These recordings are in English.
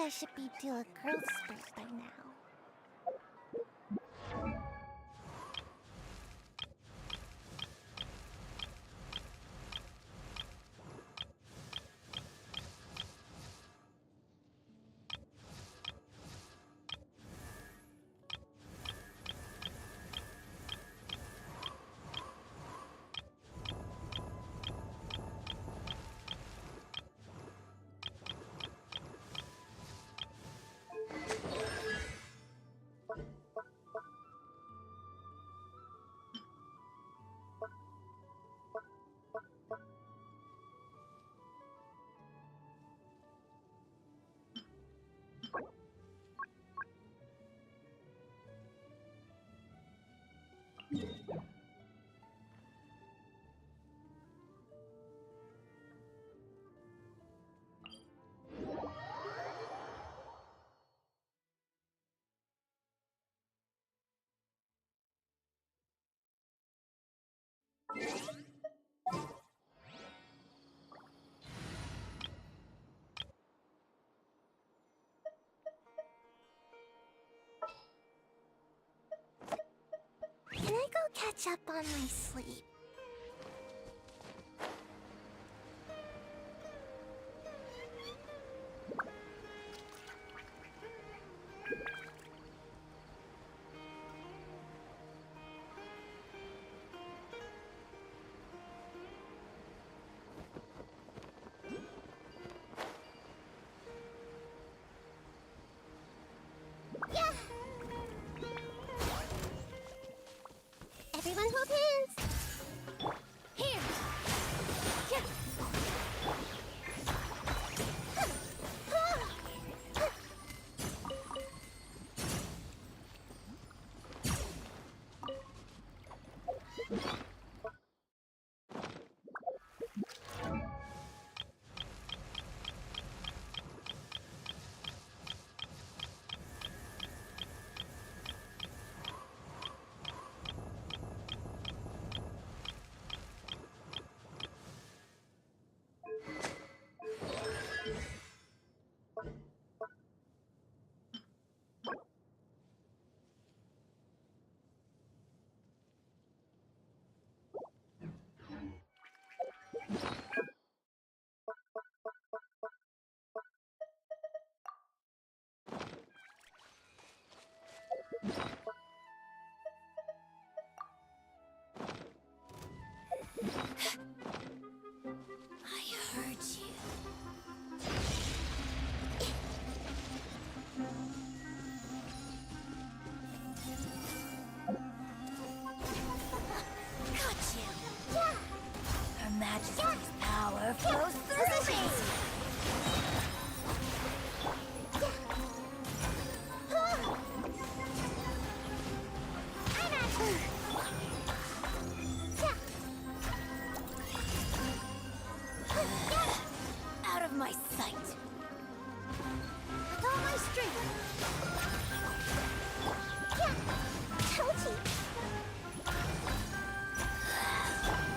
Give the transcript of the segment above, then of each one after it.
I should be due a growth spurt by now. Can I go catch up on my sleep? Yeah! Everyone hold hands! Here! Yeah! I heard you. Got you! Yeah! Her Majesty's power flows through me! I'm at her! Out of my sight! With all my strength! Yeah! Told you!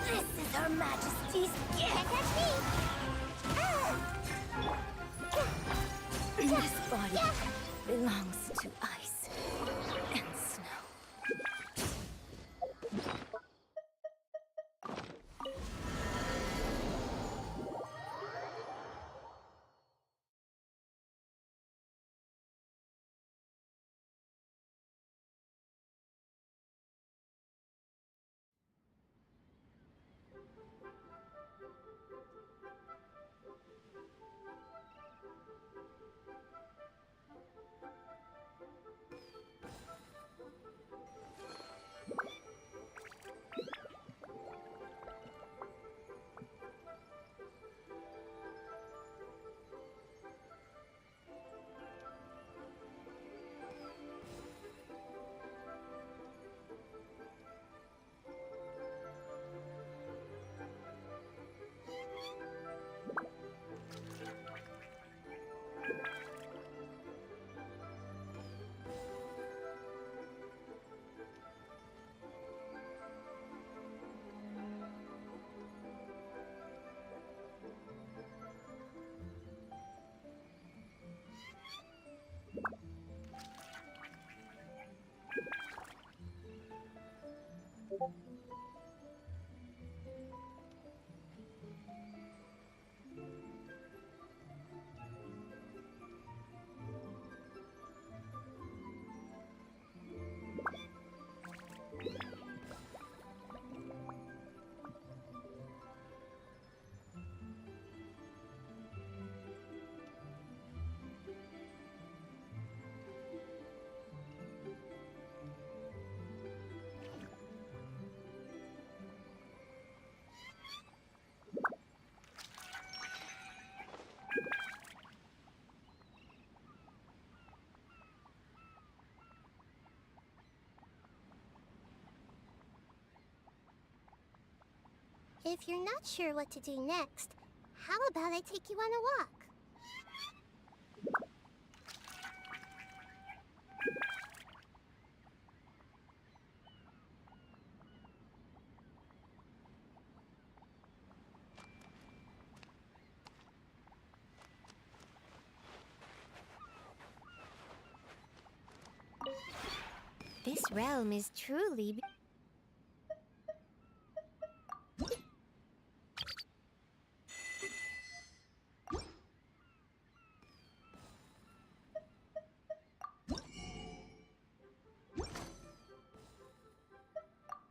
This is Her Majesty's gift! Can't catch me! This body belongs to ice and snow. If you're not sure what to do next, how about I take you on a walk? This realm is truly...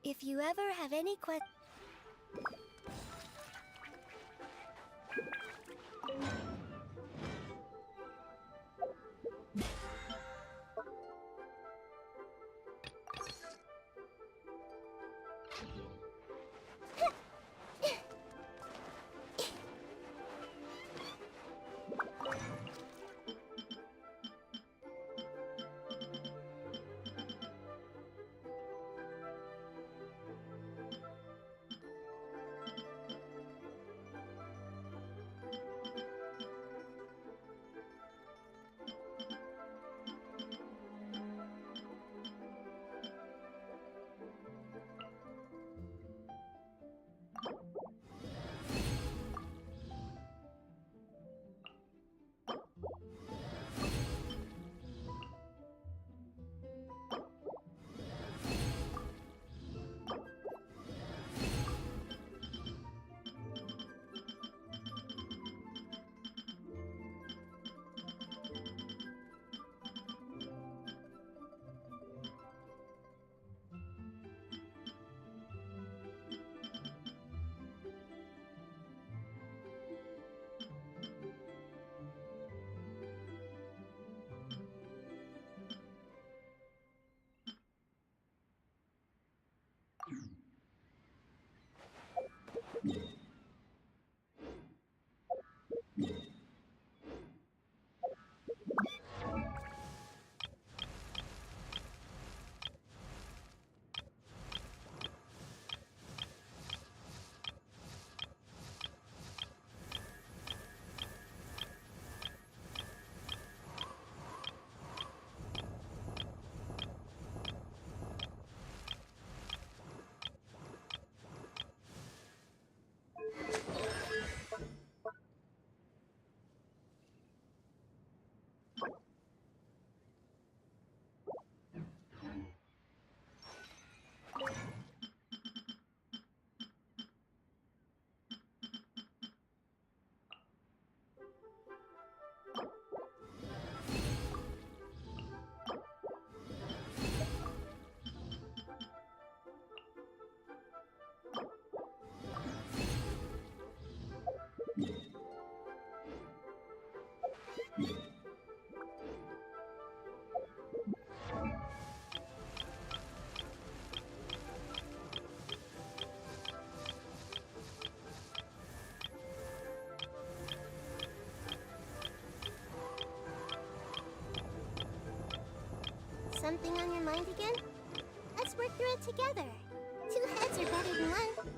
If you ever have any questions... Something on your mind again? Let's work through it together. Two heads are better than one.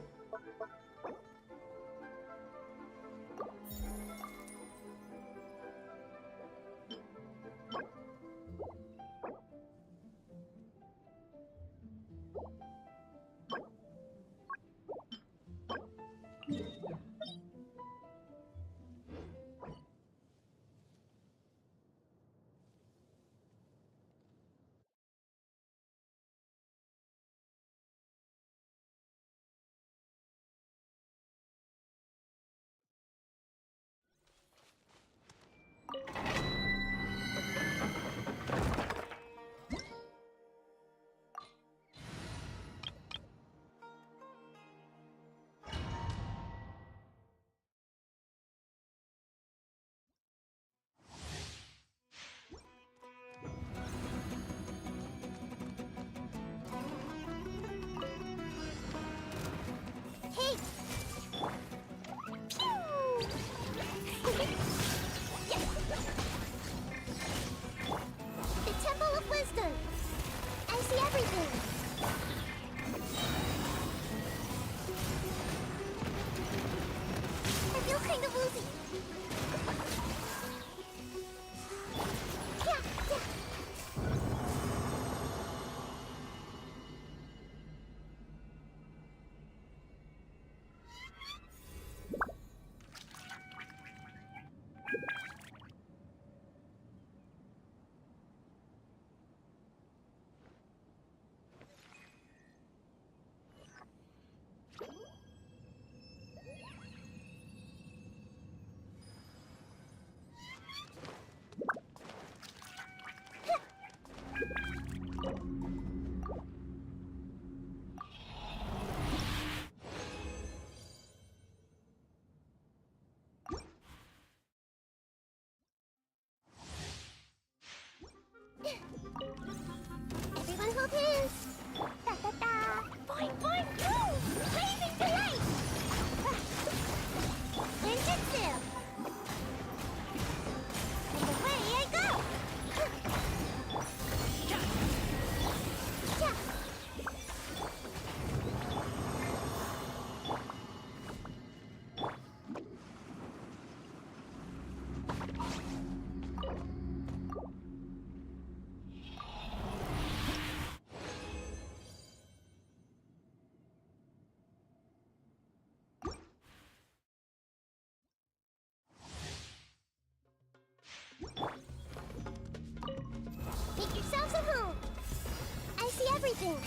everything.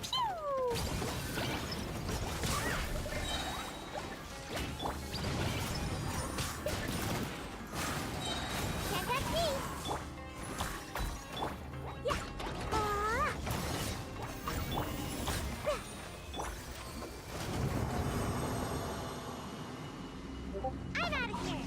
Pew! Can't catch me. Yeah. I'm out of here.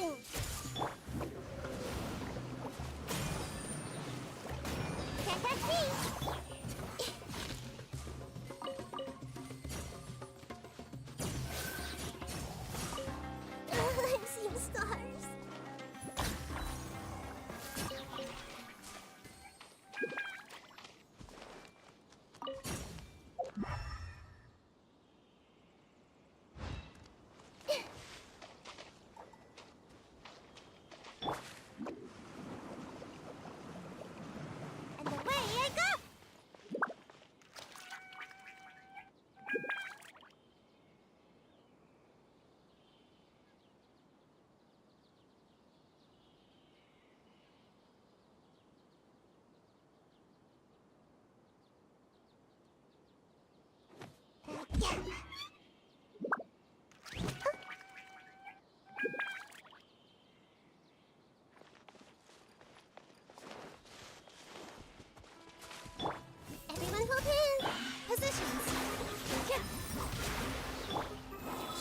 everything. Can't catch me. I'm seeing stars. And away I go! Everyone hold hands. Positions.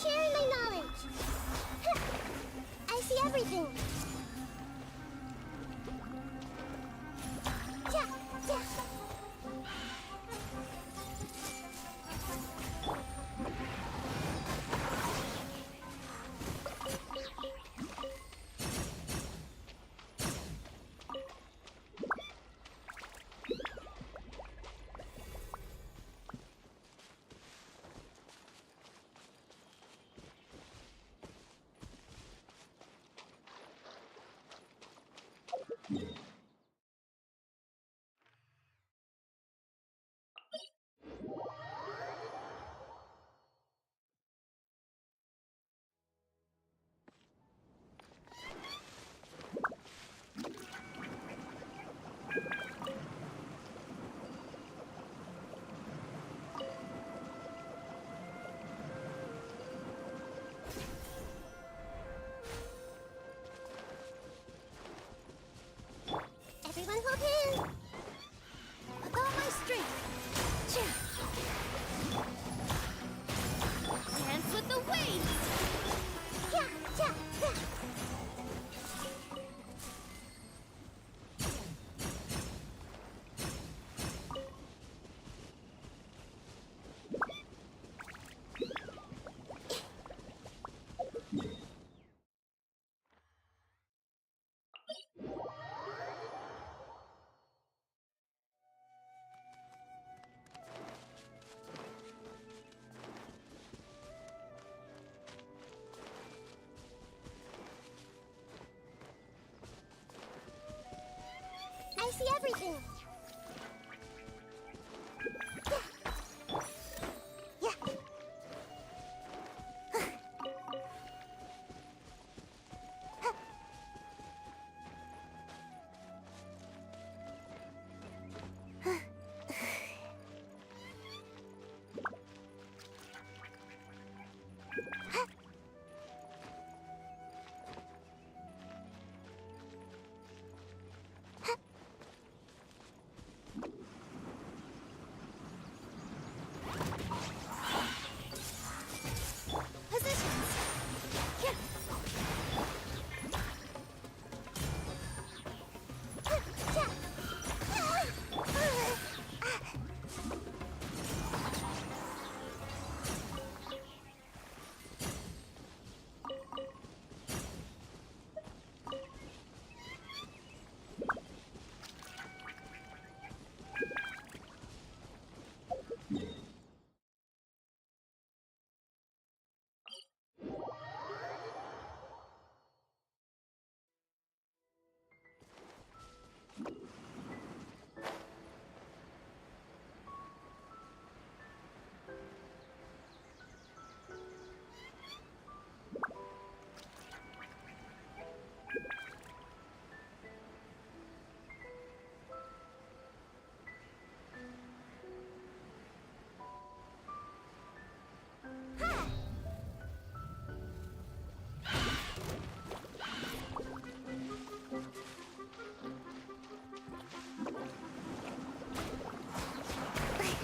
Sharing my knowledge. I see everything. Everyone hold hands. With all my strength. Dance with the waves. I see everything.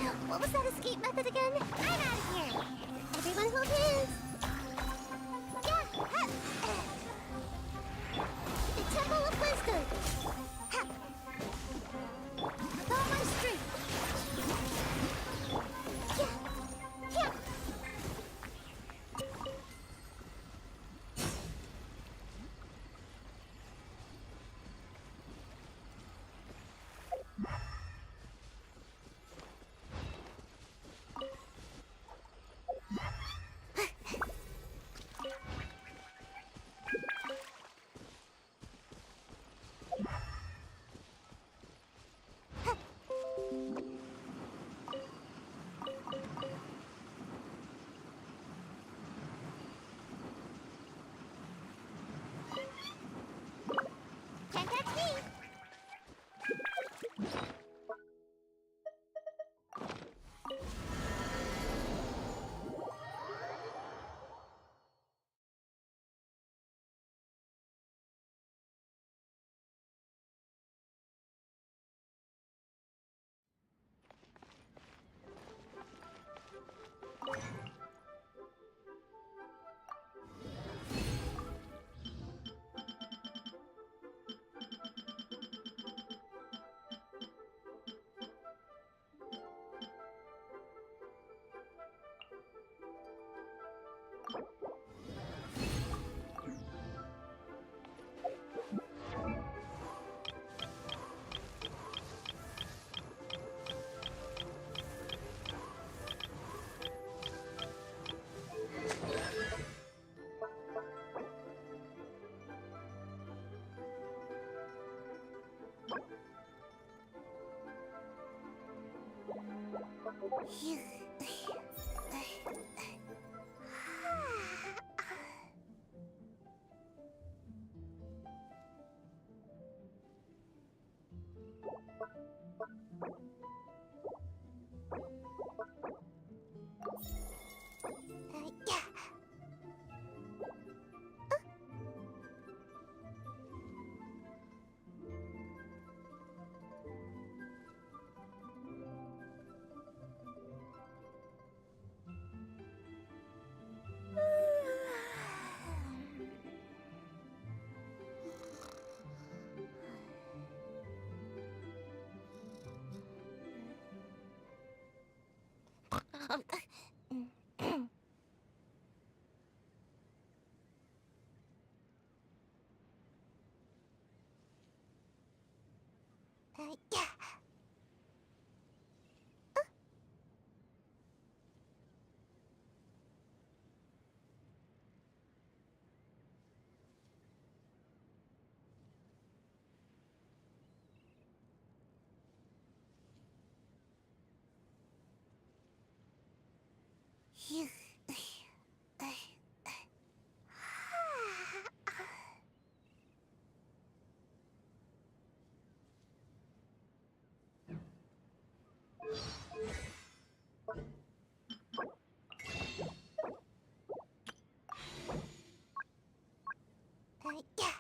Yeah. What was that escape method again? I'm out of here. Everyone hold hands. Yeah. Phew. Yeah. Yeah. Phew. Yeah.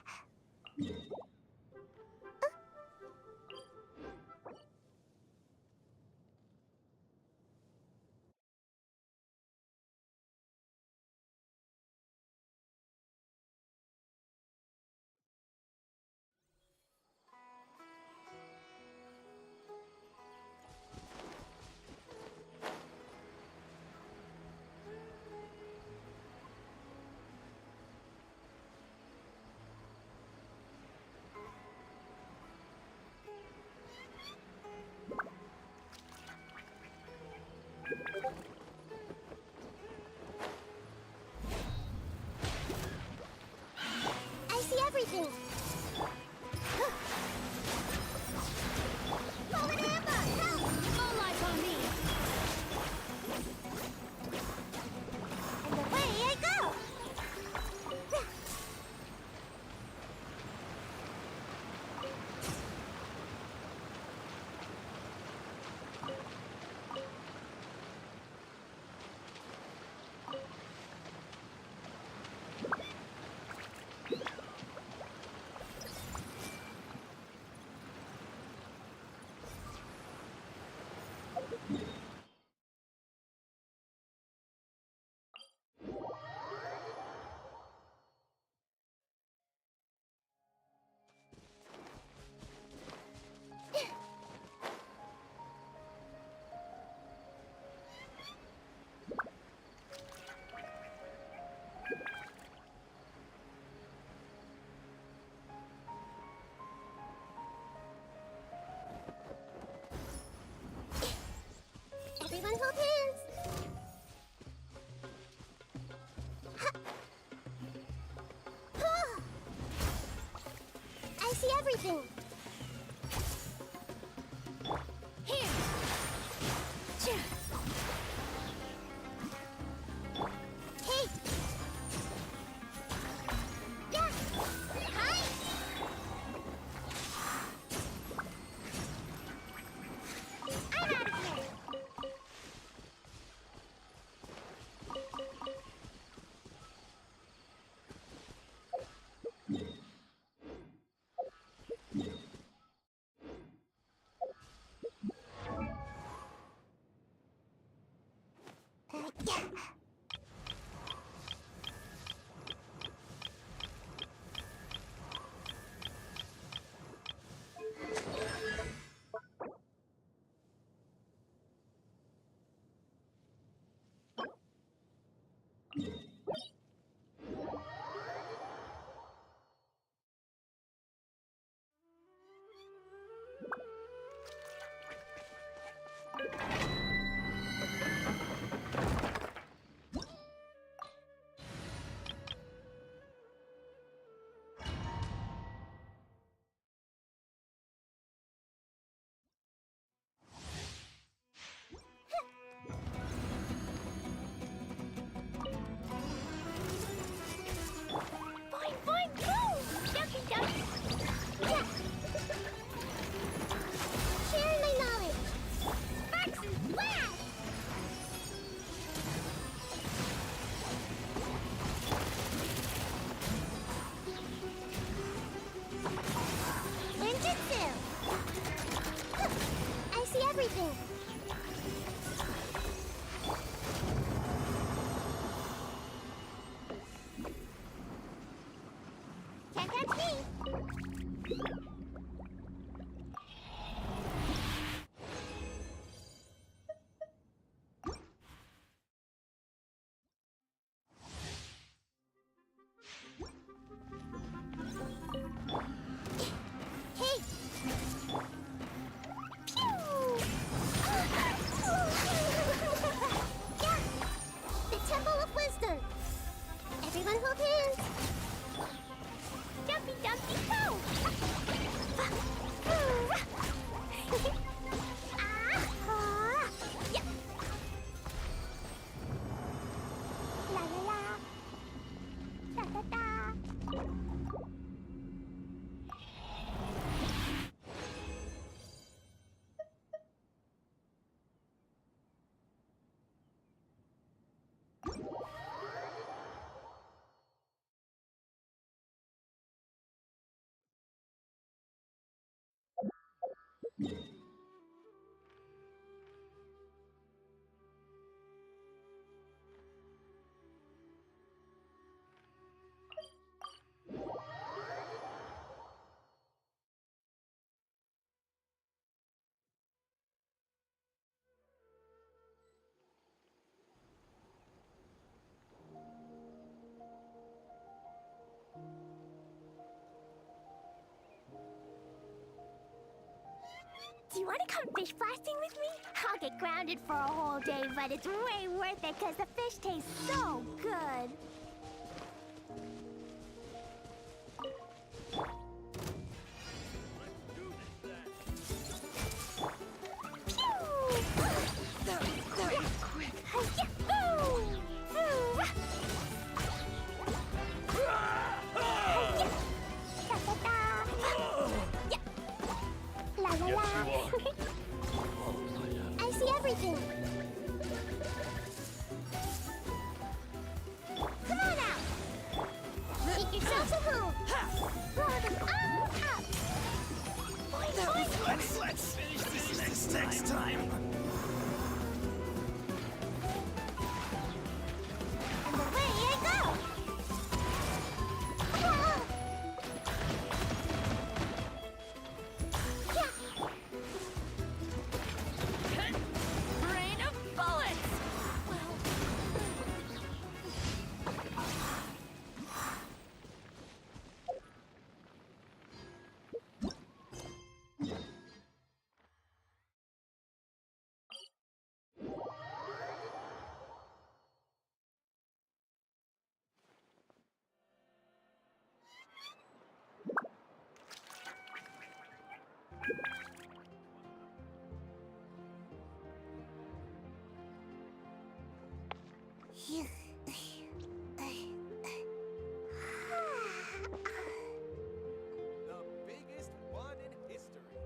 I see everything. Fallen Amber, help! All eyes on me! And away I go. Everyone hold hands. I see everything. Here! Cha! Hey. Yeah. Hi. I'm out of here. Yeah. Everyone hold hands. Jumpy, jumpy, go! Yeah. La la la. Da da da. Do you want to come fish blasting with me? I'll get grounded for a whole day, but it's way worth it because the fish taste so good. I see everything. Come on out. Make yourselves at home. Blow them all up. Boing, boing. Let's finish this next time. And away I go. Whoa. Yeah. Rain of bullets! Phew. The biggest one in history.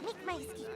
Make my escape.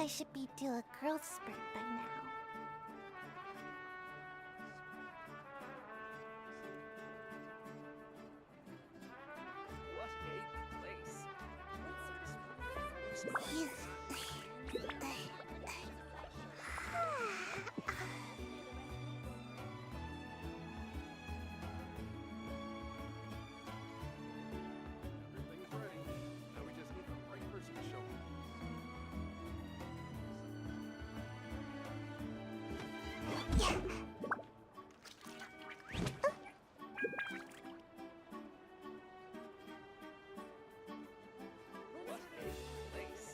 I should be due a growth spurt by now. What a place. Everything's ready. Now we just need the right person to show up. What a place.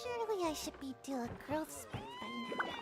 Surely I should be due a growth spurt by now.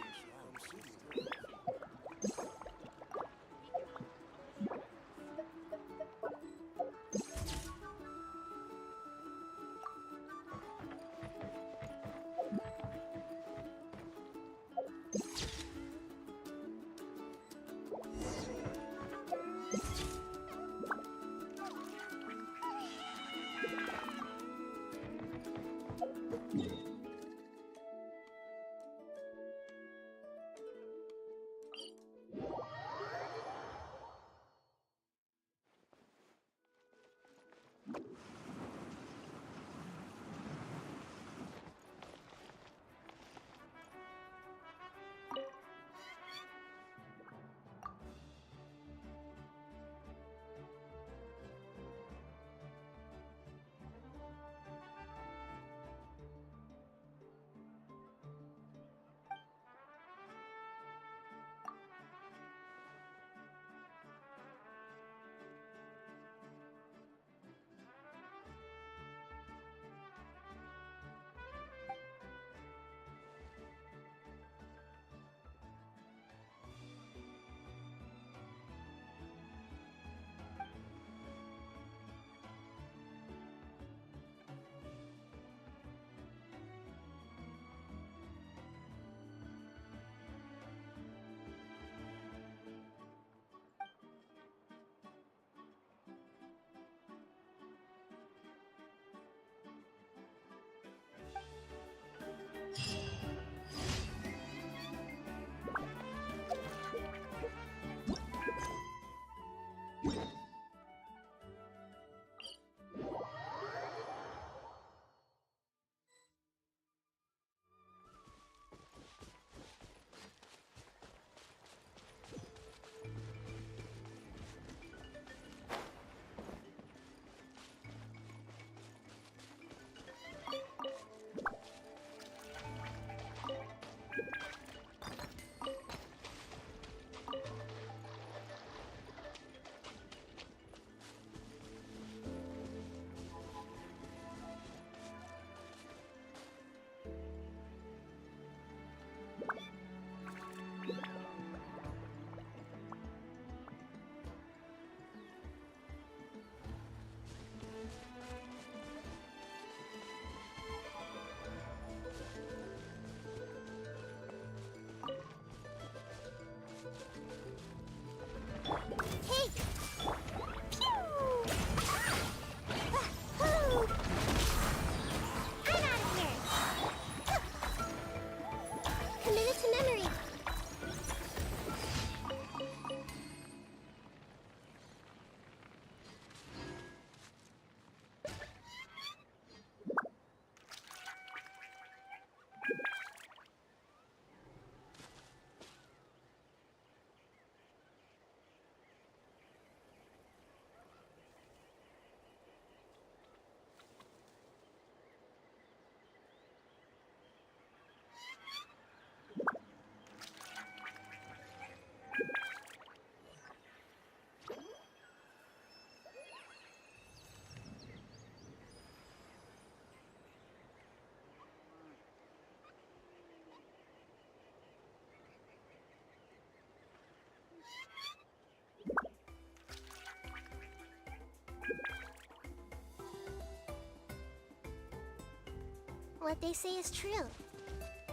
What they say is true.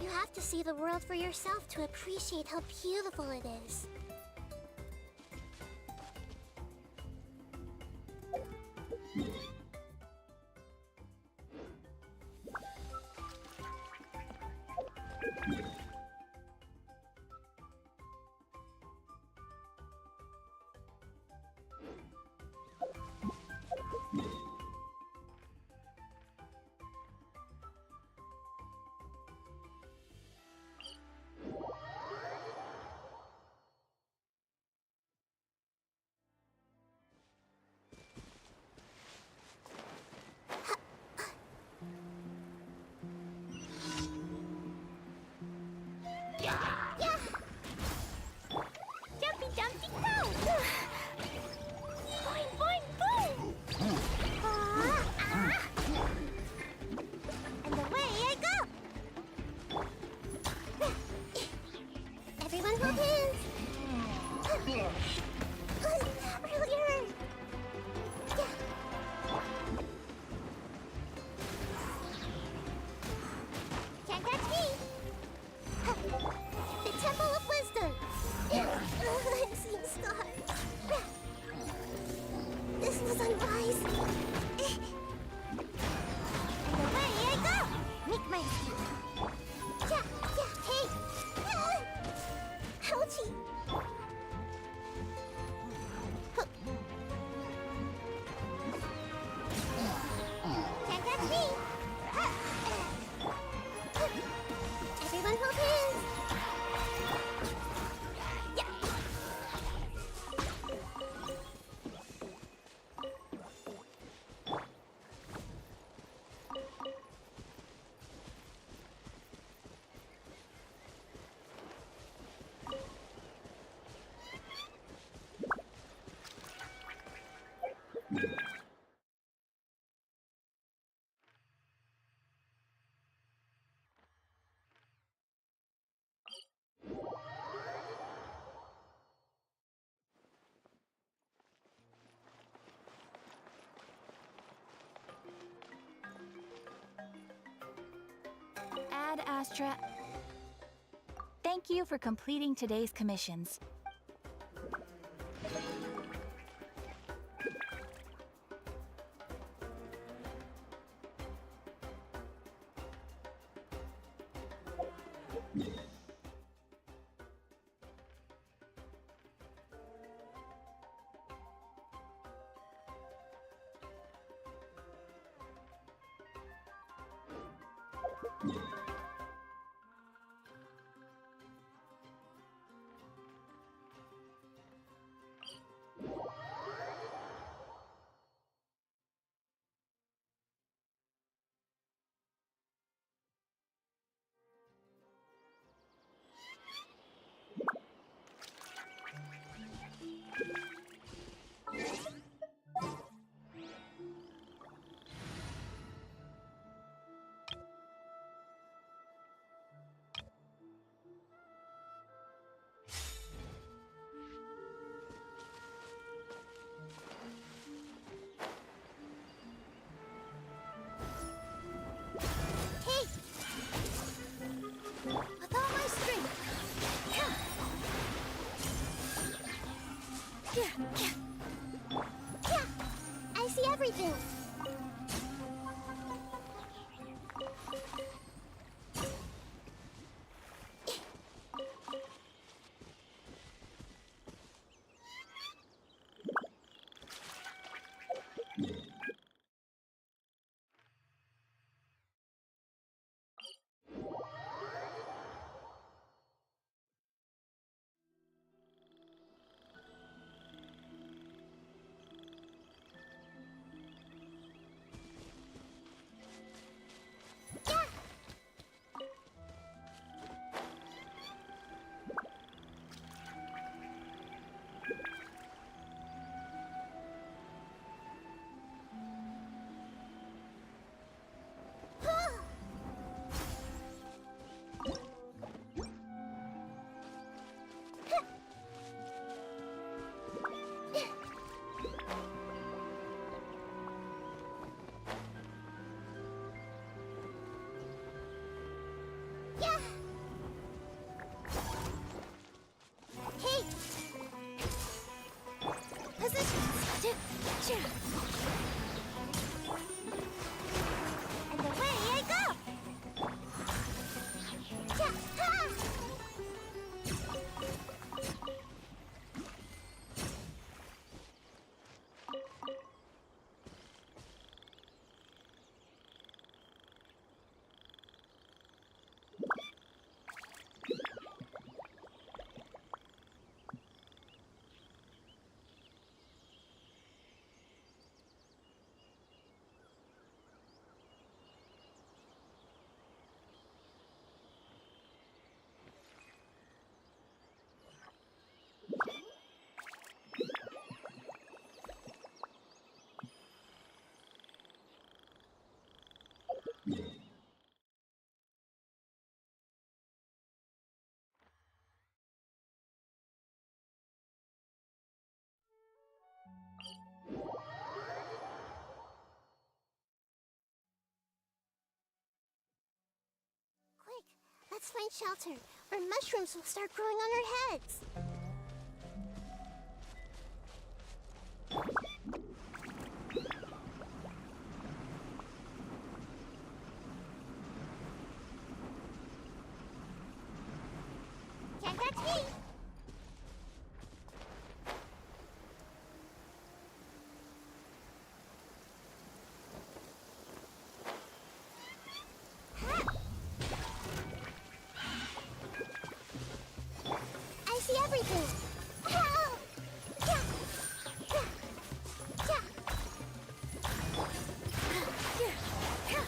You have to see the world for yourself to appreciate how beautiful it is. Jumpy, jumpy, go! Boing, boing, boing! And away I go! Everyone hold hands! Earlier! Can't catch me! The Temple of Wisdom! I'm seeing stars. This was unwise. And away I go! Make my escape. Yeah, yeah, hey! Ouchie! Can't catch me! Everyone hold hands! Ad Astra. Thank you for completing today's commissions. Let's find shelter, or mushrooms will start growing on our heads. Can't catch me! I see everything. Help! Yeah. Yeah. Yeah.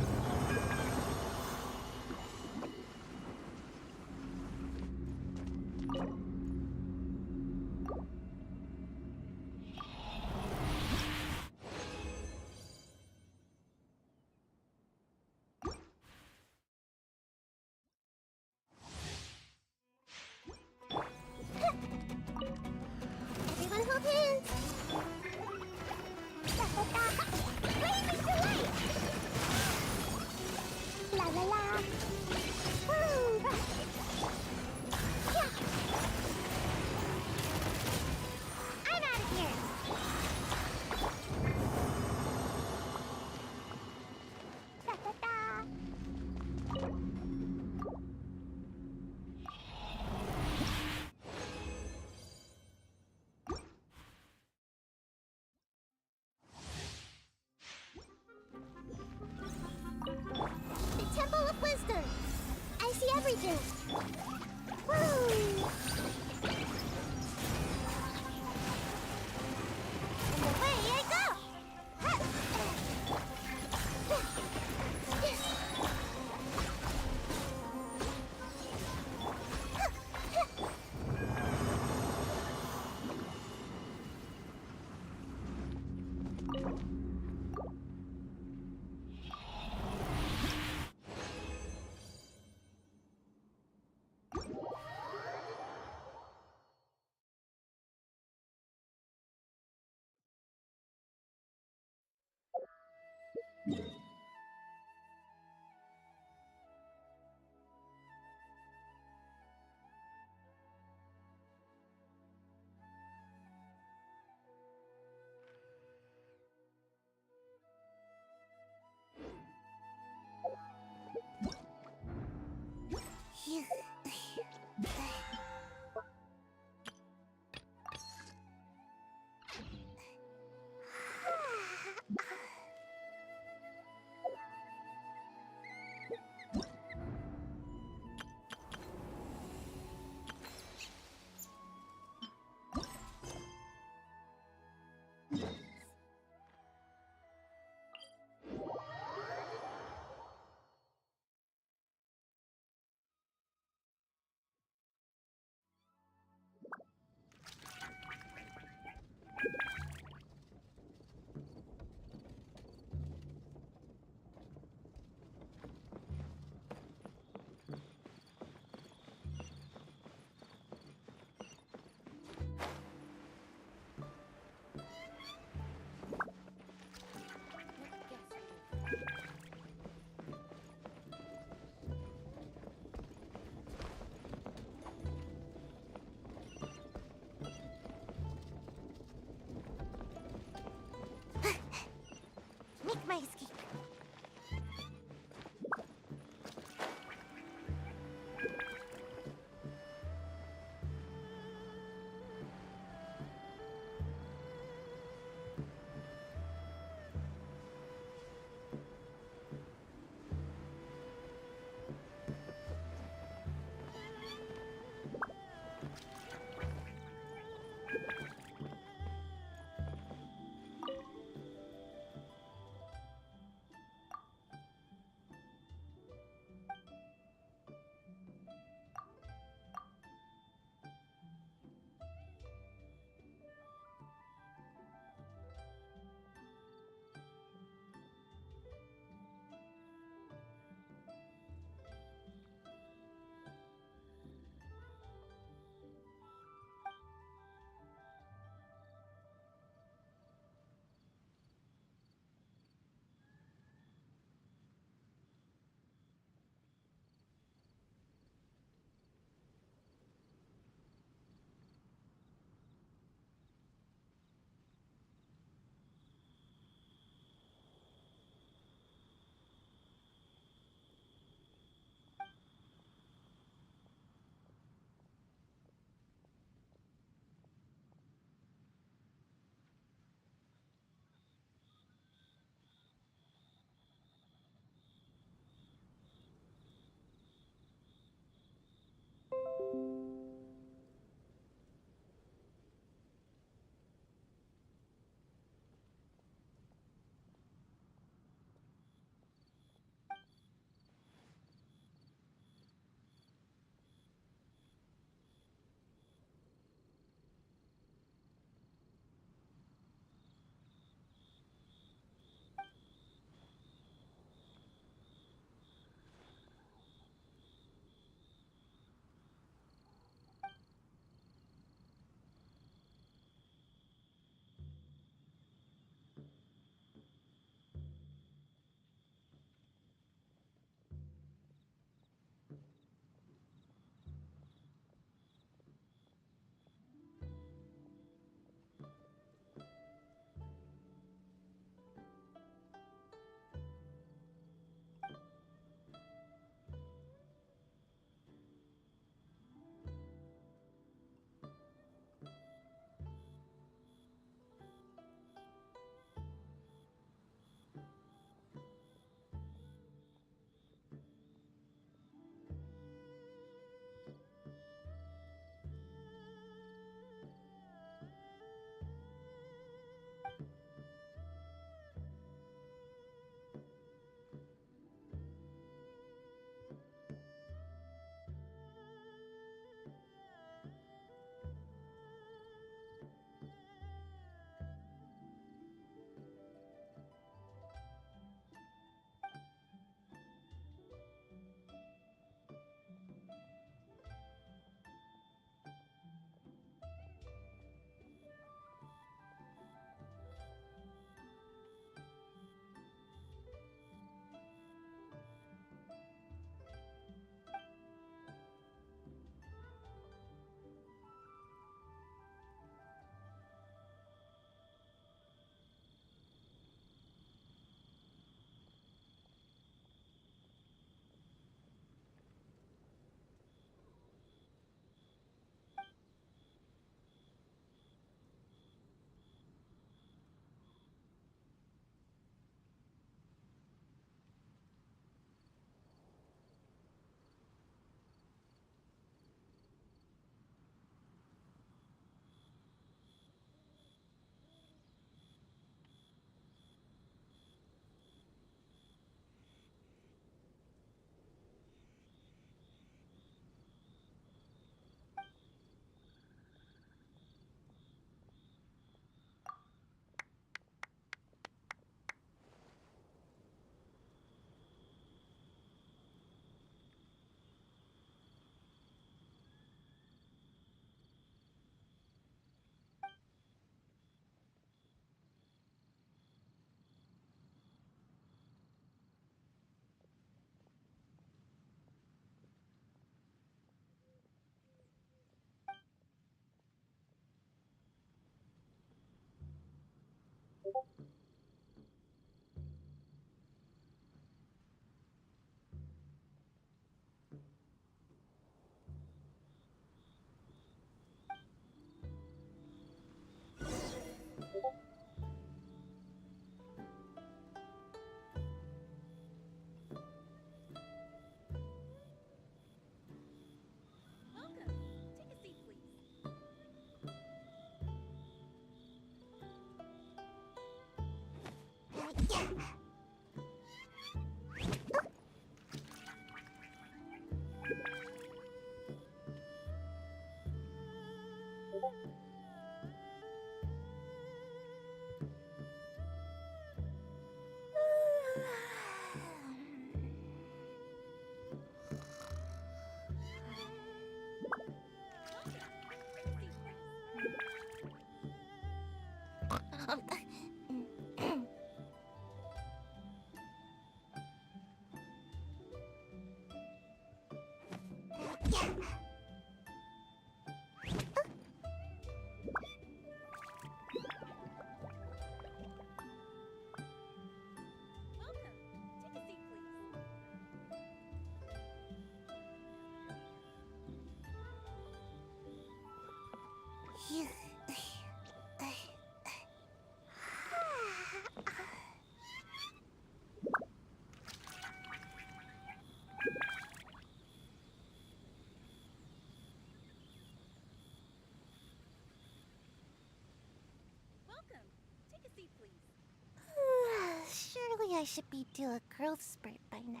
Surely I should be due a growth spurt by now.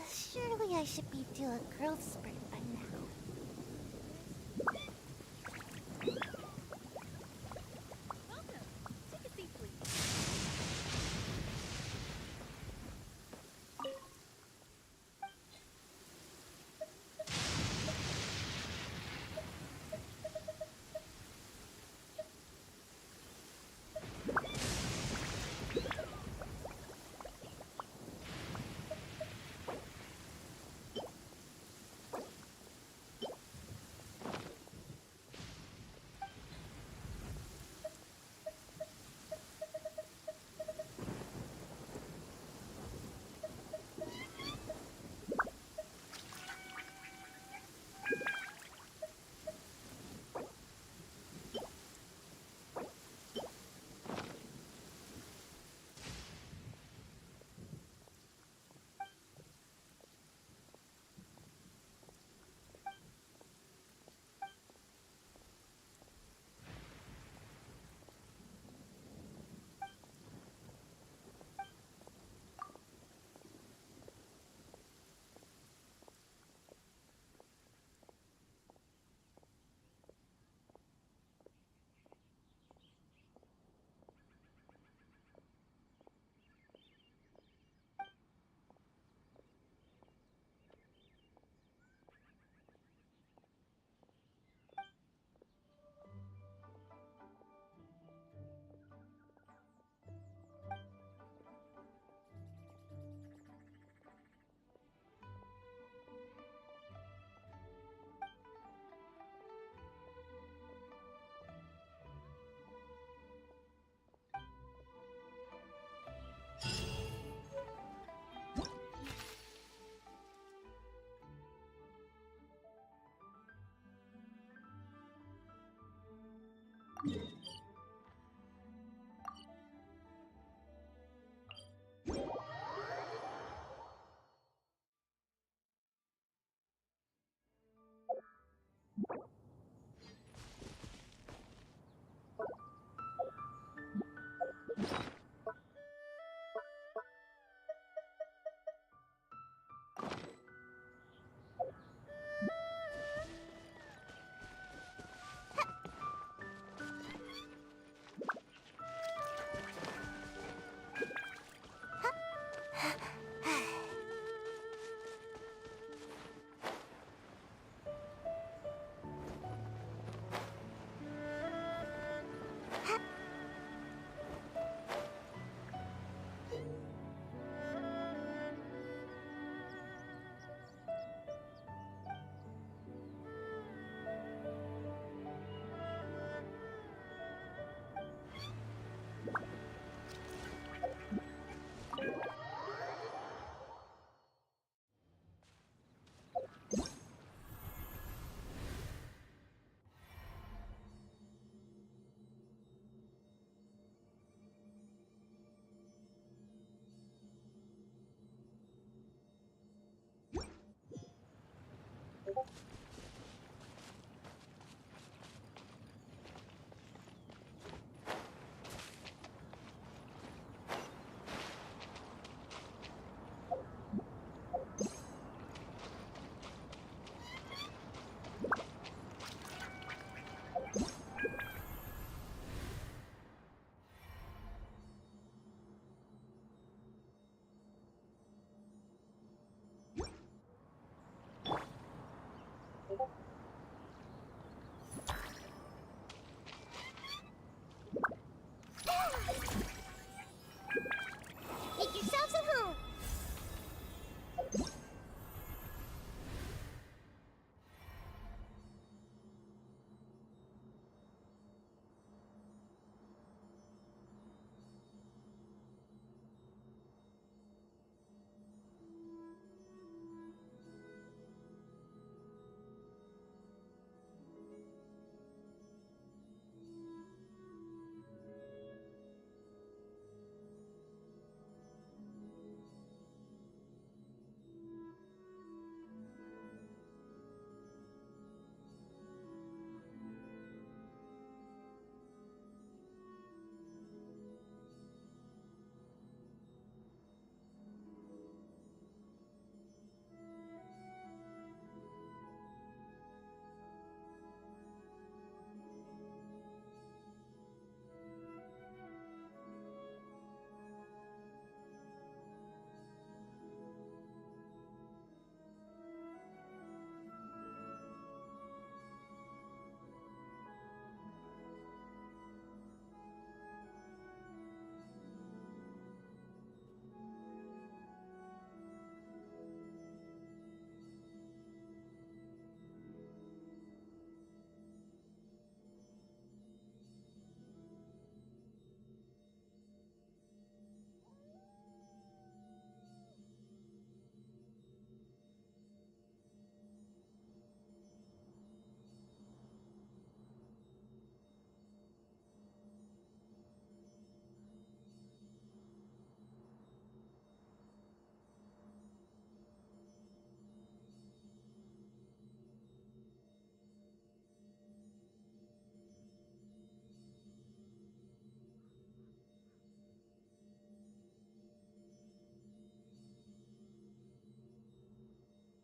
Surely I should be due a growth spurt by now.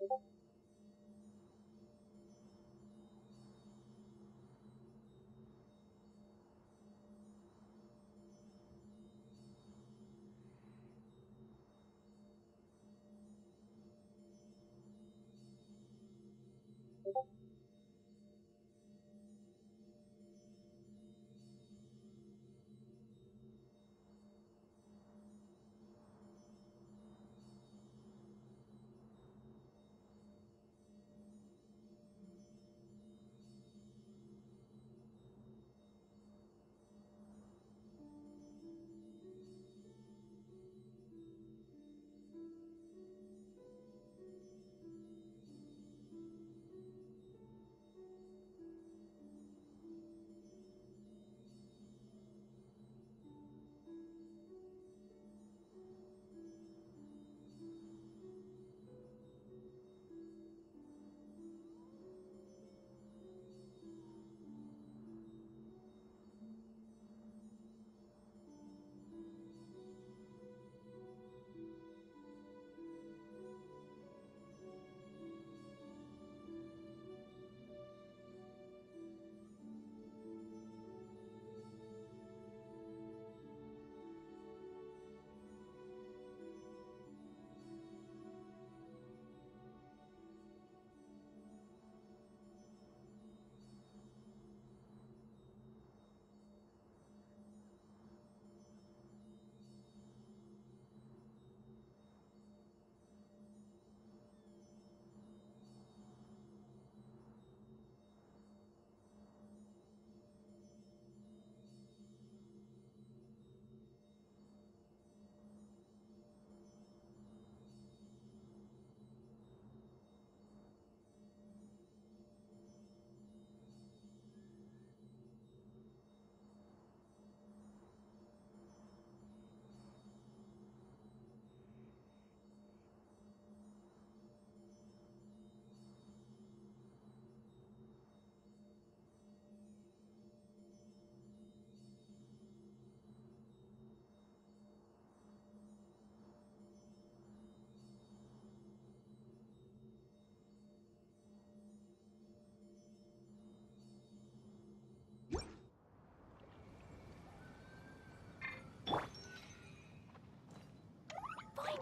Boing,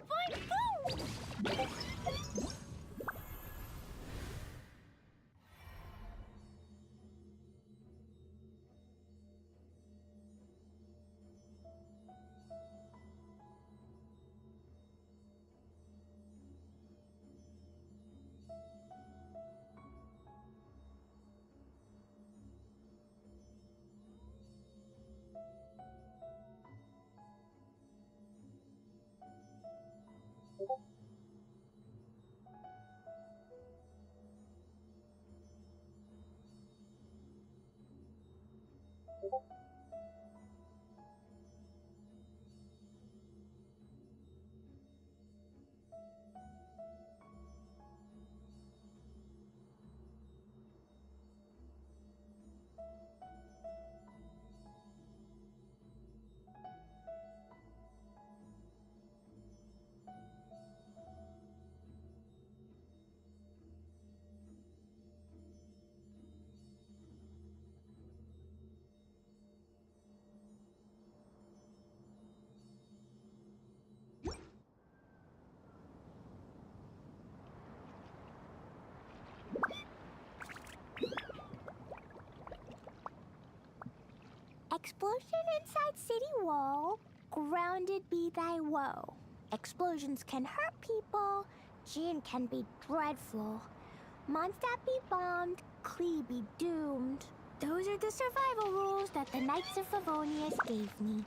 boing, boom! Explosion inside city wall, grounded be thy woe. Explosions can hurt people, Gin can be dreadful. Mondstadt be bombed, Klee be doomed. Those are the survival rules that the Knights of Favonius gave me.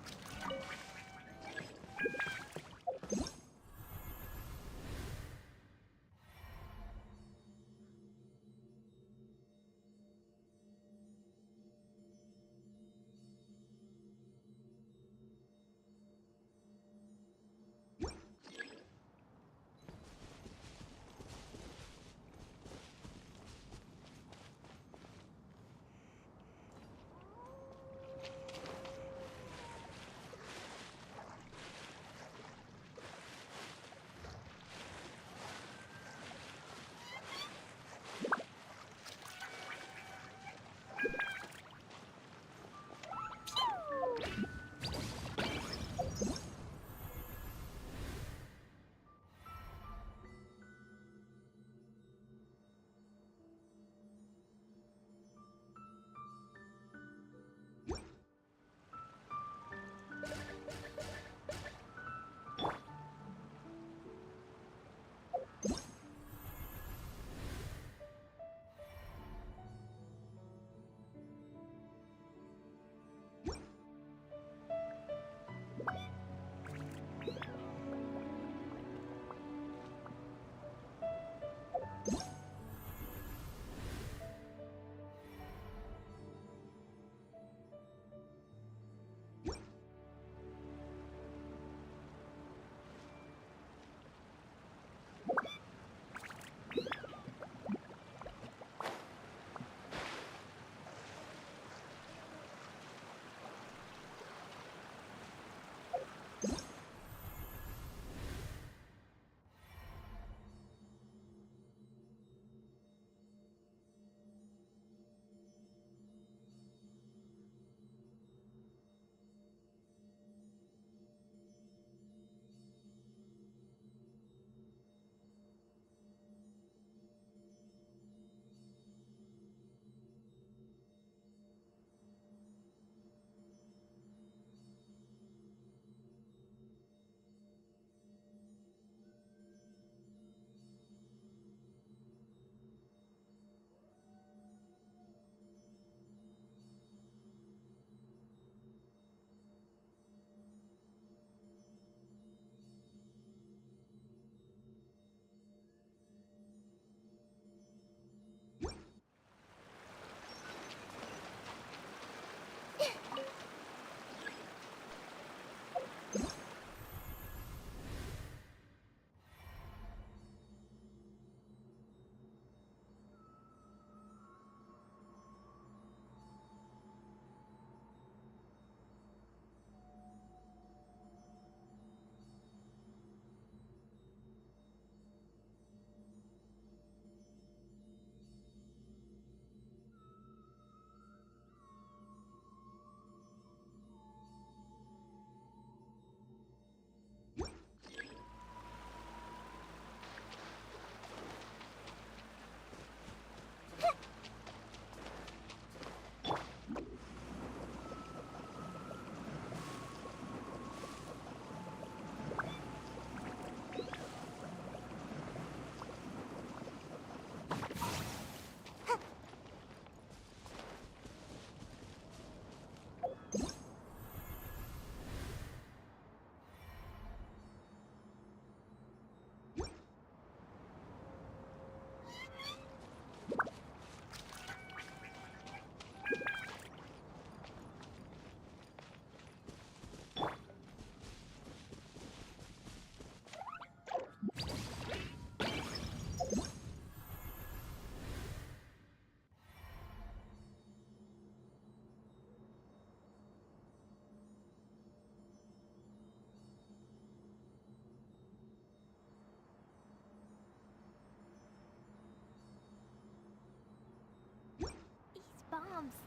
months.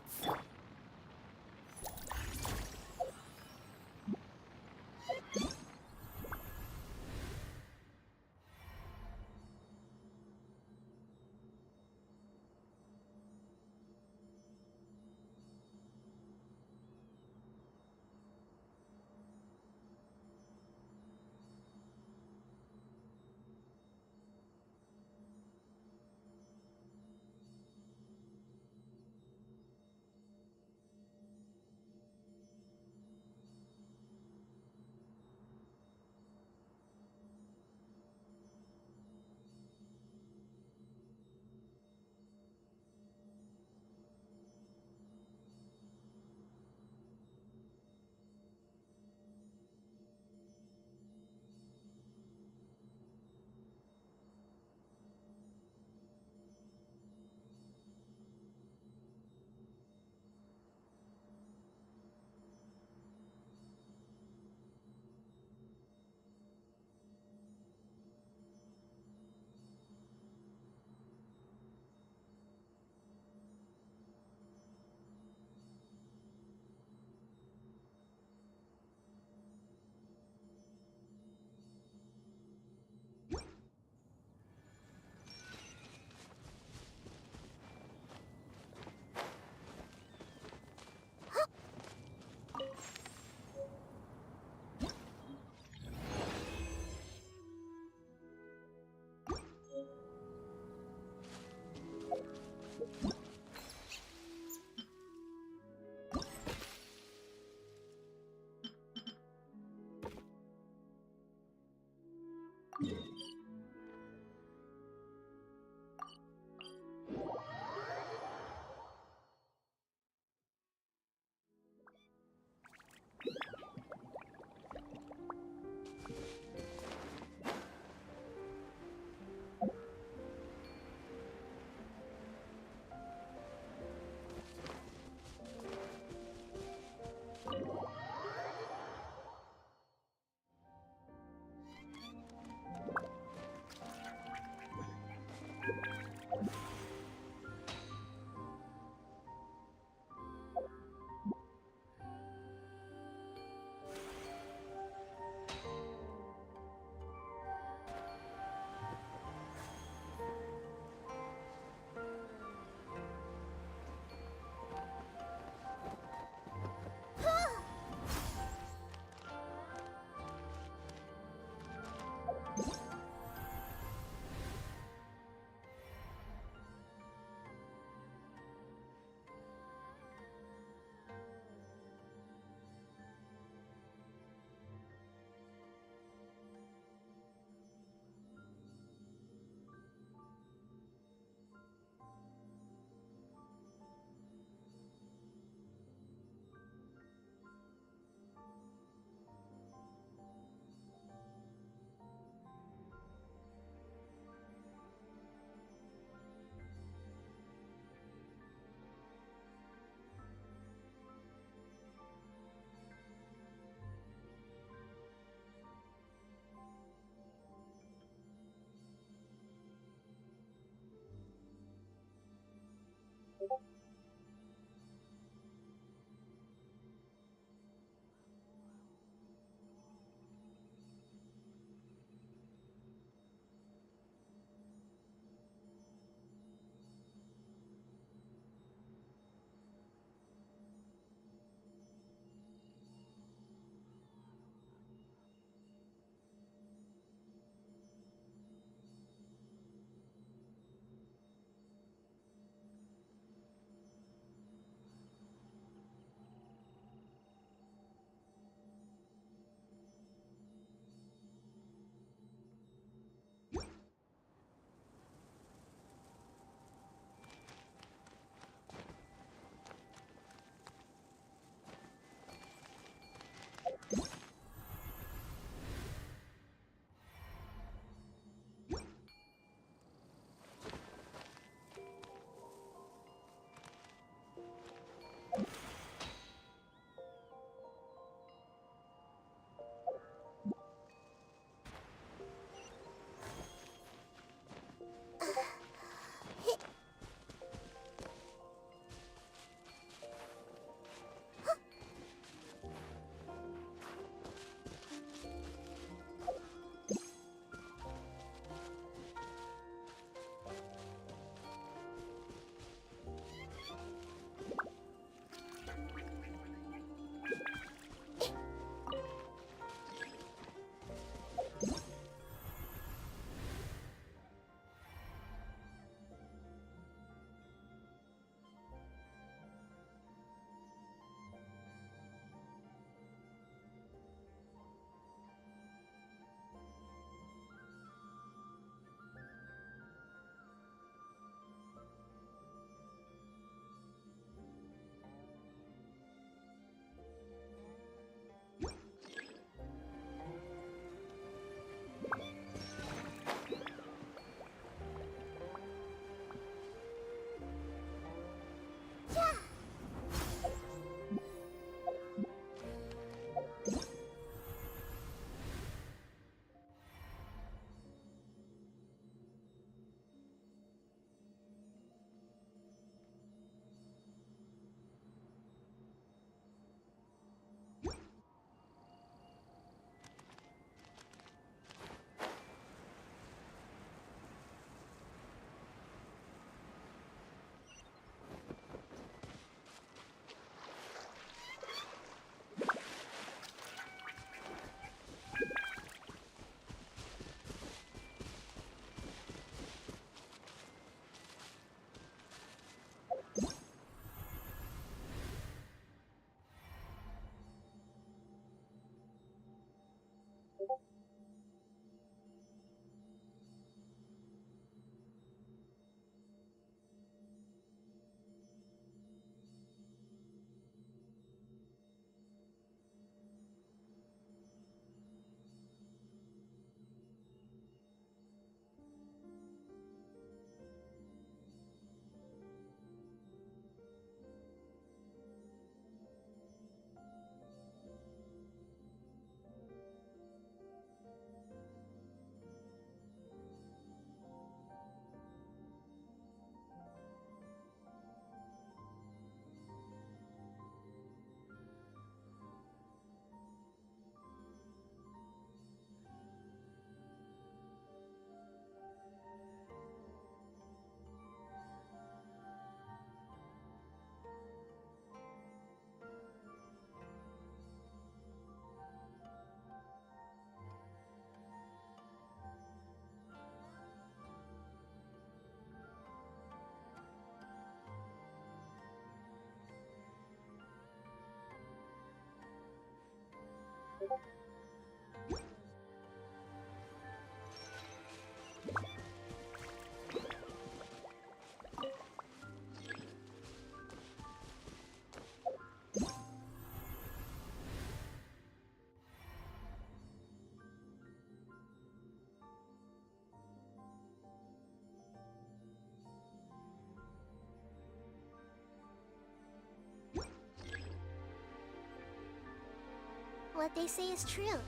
What they say is true.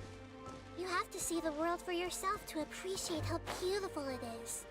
You have to see the world for yourself to appreciate how beautiful it is.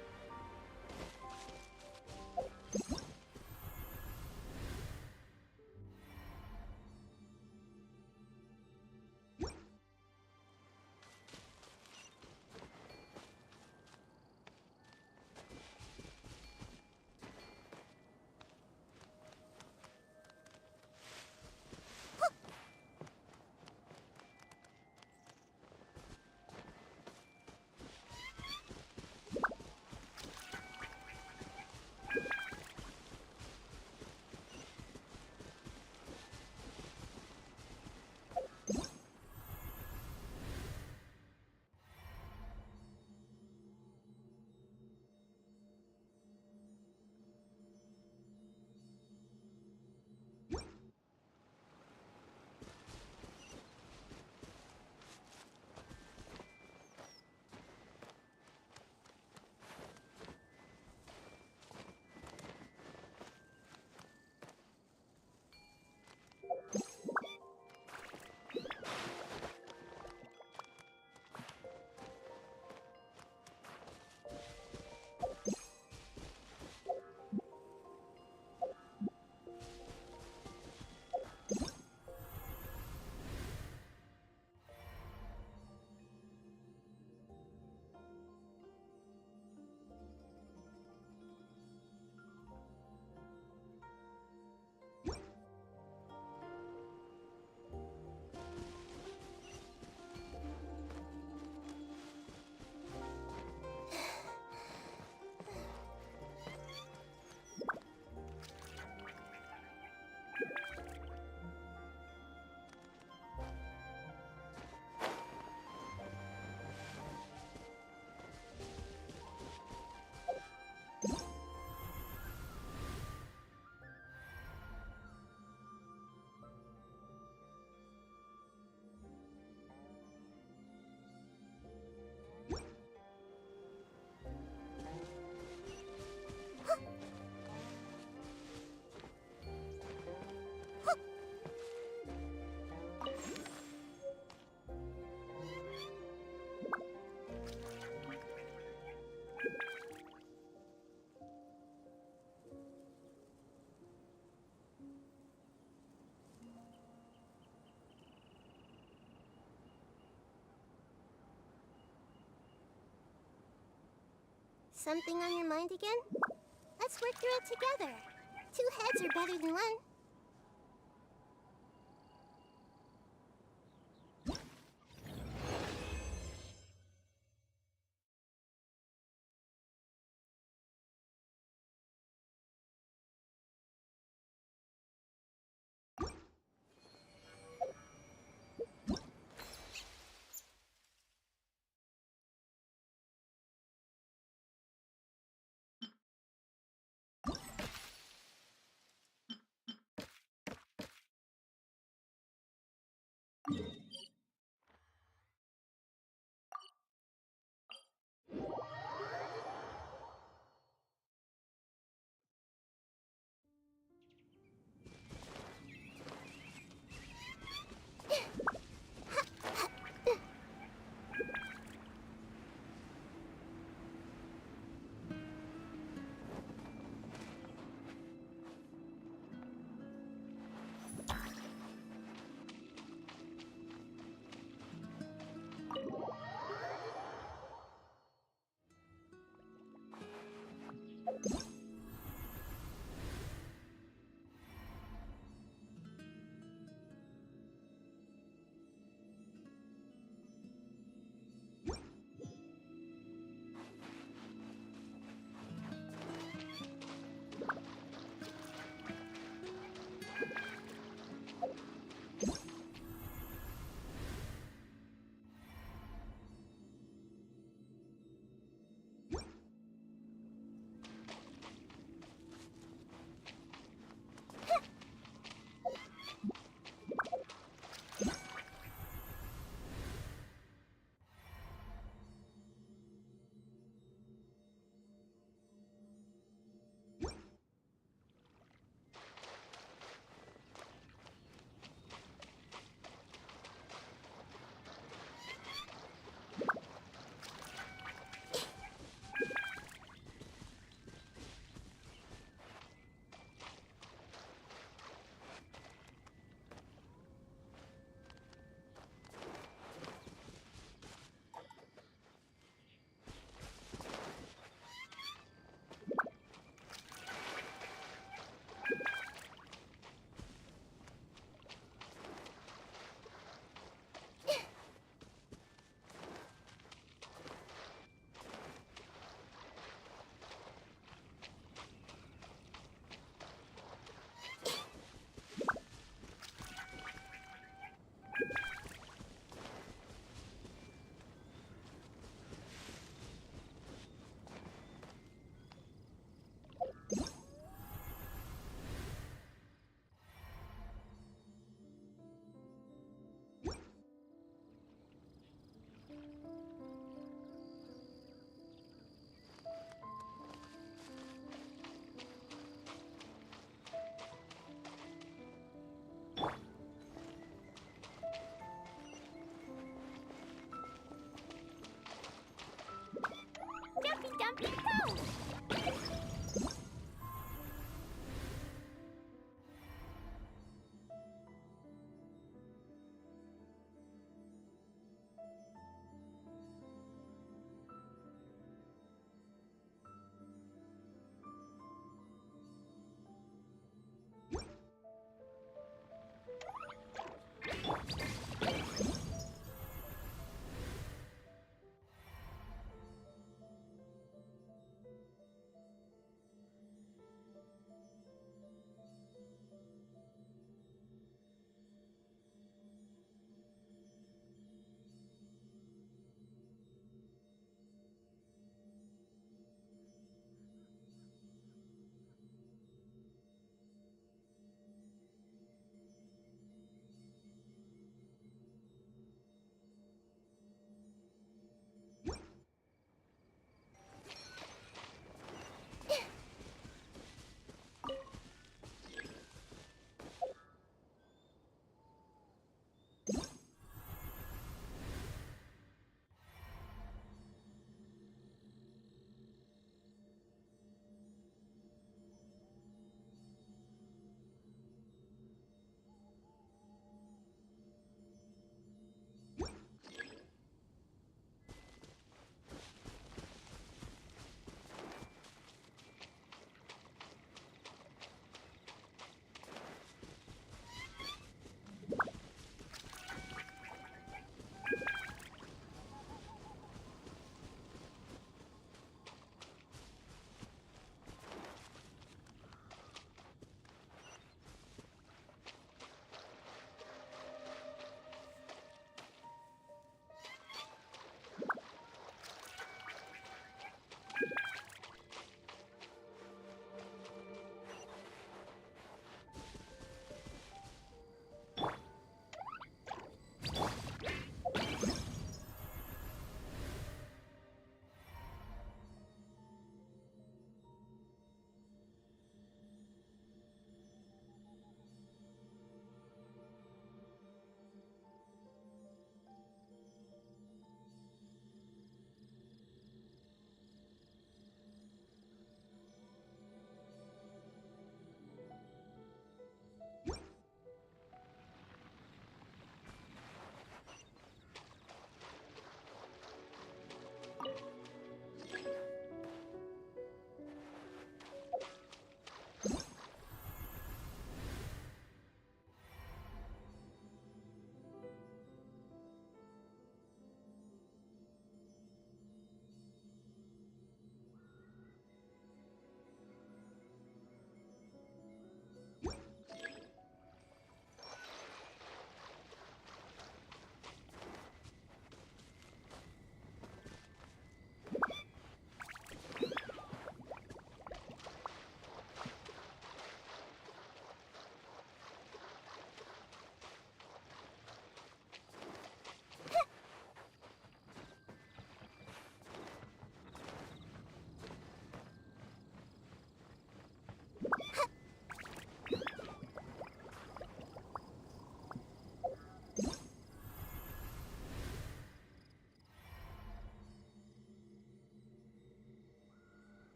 Something on your mind again? Let's work through it together. Two heads are better than one.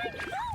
Da-da-da.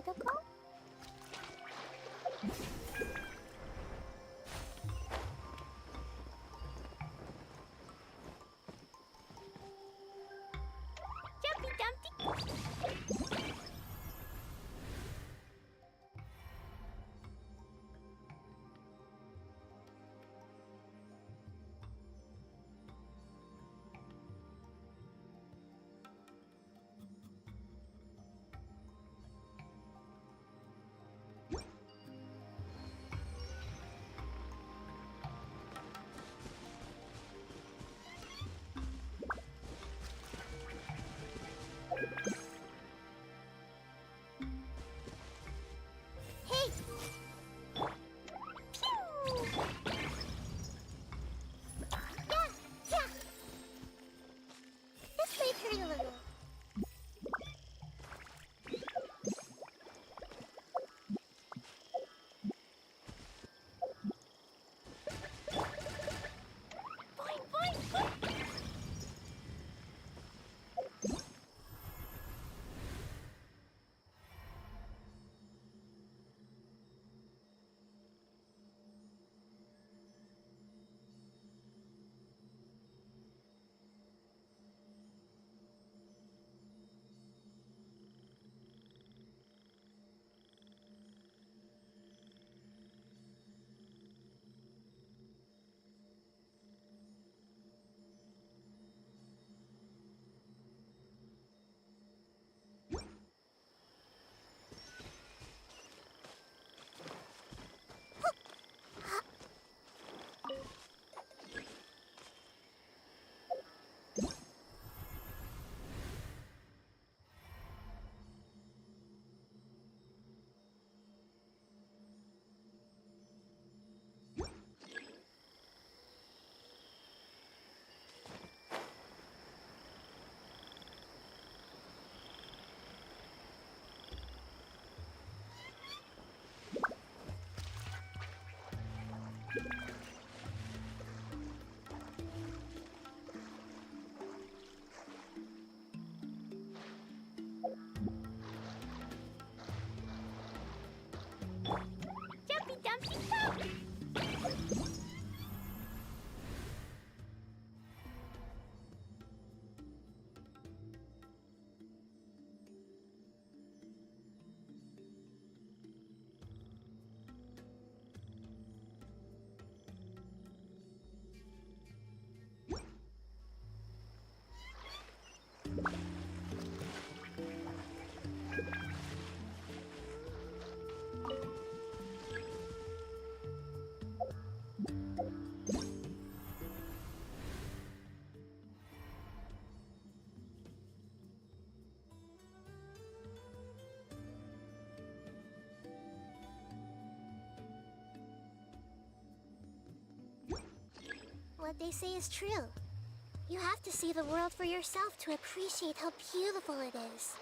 Vertical? Jumpy Dumpty! they say is true. You have to see the world for yourself to appreciate how beautiful it is.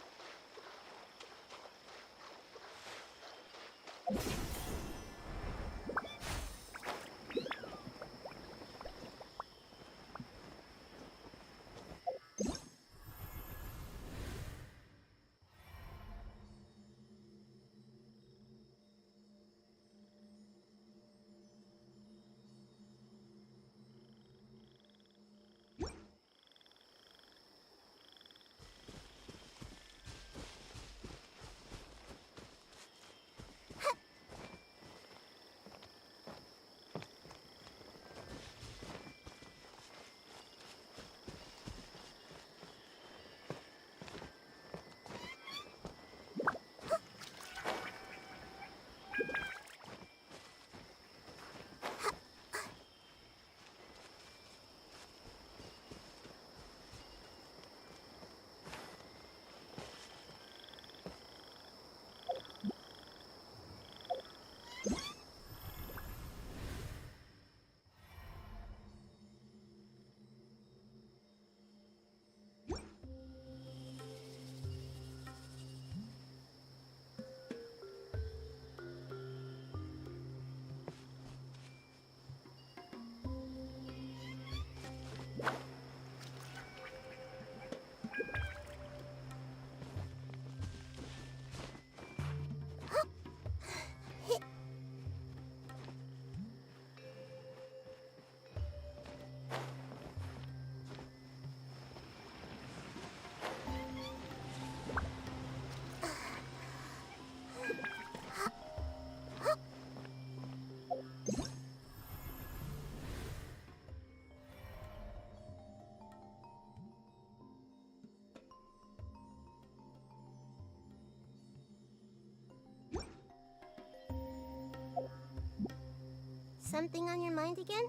Something on your mind again?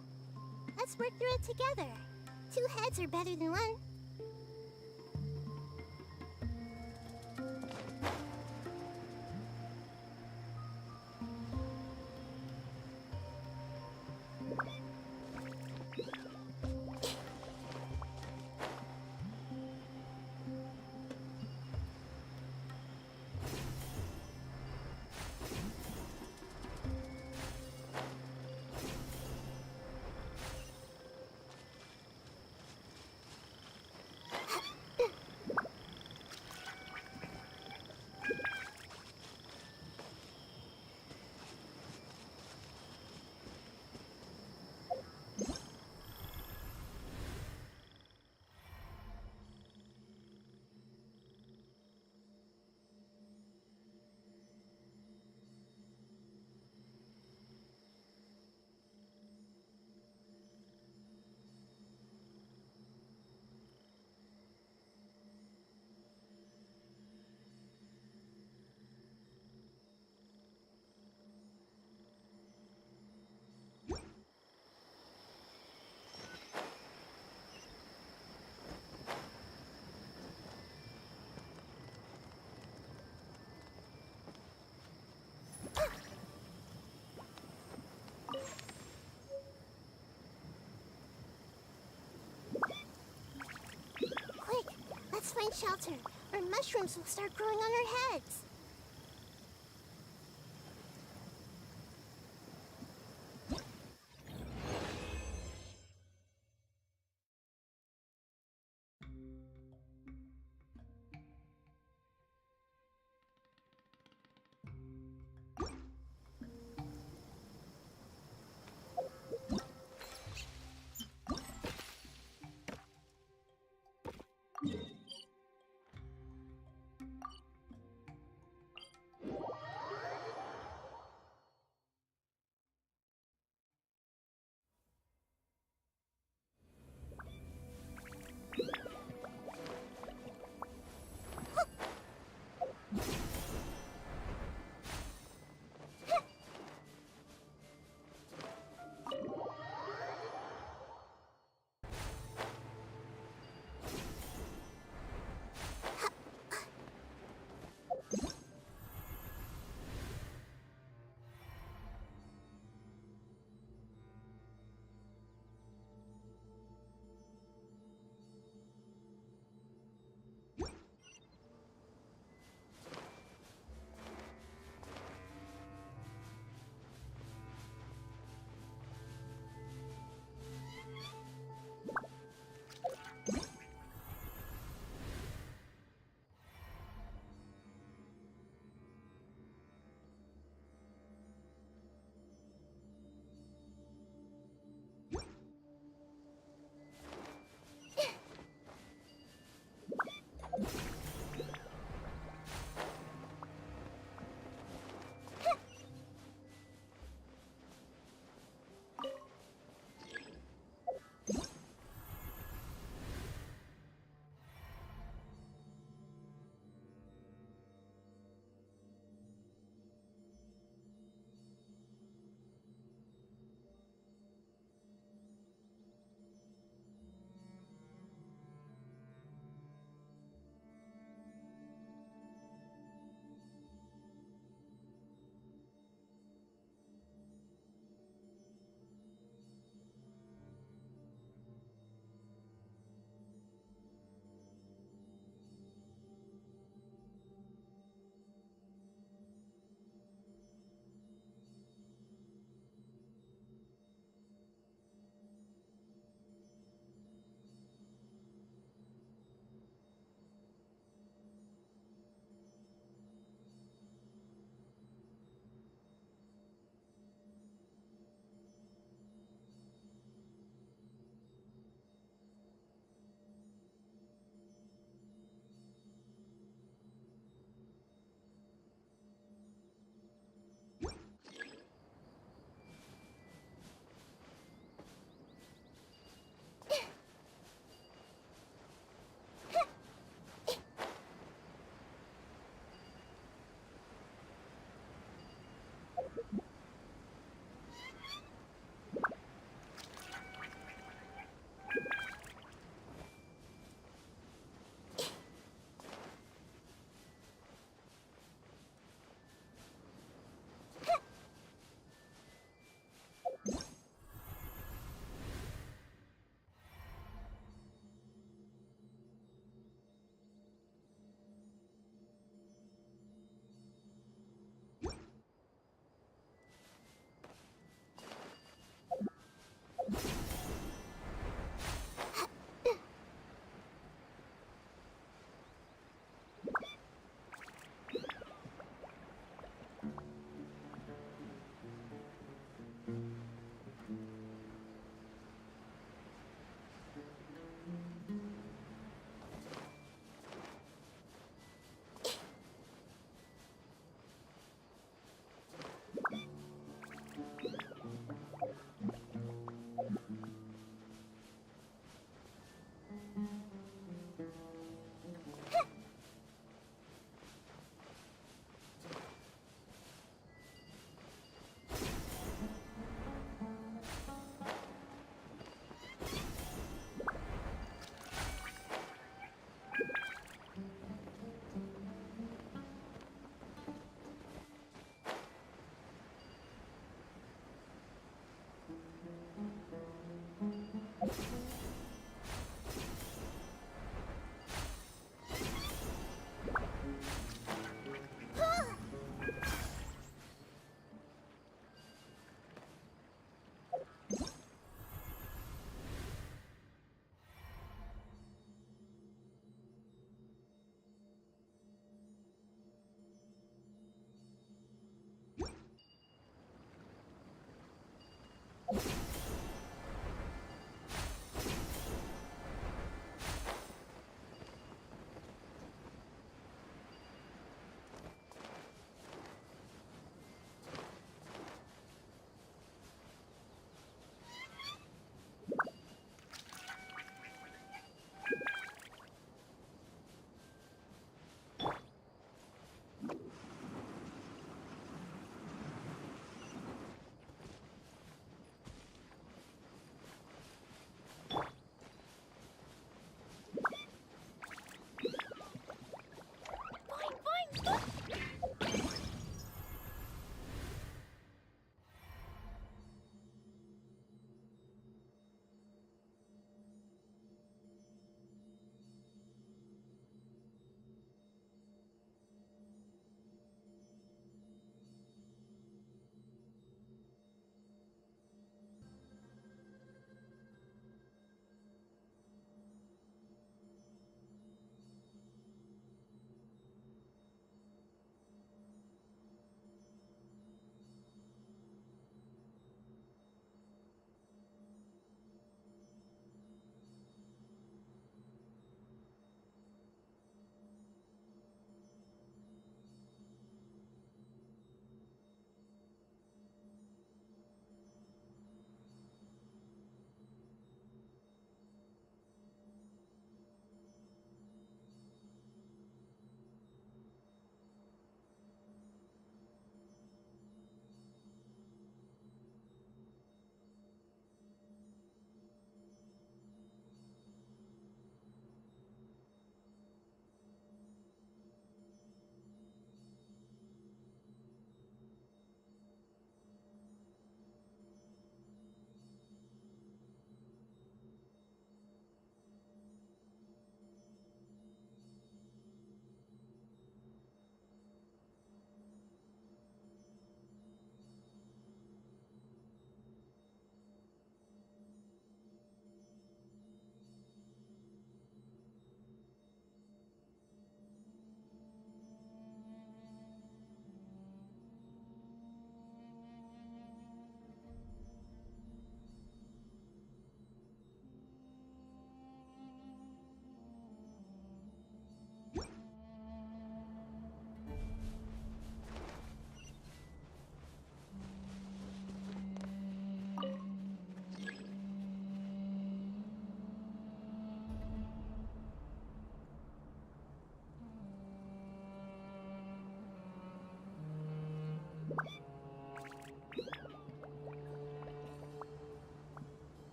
Let's work through it together. 2 heads are better than 1. Quick, let's find shelter, or mushrooms will start growing on our heads.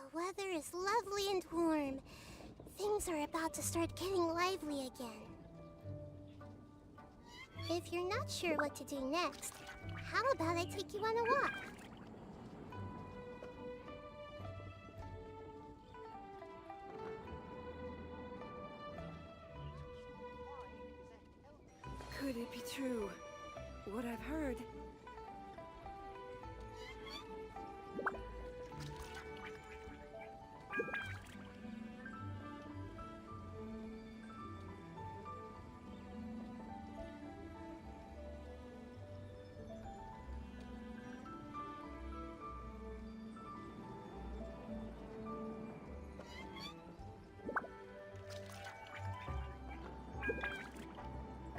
The weather is lovely and warm. Things are about to start getting lively again. If you're not sure what to do next, how about I take you on a walk? Could it be true? What I've heard?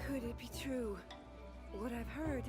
Could it be true? What I've heard?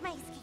my escape.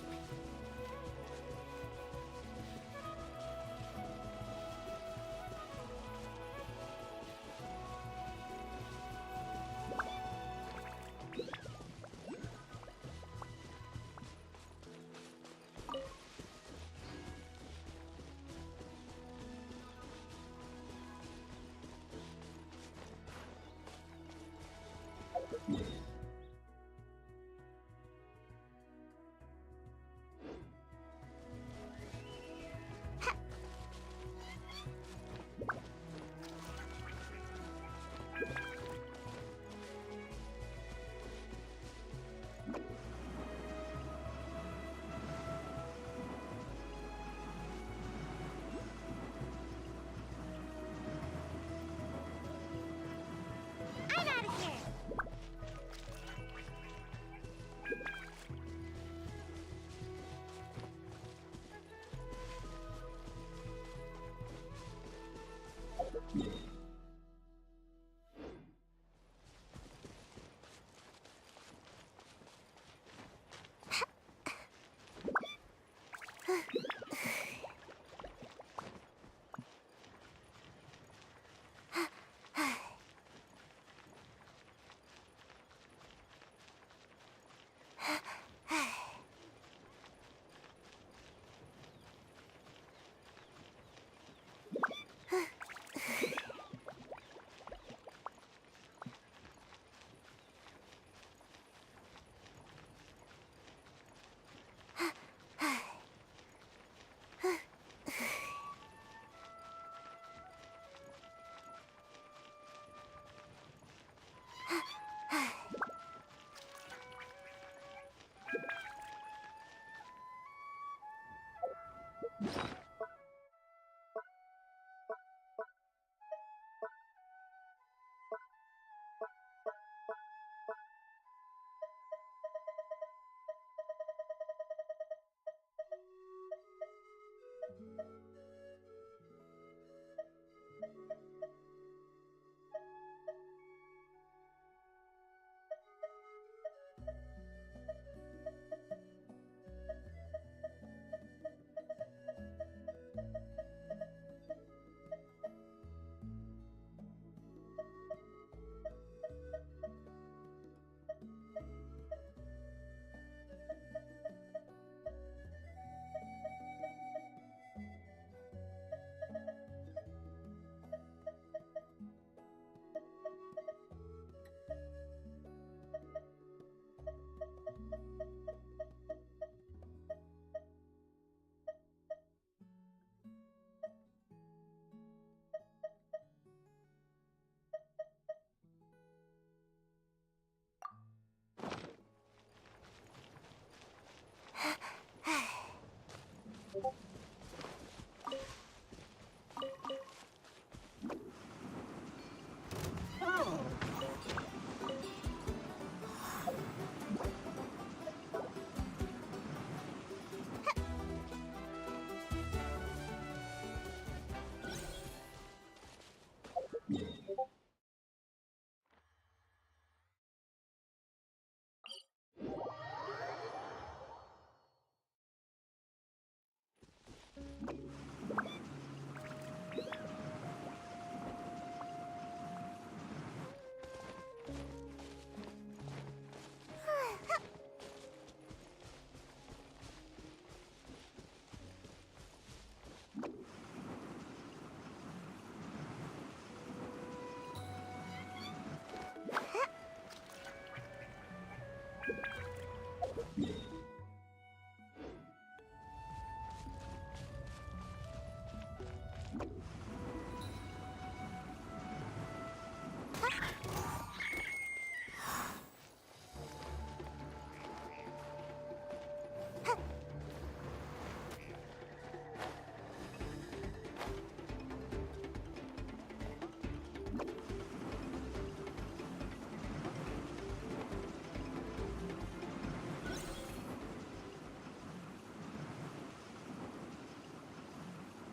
I'm out of here!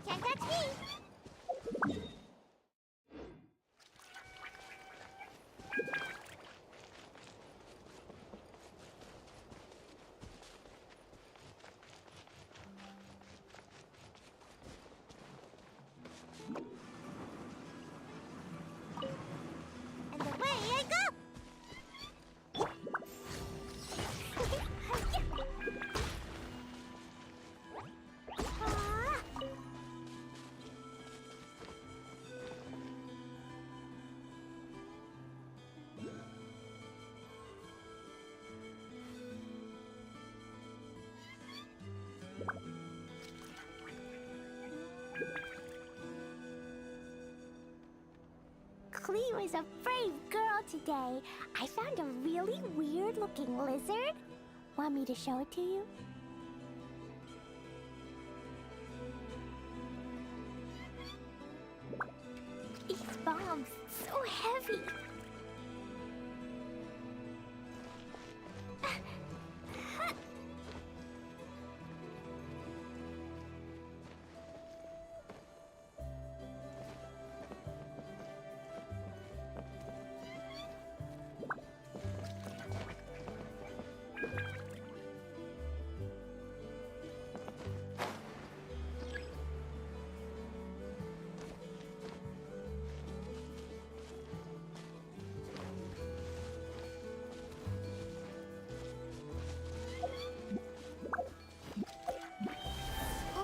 Can't catch me! Cleo is a brave girl today. I found a really weird-looking lizard. Want me to show it to you? These bombs, so heavy.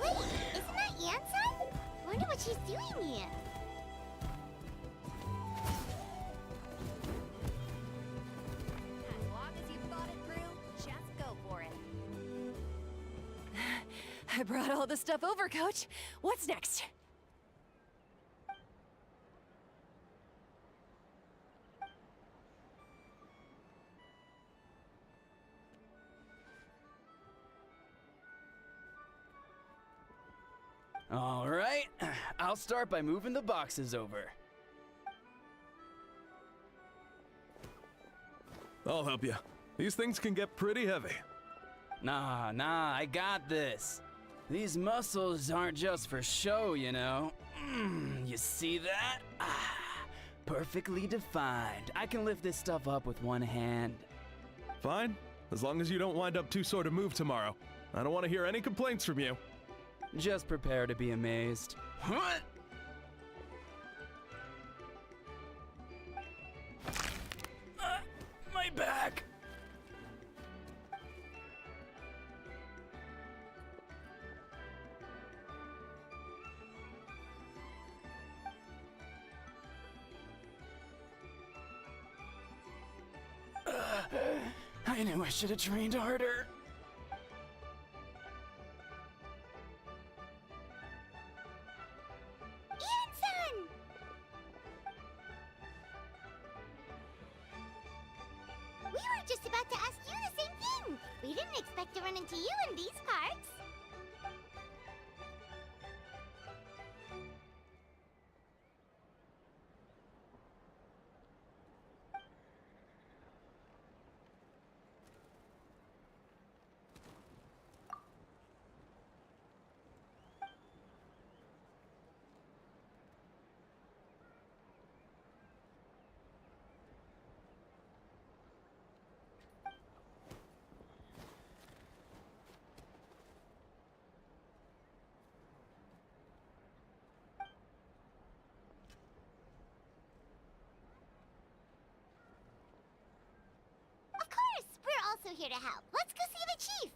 Wait, isn't that Yansan? Wonder what she's doing here. As long as you've thought it through, just go for it. I brought all the stuff over, Coach. What's next? All right, I'll start by moving the boxes over. I'll help you. These things can get pretty heavy. Nah, I got this. These muscles aren't just for show, you know. You see that? Perfectly defined. I can lift this stuff up with one hand. Fine, as long as you don't wind up too sore to move tomorrow. I don't want to hear any complaints from you. Just prepare to be amazed. What? My back! I knew I should have trained harder. Yansan! We were just about to ask you the same thing. We didn't expect to run into you in these parts. Of course, we're also here to help. Let's go see the chief.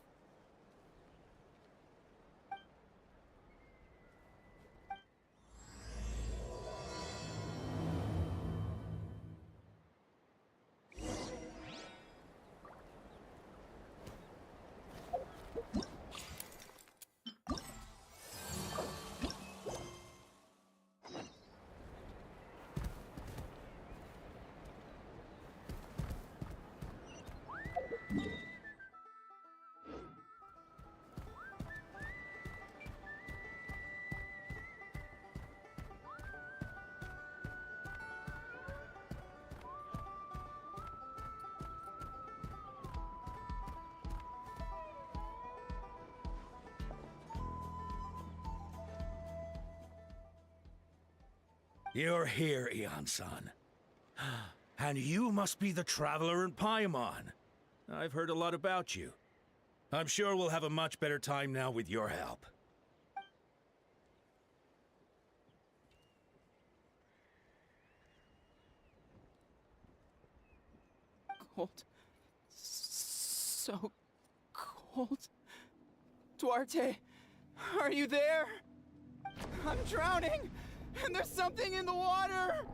You're here, Ian-san. And you must be the traveler in Paimon. I've heard a lot about you. I'm sure we'll have a much better time now with your help. Cold. So cold. Duarte, are you there? I'm drowning, and there's something in the water!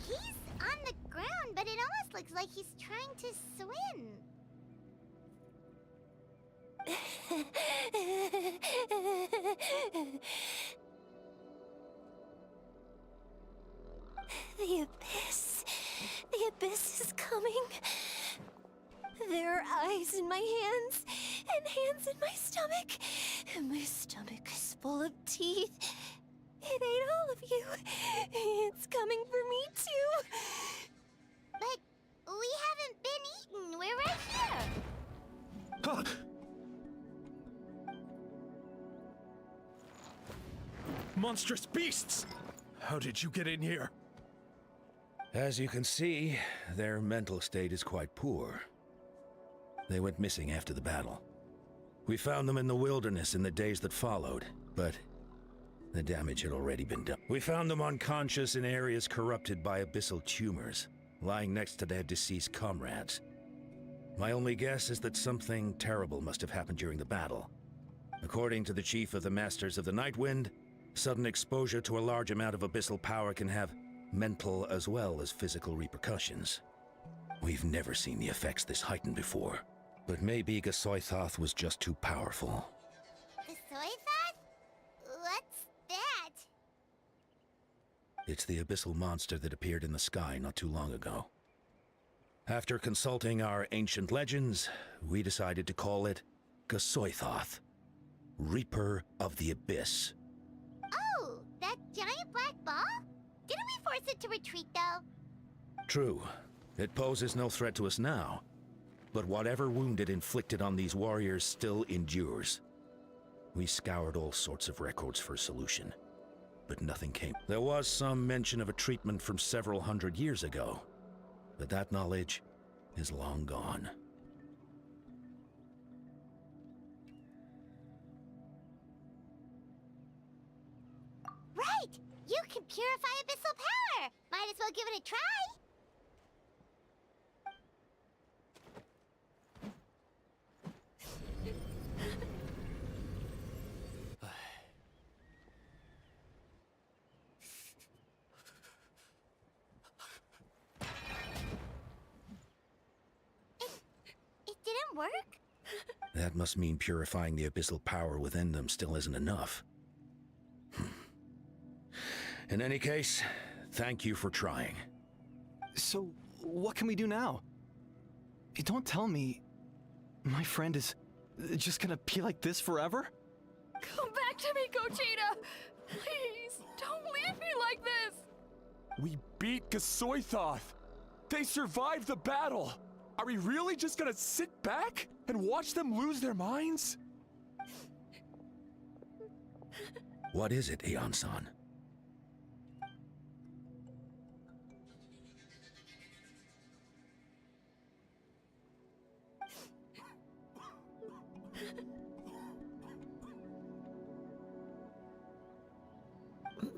He's on the ground, but it almost looks like he's trying to swim. The abyss. The abyss is coming. There are eyes in my hands, and hands in my stomach. And my stomach is full of teeth. It ate all of you. It's coming for me, too. But we haven't been eaten. We're right here. Huh. Monstrous beasts! How did you get in here? As you can see, their mental state is quite poor. They went missing after the battle. We found them in the wilderness in the days that followed, but the damage had already been done. We found them unconscious in areas corrupted by abyssal tumors, lying next to their deceased comrades. My only guess is that something terrible must have happened during the battle. According to the chief of the Masters of the Nightwind, sudden exposure to a large amount of abyssal power can have mental as well as physical repercussions. We've never seen the effects this heightened before, but maybe Gasoithoth was just too powerful. The soy thought? What's that? It's the abyssal monster that appeared in the sky not too long ago. After consulting our ancient legends, we decided to call it Gasoithoth, Reaper of the Abyss. Oh, that giant black ball? Didn't we force it to retreat, though? True, it poses no threat to us now, but whatever wound it inflicted on these warriors still endures. We scoured all sorts of records for a solution, but nothing came. There was some mention of a treatment from several hundred years ago, but that knowledge is long gone. Right! You can purify abyssal power! Might as well give it a try! It didn't work? That must mean purifying the abyssal power within them still isn't enough. In any case, thank you for trying. So, what can we do now? Don't tell me my friend is just gonna be like this forever? Come back to me, Gogeta! Please, don't leave me like this! We beat Gasoithoth! They survived the battle! Are we really just gonna sit back and watch them lose their minds? What is it, Aeon-san?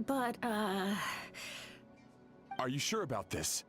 But, Are you sure about this?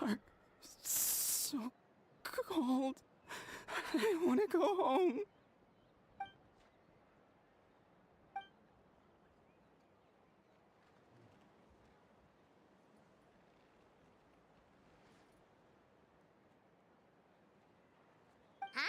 dark, so cold. I want to go home. Huh?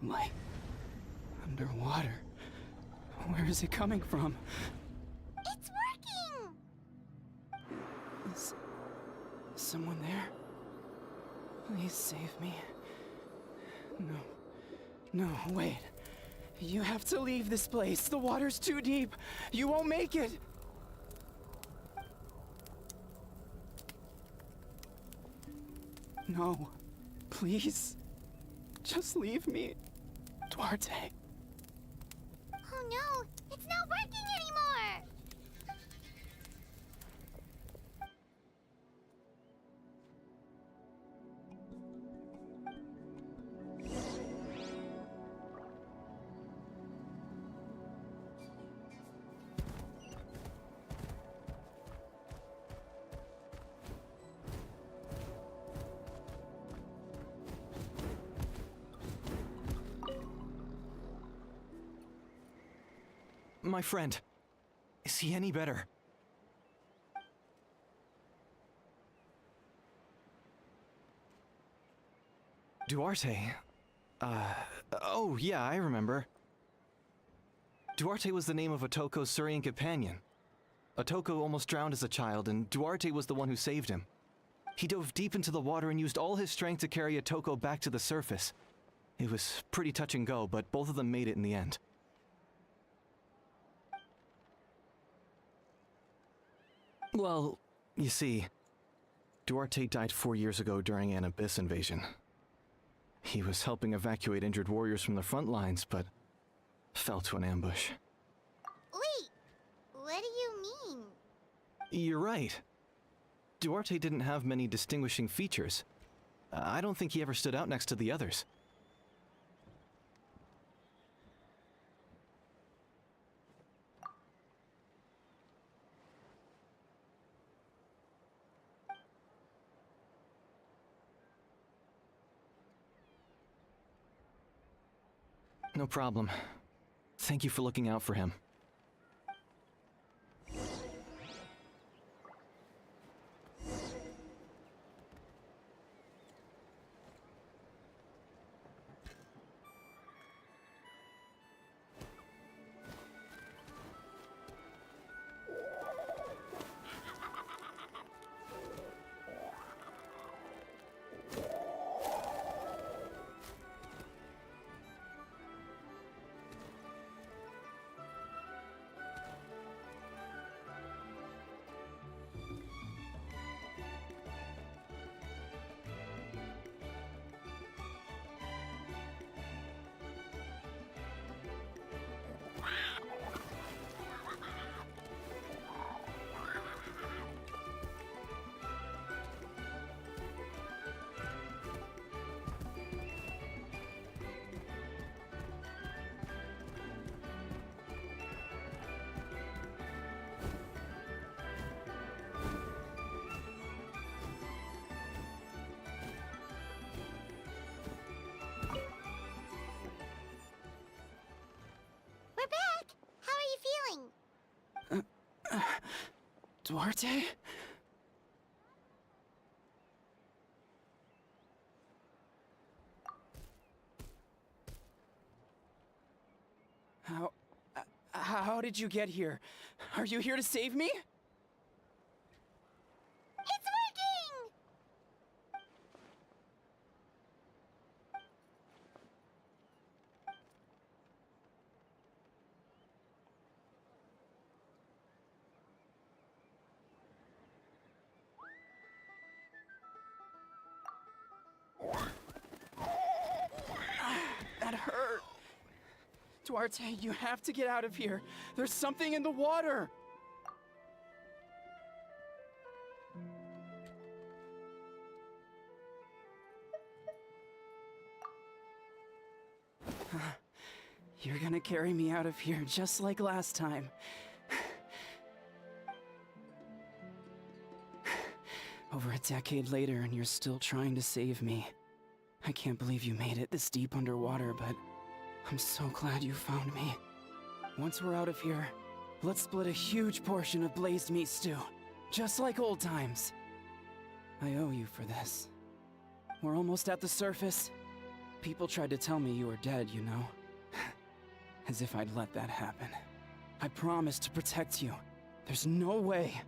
Light. Underwater. Where is it coming from? It's working! Is someone there? Please save me. No, wait. You have to leave this place. The water's too deep. You won't make it. No, please. Just leave me, Duarte. Oh no, it's not working anymore! My friend. Is he any better? Duarte? Oh yeah, I remember. Duarte was the name of Otoko's Surian companion. Otoko almost drowned as a child, and Duarte was the one who saved him. He dove deep into the water and used all his strength to carry Otoko back to the surface. It was pretty touch and go, but both of them made it in the end. Well, you see, Duarte died 4 years ago during an Abyss invasion. He was helping evacuate injured warriors from the front lines, but fell to an ambush. Wait, what do you mean? You're right. Duarte didn't have many distinguishing features. I don't think he ever stood out next to the others. No problem. Thank you for looking out for him. We're back! How are you feeling? Duarte? How did you get here? Are you here to save me? It's working! That Duarte, you have to get out of here. There's something in the water. You're gonna carry me out of here just like last time. Over a decade later, and you're still trying to save me. I can't believe you made it this deep underwater, but I'm so glad you found me. Once we're out of here, let's split a huge portion of blazed meat stew, just like old times. I owe you for this. We're almost at the surface. People tried to tell me you were dead, you know? As if I'd let that happen. I promised to protect you. There's no way.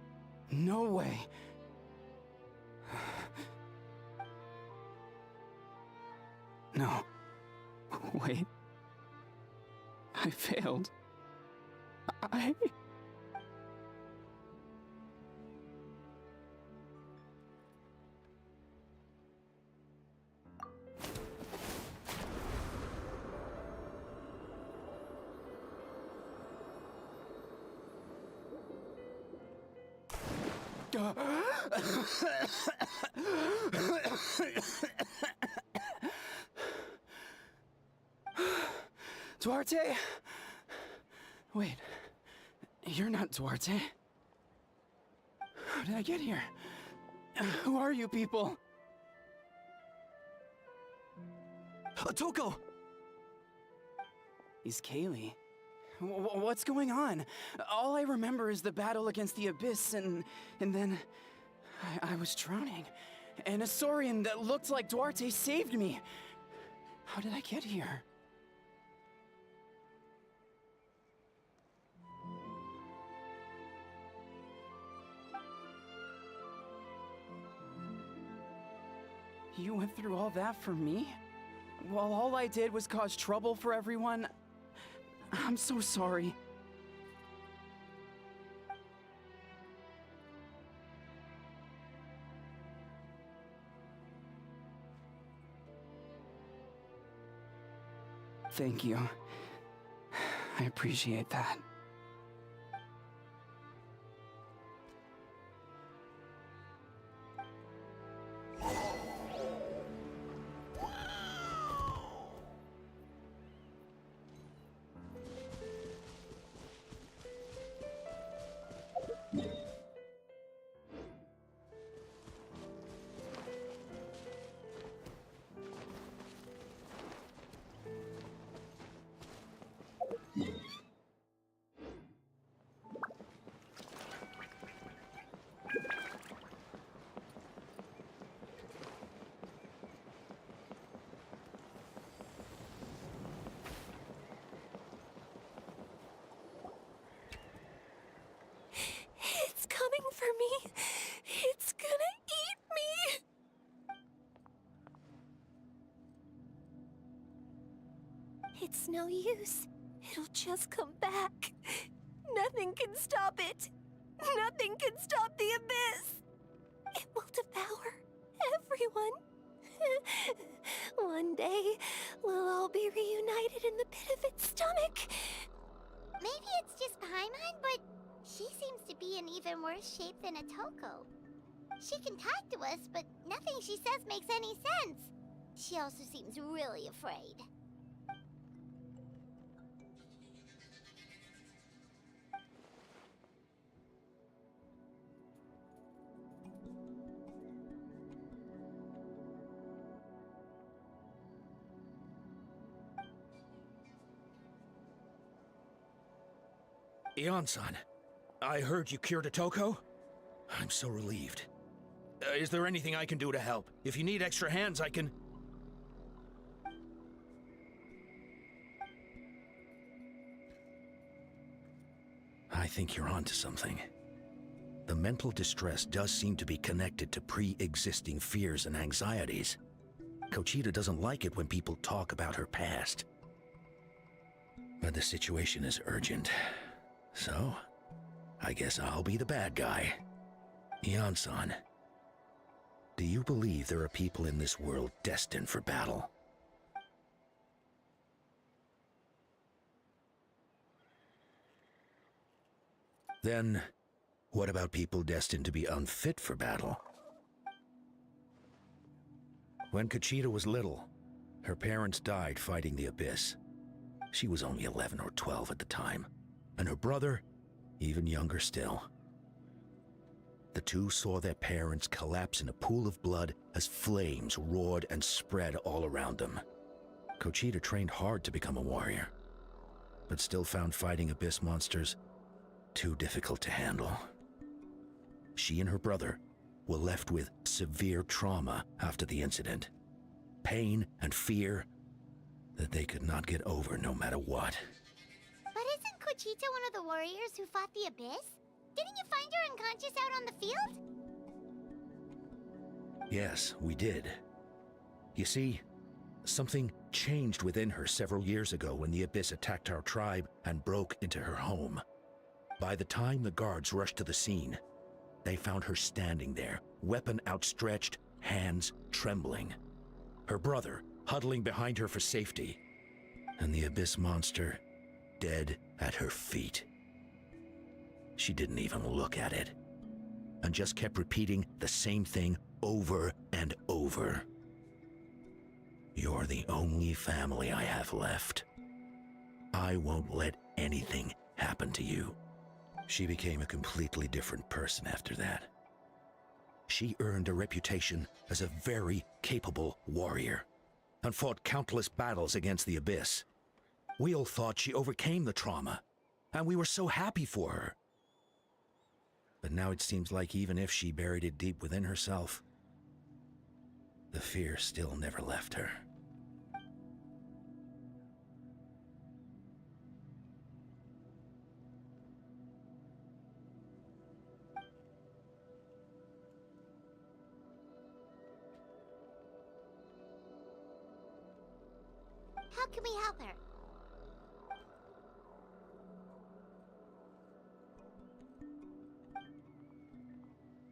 No way. No. Wait. I failed. I... Duarte? Wait, you're not Duarte. How did I get here? Who are you people? Toko! He's Kaylee. What's going on? All I remember is the battle against the Abyss, and then I was drowning. And a Saurian that looked like Duarte saved me. How did I get here? You went through all that for me? While all I did was cause trouble for everyone? I'm so sorry. Thank you. I appreciate that. It's coming for me. It's gonna eat me. It's no use. It'll just come back. Nothing can stop it. Nothing can stop the abyss. It will devour everyone. One day, we'll all be reunited in the pit of its stomach. Maybe it's just Paimon, but she seems to be in even worse shape than Atoko. She can talk to us, but nothing she says makes any sense. She also seems really afraid. Ion-san, I heard you cured Atoko? I'm so relieved. Is there anything I can do to help? If you need extra hands, I can... I think you're onto something. The mental distress does seem to be connected to pre-existing fears and anxieties. Kochita doesn't like it when people talk about her past. But the situation is urgent. So, I guess I'll be the bad guy. Ion-san, do you believe there are people in this world destined for battle? Then, what about people destined to be unfit for battle? When Conchita was little, her parents died fighting the Abyss. She was only 11 or 12 at the time, and her brother, even younger still. The two saw their parents collapse in a pool of blood as flames roared and spread all around them. Conchita trained hard to become a warrior, but still found fighting Abyss monsters too difficult to handle. She and her brother were left with severe trauma after the incident. Pain and fear that they could not get over no matter what. But isn't Conchita one of the warriors who fought the Abyss? Didn't you find her unconscious out on the field? Yes, we did. You see, something changed within her several years ago when the Abyss attacked our tribe and broke into her home. By the time the guards rushed to the scene, they found her standing there, weapon outstretched, hands trembling. Her brother huddling behind her for safety, and the Abyss monster dead at her feet. She didn't even look at it, and just kept repeating the same thing over and over. You're the only family I have left. I won't let anything happen to you. She became a completely different person after that. She earned a reputation as a very capable warrior, and fought countless battles against the Abyss. We all thought she overcame the trauma, and we were so happy for her. But now it seems like even if she buried it deep within herself, the fear still never left her. How can we help her?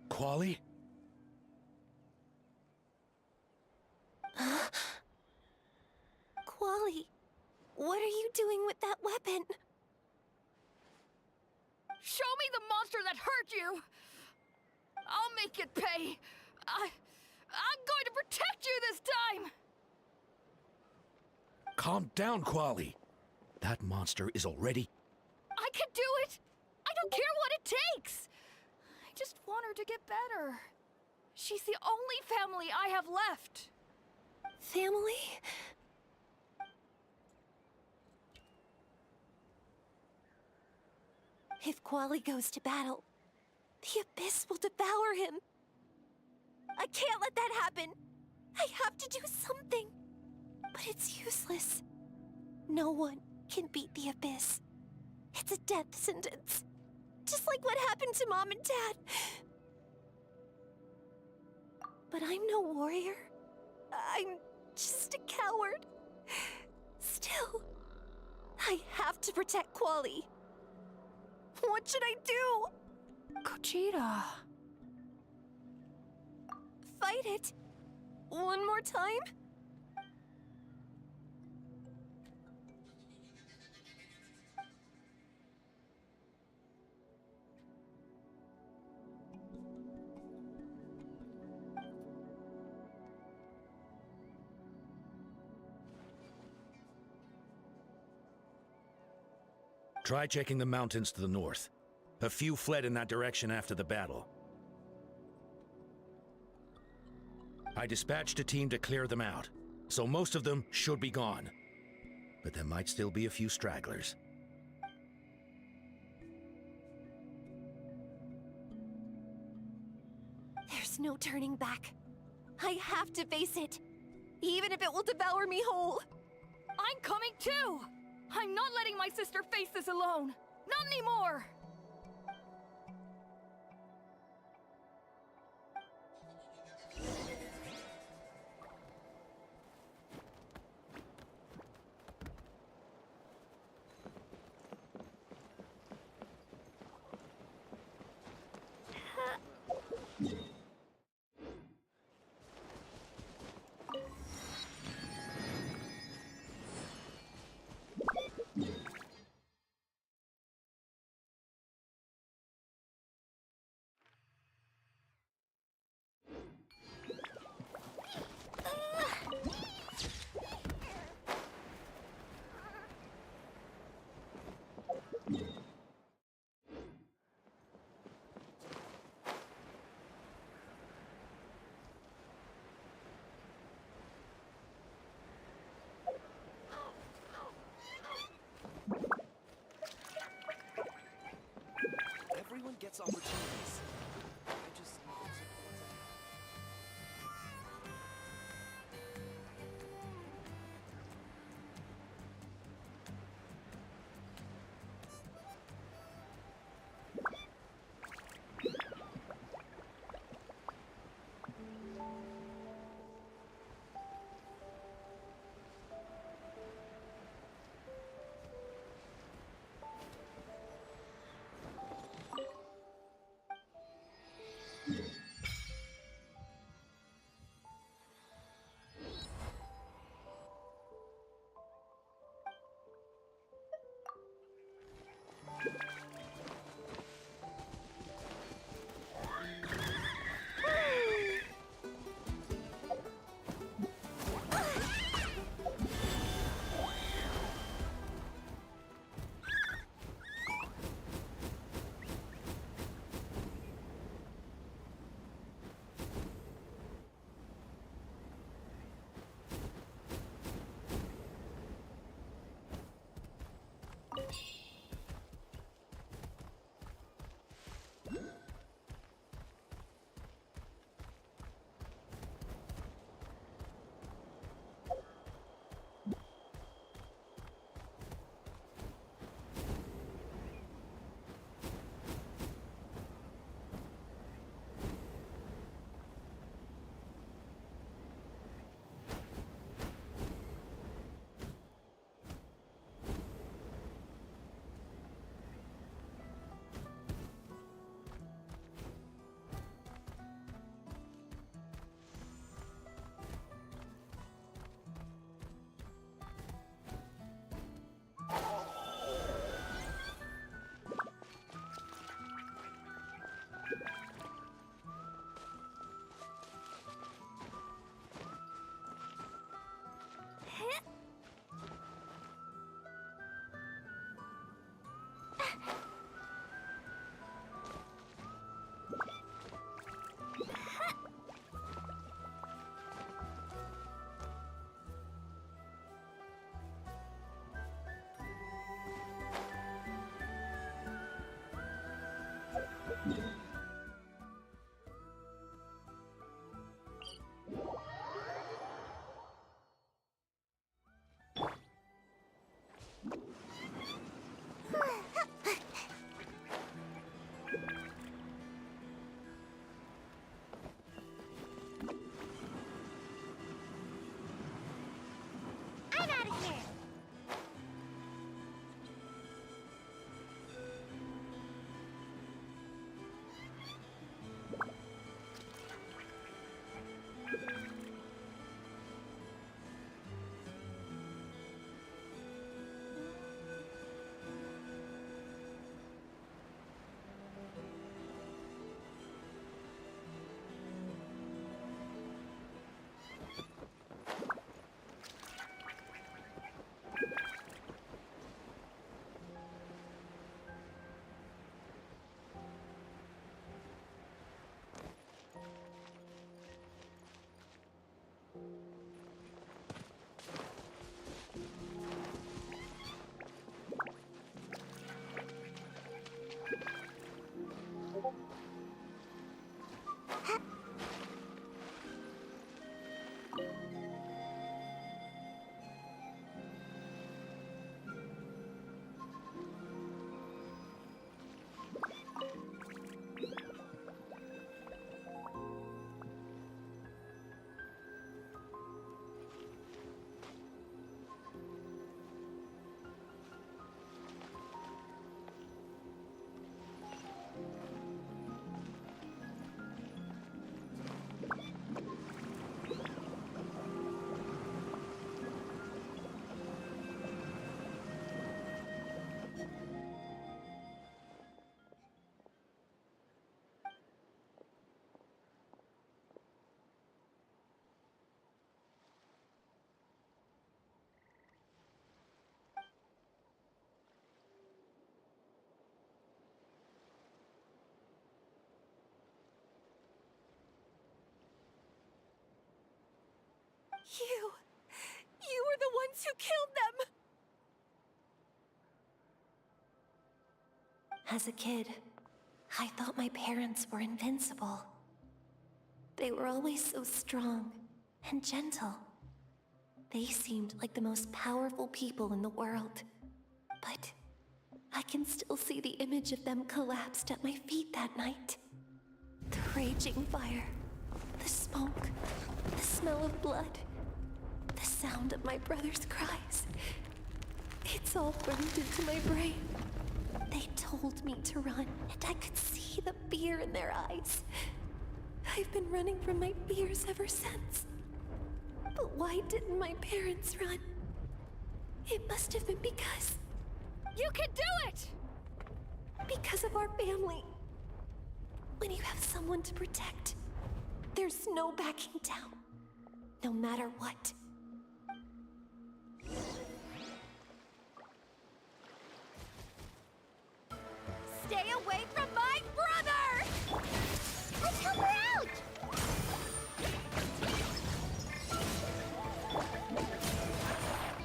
Quali? Quali, what are you doing with that weapon? Show me the monster that hurt you! I'll make it pay! I'm going to protect you this time! Calm down, Quali. That monster is already... I can do it! I don't care what it takes! I just want her to get better. She's the only family I have left. Family? If Quali goes to battle, the Abyss will devour him. I can't let that happen. I have to do something. But it's useless. No one can beat the Abyss. It's a death sentence. Just like what happened to Mom and Dad. But I'm no warrior. I'm just a coward. Still, I have to protect Quali. What should I do? Conchita. Fight it. One more time? Try checking the mountains to the north. A few fled in that direction after the battle. I dispatched a team to clear them out, so most of them should be gone. But there might still be a few stragglers. There's no turning back. I have to face it, even if it will devour me whole. I'm coming too! I'm not letting my sister face this alone! Not anymore! gets opportunities. I just... I'm out of here. You were the ones who killed them! As a kid, I thought my parents were invincible. They were always so strong and gentle. They seemed like the most powerful people in the world. But I can still see the image of them collapsed at my feet that night. The raging fire, the smoke, the smell of blood, the sound of my brother's cries. It's all burned into my brain. They told me to run, and I could see the fear in their eyes. I've been running from my fears ever since. But why didn't my parents run? It must have been because... You can do it! Because of our family. When you have someone to protect, there's no backing down, no matter what. Stay away from my brother! Let's help her out!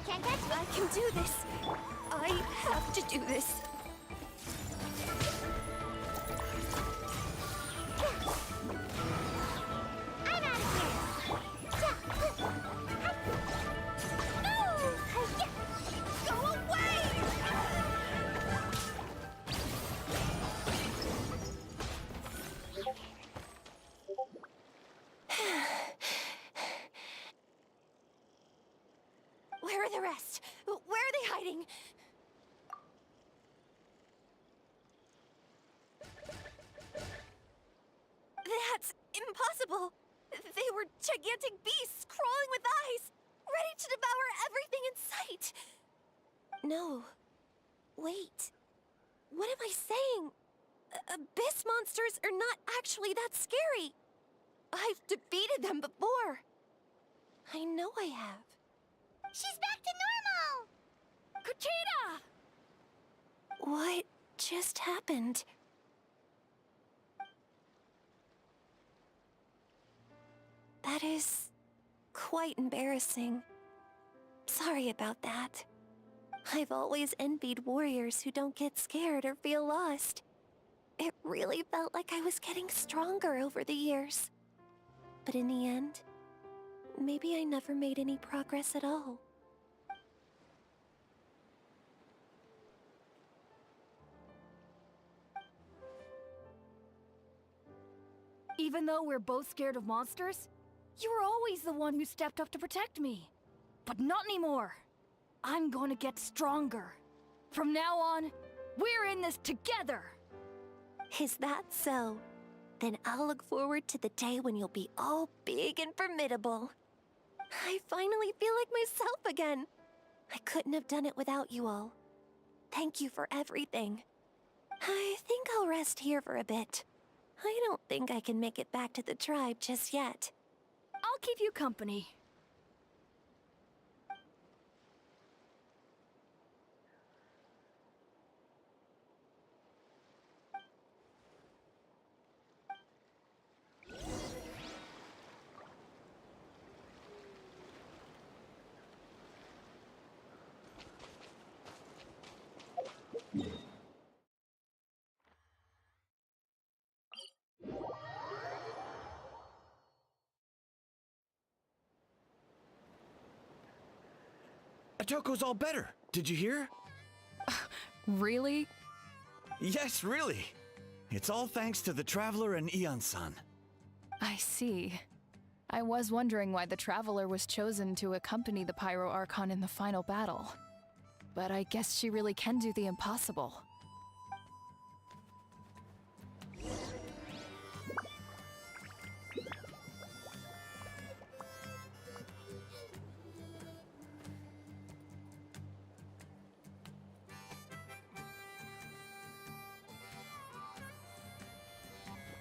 Can't catch me. I can do this. I have to do this. I'm out of here. Go away! Where are the rest? Where are they hiding? That's impossible. They were gigantic beasts crawling with eyes, ready to devour everything in sight. No. Wait. What am I saying? Abyss monsters are not actually that scary. I've defeated them before. I know I have. She's back to normal! Kuchita! What just happened? That is quite embarrassing. Sorry about that. I've always envied warriors who don't get scared or feel lost. It really felt like I was getting stronger over the years. But in the end, maybe I never made any progress at all. Even though we're both scared of monsters, you were always the one who stepped up to protect me. But not anymore. I'm going to get stronger. From now on, we're in this together. Is that so? Then I'll look forward to the day when you'll be all big and formidable. I finally feel like myself again. I couldn't have done it without you all. Thank you for everything. I think I'll rest here for a bit. I don't think I can make it back to the tribe just yet. I'll keep you company. Atoko's all better. Did you hear? Really? Yes, really. It's all thanks to the Traveler and Ian-san. I see. I was wondering why the Traveler was chosen to accompany the Pyro Archon in the final battle. But I guess she really can do the impossible.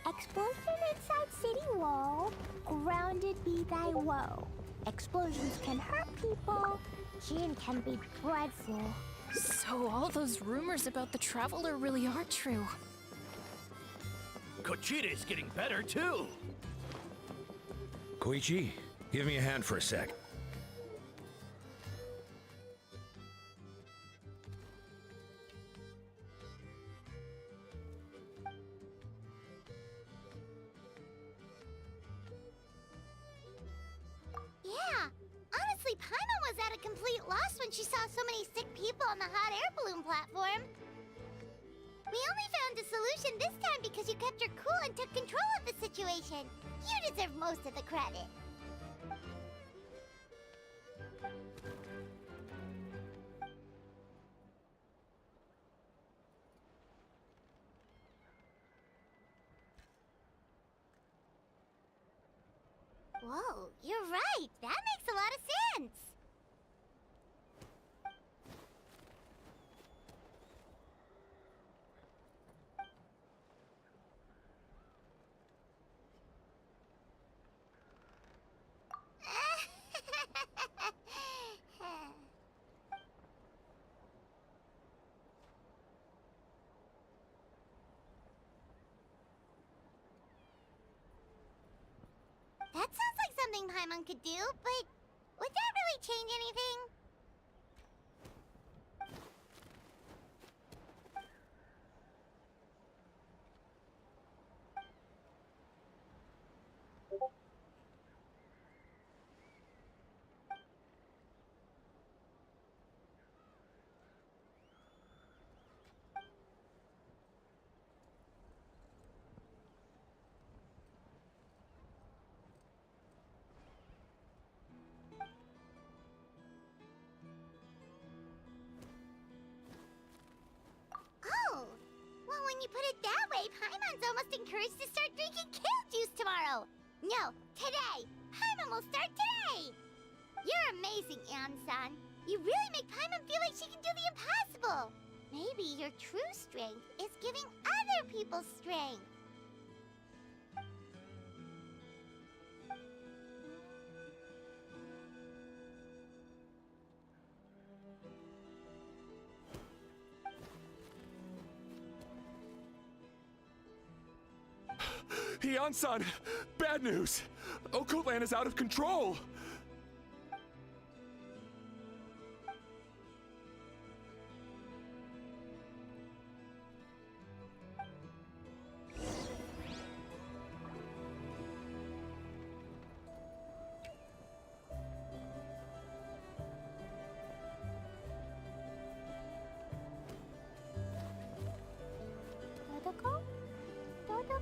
Explosion inside city wall, grounded be thy woe. Explosions can hurt people, Jin can be dreadful. So all those rumors about the Traveler really are true. Kochita's getting better, too! Koichi, give me a hand for a sec. at a complete loss when she saw so many sick people on the hot air balloon platform. We only found a solution this time because you kept your cool and took control of the situation. You deserve most of the credit. Whoa, you're right. That makes a lot of sense. That sounds like something Paimon could do, but would that really change anything? Oh, well, when you put it that way, Paimon's almost encouraged to start drinking kale juice tomorrow. No, today. Paimon will start today. You're amazing, Ann-san. You really make Paimon feel like she can do the impossible. Maybe your true strength is giving other people strength. Heian-san, bad news. Okotland is out of control. Dodoco? Dodo?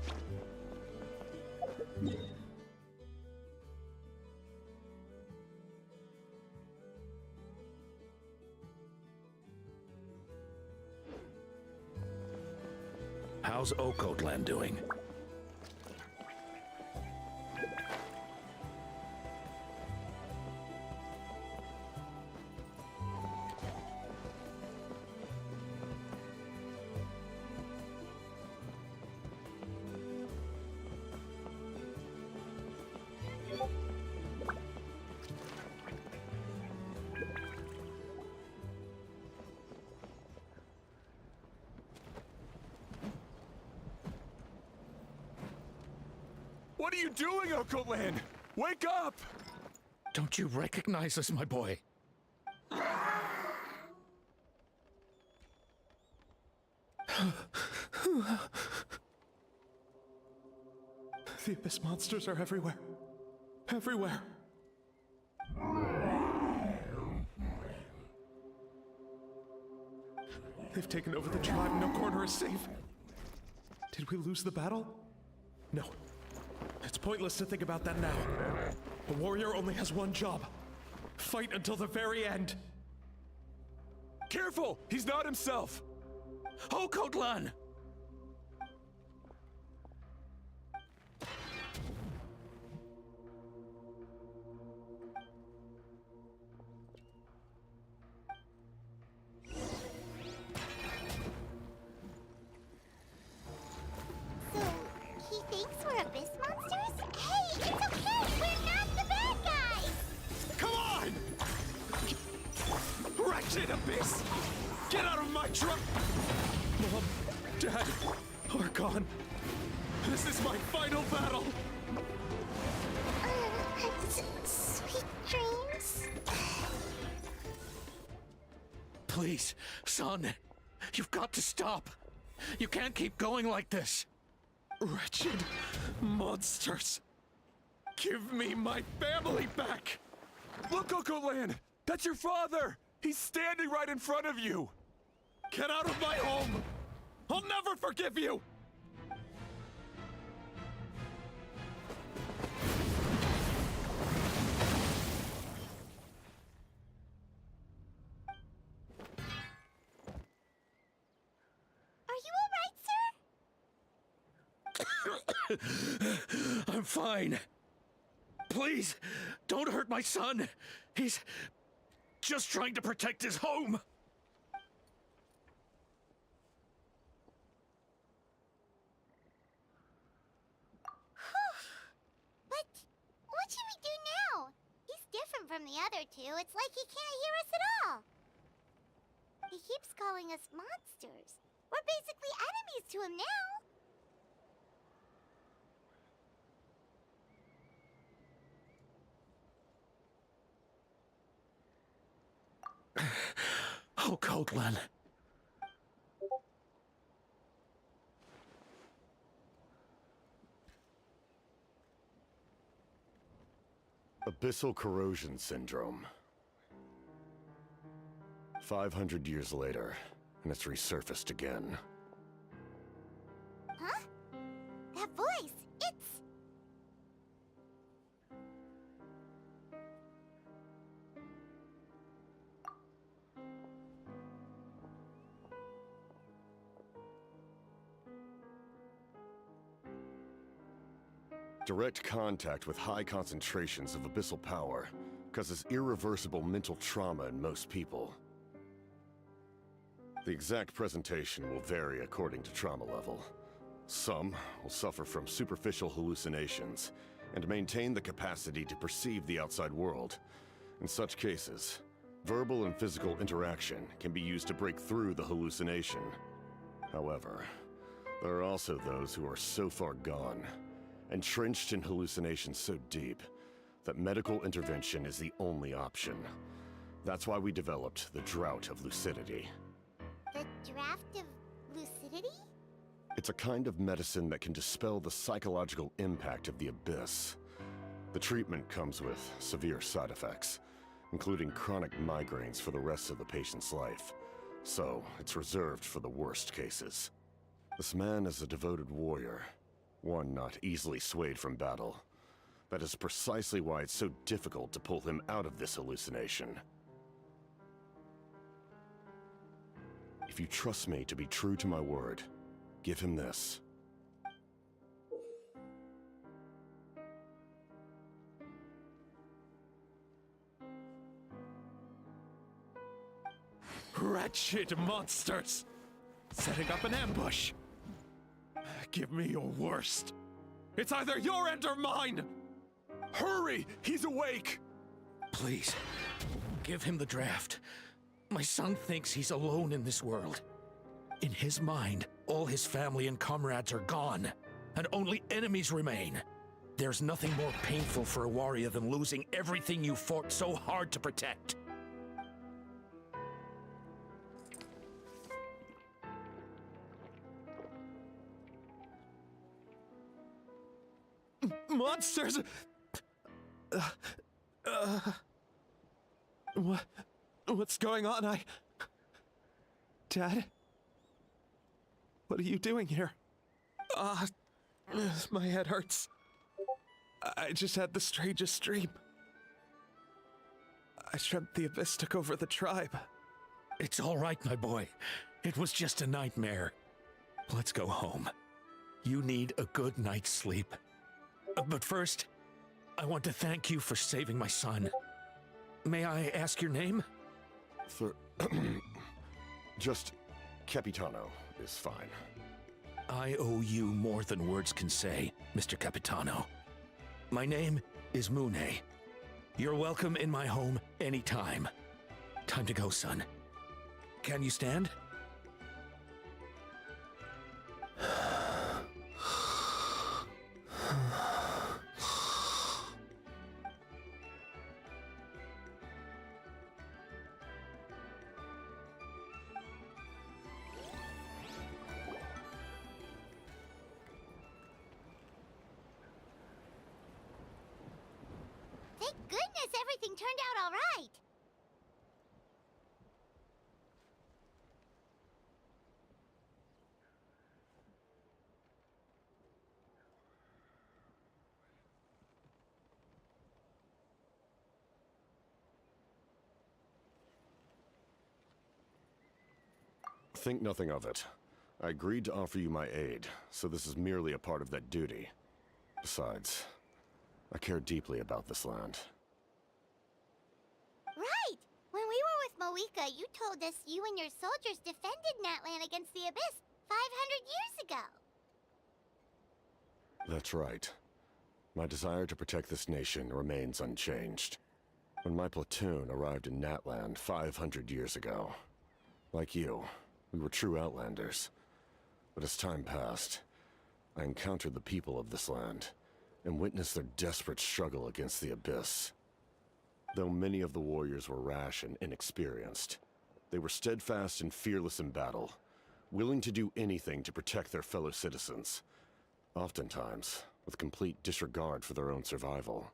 How's Okotland doing? What are you doing, Okotland? Wake up! Don't you recognize us, my boy? The Abyss monsters are everywhere. Everywhere. They've taken over the tribe. No corner is safe. Did we lose the battle? No. It's pointless to think about that now. A warrior only has one job. Fight until the very end. Careful! He's not himself! Okotland! So, he thinks we're Abyss monsters? Hey, it's okay! We're not the bad guys! Come on! Wretched Abyss! Get out of my truck! Mom, Dad, are gone. This is my final battle! Sweet dreams. Please, son, you've got to stop. You can't keep going like this. Wretched monsters! Give me my family back! Look, Okotland! That's your father! He's standing right in front of you! Get out of my home! I'll never forgive you! Are you alright, sir? I'm fine. Please, don't hurt my son. He's just trying to protect his home. But what should we do now? He's different from the other two. It's like he can't hear us at all. He keeps calling us monsters. We're basically enemies to him now. Oh, Coatlan. Abyssal corrosion syndrome. 500 years later, and it's resurfaced again. Huh? That voice, it's... Direct contact with high concentrations of abyssal power causes irreversible mental trauma in most people. The exact presentation will vary according to trauma level. Some will suffer from superficial hallucinations and maintain the capacity to perceive the outside world. In such cases, verbal and physical interaction can be used to break through the hallucination. However, there are also those who are so far gone, entrenched in hallucinations so deep, that medical intervention is the only option. That's why we developed the Drought of Lucidity. The draft of lucidity? It's a kind of medicine that can dispel the psychological impact of the abyss. The treatment comes with severe side effects, including chronic migraines for the rest of the patient's life. So, it's reserved for the worst cases. This man is a devoted warrior, one not easily swayed from battle. That is precisely why it's so difficult to pull him out of this hallucination. If you trust me to be true to my word, give him this. Wretched monsters! Setting up an ambush! Give me your worst. It's either your end or mine! Hurry! He's awake! Please, give him the draft. My son thinks he's alone in this world. In his mind, all his family and comrades are gone, and only enemies remain. There's nothing more painful for a warrior than losing everything you fought so hard to protect. Monsters! What's going on? Dad? What are you doing here? My head hurts. I just had the strangest dream. I dreamt the Abyss took over the tribe. It's all right, my boy. It was just a nightmare. Let's go home. You need a good night's sleep. But first, I want to thank you for saving my son. May I ask your name? Just Capitano is fine. I owe you more than words can say, Mr. Capitano. My name is Mune. You're welcome in my home anytime. Time to go, son. Can you stand? Thank goodness everything turned out all right. Think nothing of it. I agreed to offer you my aid, so this is merely a part of that duty. Besides, I care deeply about this land. Right! When we were with Moika, you told us you and your soldiers defended Natlan against the Abyss 500 years ago. That's right. My desire to protect this nation remains unchanged. When my platoon arrived in Natlan 500 years ago, like you, we were true outlanders. But as time passed, I encountered the people of this land and witnessed their desperate struggle against the Abyss. Though many of the warriors were rash and inexperienced, they were steadfast and fearless in battle, willing to do anything to protect their fellow citizens, oftentimes with complete disregard for their own survival.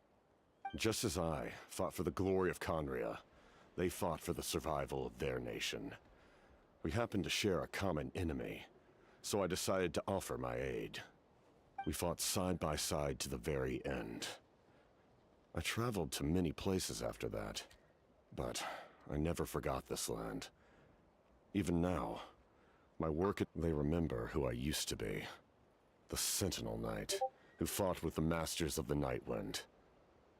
Just as I fought for the glory of Conria, they fought for the survival of their nation. We happened to share a common enemy, so I decided to offer my aid. We fought side by side to the very end. I traveled to many places after that, but I never forgot this land. Even now, my work they remember who I used to be. The Sentinel Knight, who fought with the Masters of the Nightwind.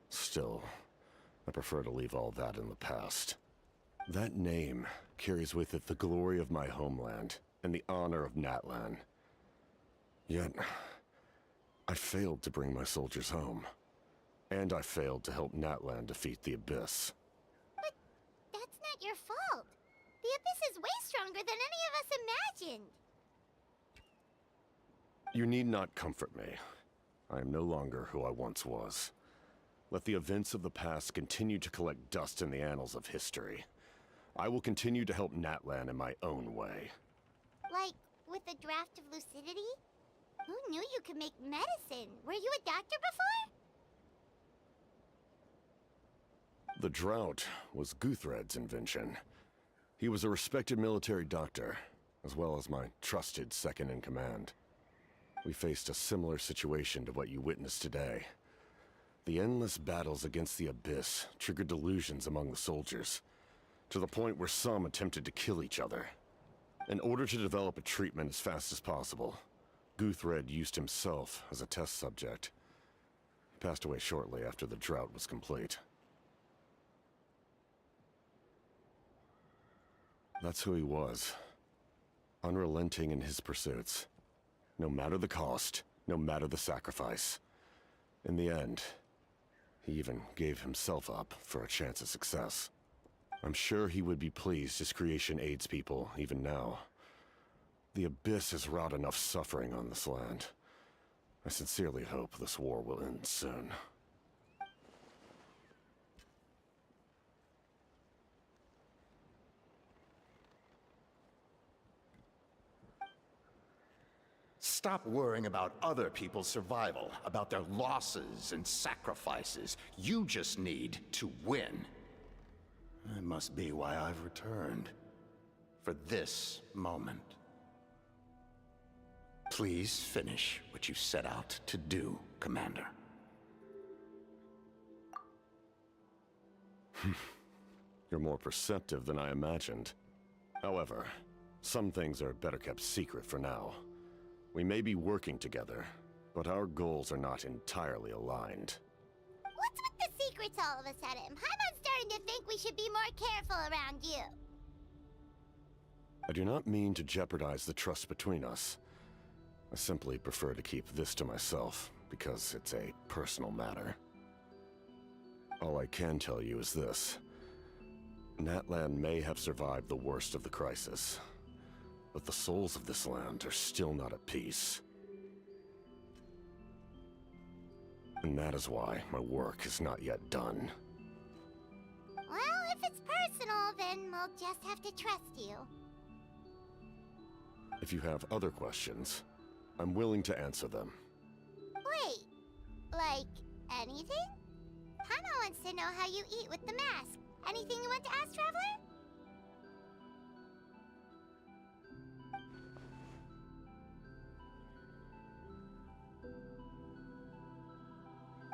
Still, I prefer to leave all that in the past. That name carries with it the glory of my homeland and the honor of Natlan. Yet, I failed to bring my soldiers home. And I failed to help Natlan defeat the Abyss. But that's not your fault. The Abyss is way stronger than any of us imagined. You need not comfort me. I am no longer who I once was. Let the events of the past continue to collect dust in the annals of history. I will continue to help Natlan in my own way. Like, with the draft of lucidity? Who knew you could make medicine? Were you a doctor before? The drought was Guthred's invention. He was a respected military doctor, as well as my trusted second-in-command. We faced a similar situation to what you witnessed today. The endless battles against the Abyss triggered delusions among the soldiers, to the point where some attempted to kill each other. In order to develop a treatment as fast as possible, Guthred used himself as a test subject. He passed away shortly after the drought was complete. That's who he was. Unrelenting in his pursuits. No matter the cost, no matter the sacrifice. In the end, he even gave himself up for a chance at success. I'm sure he would be pleased his creation aids people, even now. The Abyss has wrought enough suffering on this land. I sincerely hope this war will end soon. Stop worrying about other people's survival, about their losses and sacrifices. You just need to win. That must be why I've returned. For this moment. Please finish what you set out to do, Commander. You're more perceptive than I imagined. However, some things are better kept secret for now. We may be working together, but our goals are not entirely aligned. What's with the secrets all of a sudden? I'm starting to think we should be more careful around you. I do not mean to jeopardize the trust between us. I simply prefer to keep this to myself, because it's a personal matter. All I can tell you is this. Natlan may have survived the worst of the crisis, but the souls of this land are still not at peace. And that is why my work is not yet done. Well, if it's personal, then we'll just have to trust you. If you have other questions, I'm willing to answer them. Wait, like anything? Paimon wants to know how you eat with the mask. Anything you want to ask, Traveler?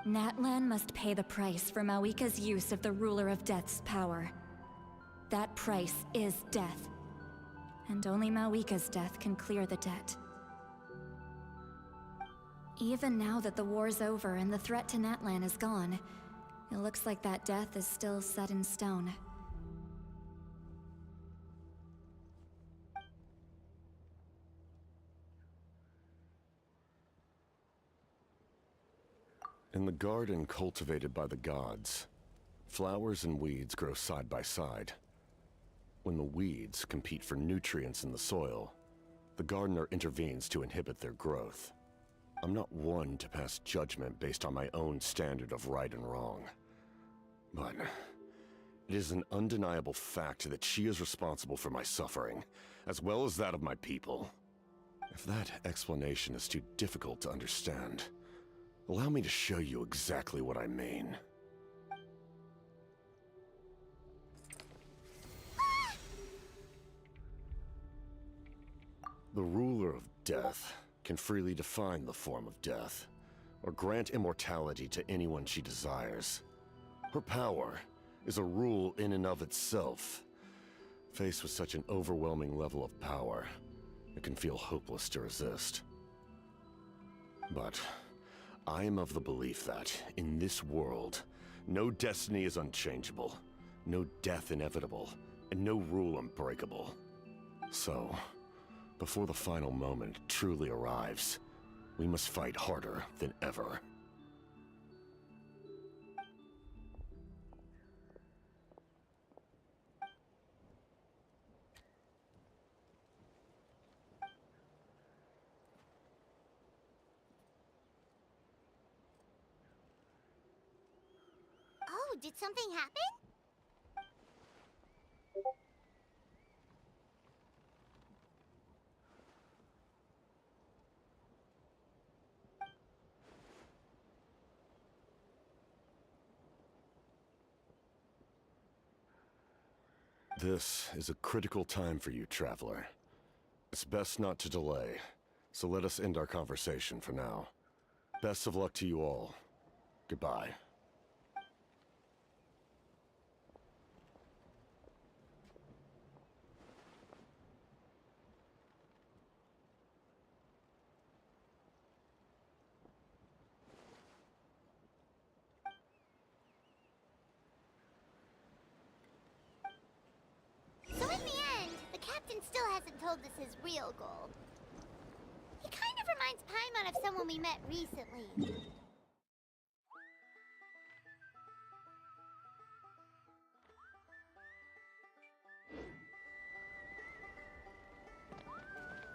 Natlan must pay the price for Mawika's use of the Ruler of Death's power. That price is death. and only Mawika's death can clear the debt. Even now that the war's over and the threat to Natlan is gone, it looks like that death is still set in stone. In the garden cultivated by the gods, flowers and weeds grow side by side. When the weeds compete for nutrients in the soil, the gardener intervenes to inhibit their growth. I'm not one to pass judgment based on my own standard of right and wrong. But it is an undeniable fact that she is responsible for my suffering, as well as that of my people. If that explanation is too difficult to understand, allow me to show you exactly what I mean. The ruler of death can freely define the form of death, or grant immortality to anyone she desires. Her power is a rule in and of itself. Faced with such an overwhelming level of power, it can feel hopeless to resist. But I am of the belief that, in this world, no destiny is unchangeable, no death inevitable, and no rule unbreakable. So, before the final moment truly arrives, we must fight harder than ever. Oh, did something happen? This is a critical time for you, Traveler. It's best not to delay, so let us end our conversation for now. Best of luck to you all. Goodbye. So in the end, the captain still hasn't told us his real goal. He kind of reminds Paimon of someone we met recently.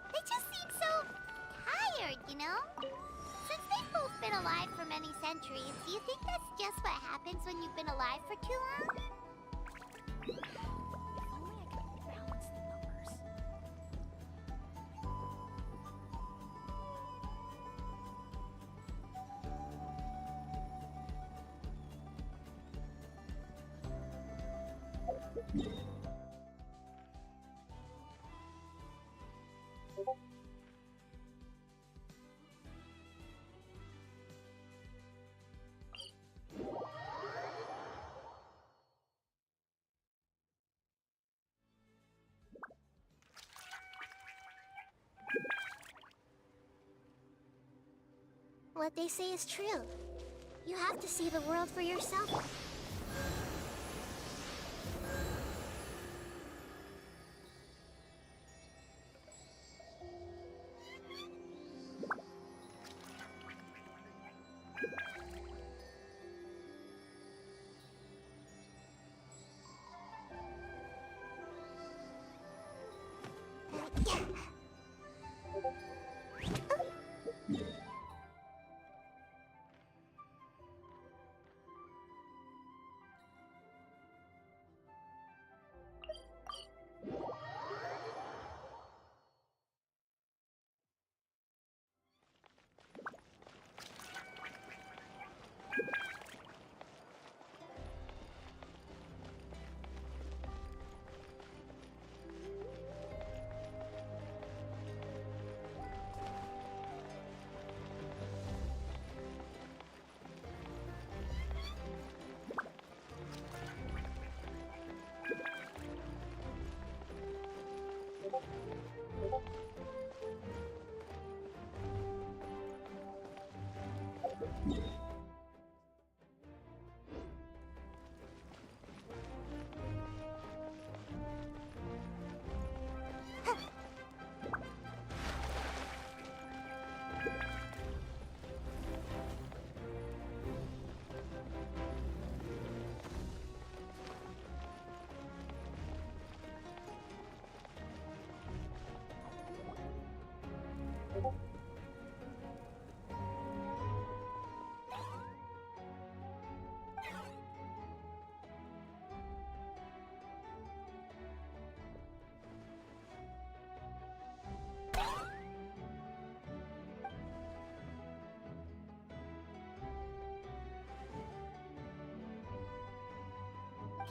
They just seem so tired, you know? Since they've both been alive for many centuries, do you think that's just what happens when you've been alive for too long? What they say is true. You have to see the world for yourself.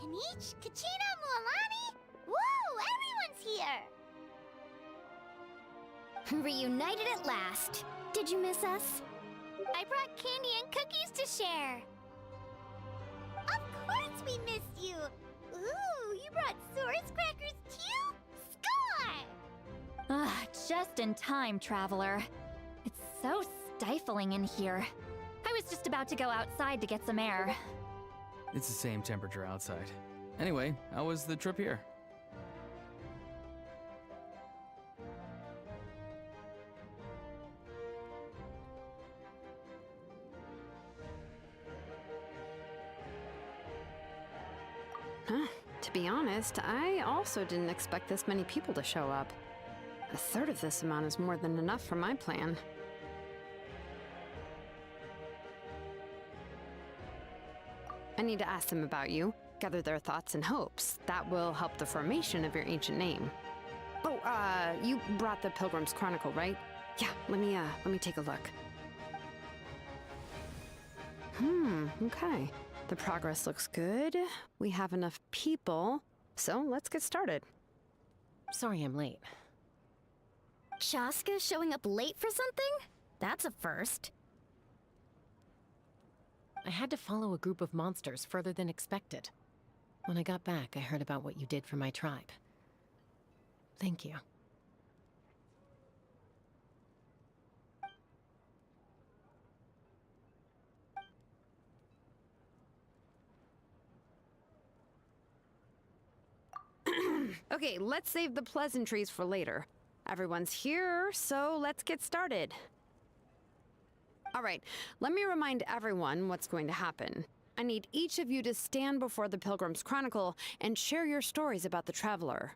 Kanich, Kachina, Mualani? Woo! Everyone's here! Reunited at last. Did you miss us? I brought candy and cookies to share. Of course we missed you! Ooh, you brought Source crackers too? Score! Ah, just in time, Traveler. It's so stifling in here. I was just about to go outside to get some air. It's the same temperature outside. Anyway, how was the trip here? Huh. To be honest, I also didn't expect this many people to show up. A third of this amount is more than enough for my plan. I need to ask them about you, gather their thoughts and hopes. That will help the formation of your ancient name. Oh, you brought the Pilgrim's Chronicle, right? Yeah, let me take a look. Okay. The progress looks good. We have enough people, so let's get started. Sorry I'm late. Shaska showing up late for something? That's a first. I had to follow a group of monsters further than expected. When I got back, I heard about what you did for my tribe. Thank you. Okay, let's save the pleasantries for later. Everyone's here, so let's get started. All right, let me remind everyone what's going to happen. I need each of you to stand before the Pilgrim's Chronicle and share your stories about the Traveler.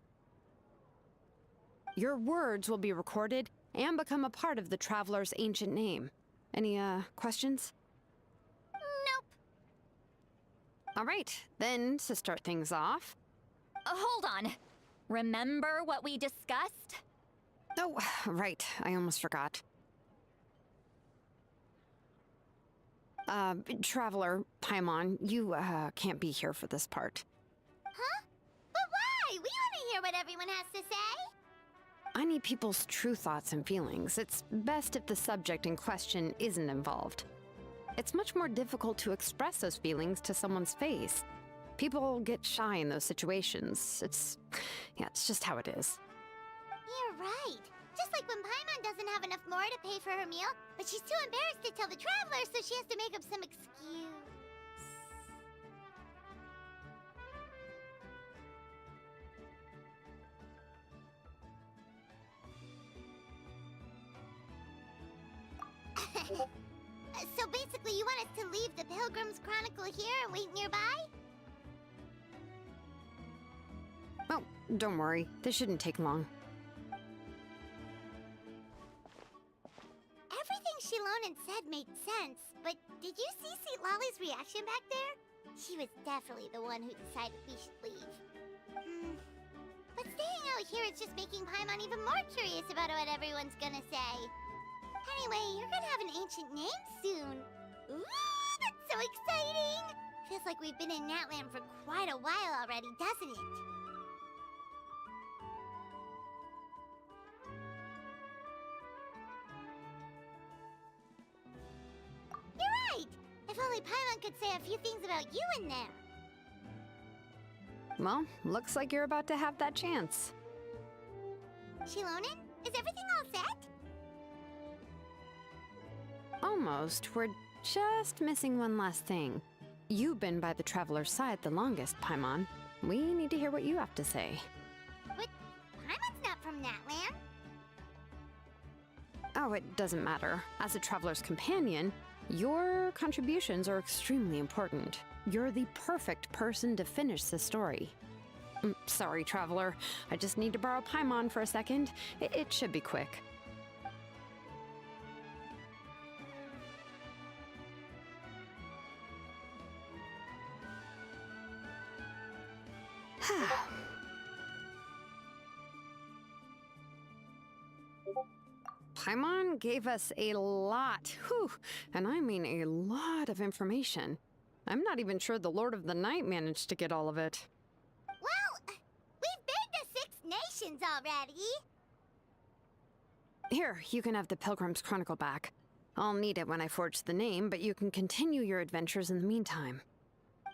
Your words will be recorded and become a part of the Traveler's ancient name. Any, questions? Nope. All right, then, to start things off... Hold on. Remember what we discussed? Oh, right, I almost forgot. Traveler, Paimon, you, can't be here for this part. Huh? But why? We want to hear what everyone has to say. I need people's true thoughts and feelings. It's best if the subject in question isn't involved. It's much more difficult to express those feelings to someone's face. People get shy in those situations. It's just how it is. You're right. Just like when Paimon doesn't have enough more to pay for her meal, but she's too embarrassed to tell the Traveler, so she has to make up some excuse. So basically you want us to leave the Pilgrim's Chronicle here and wait nearby? Oh, don't worry. This shouldn't take long. Everything Shilonen said made sense, but did you see St. Lolly's reaction back there? She was definitely the one who decided we should leave. But staying out here is just making Paimon even more curious about what everyone's gonna say. Anyway, you're gonna have an ancient name soon. Ooh, that's so exciting! Feels like we've been in Natland for quite a while already, doesn't it? You're right! If only Paimon could say a few things about you in there. Well, looks like you're about to have that chance. Shilonen, is everything all set? Almost. We're just missing one last thing. You've been by the Traveler's side the longest, Paimon. We need to hear what you have to say. But Paimon's not from that land. Oh, it doesn't matter. As a Traveler's companion, your contributions are extremely important. You're the perfect person to finish the story. Sorry, Traveler. I just need to borrow Paimon for a second. It should be quick. Paimon gave us a lot, whew, and I mean a lot of information. I'm not even sure the Lord of the Night managed to get all of it. Well, we've been to 6 nations already. Here, you can have the Pilgrim's Chronicle back. I'll need it when I forge the name, but you can continue your adventures in the meantime.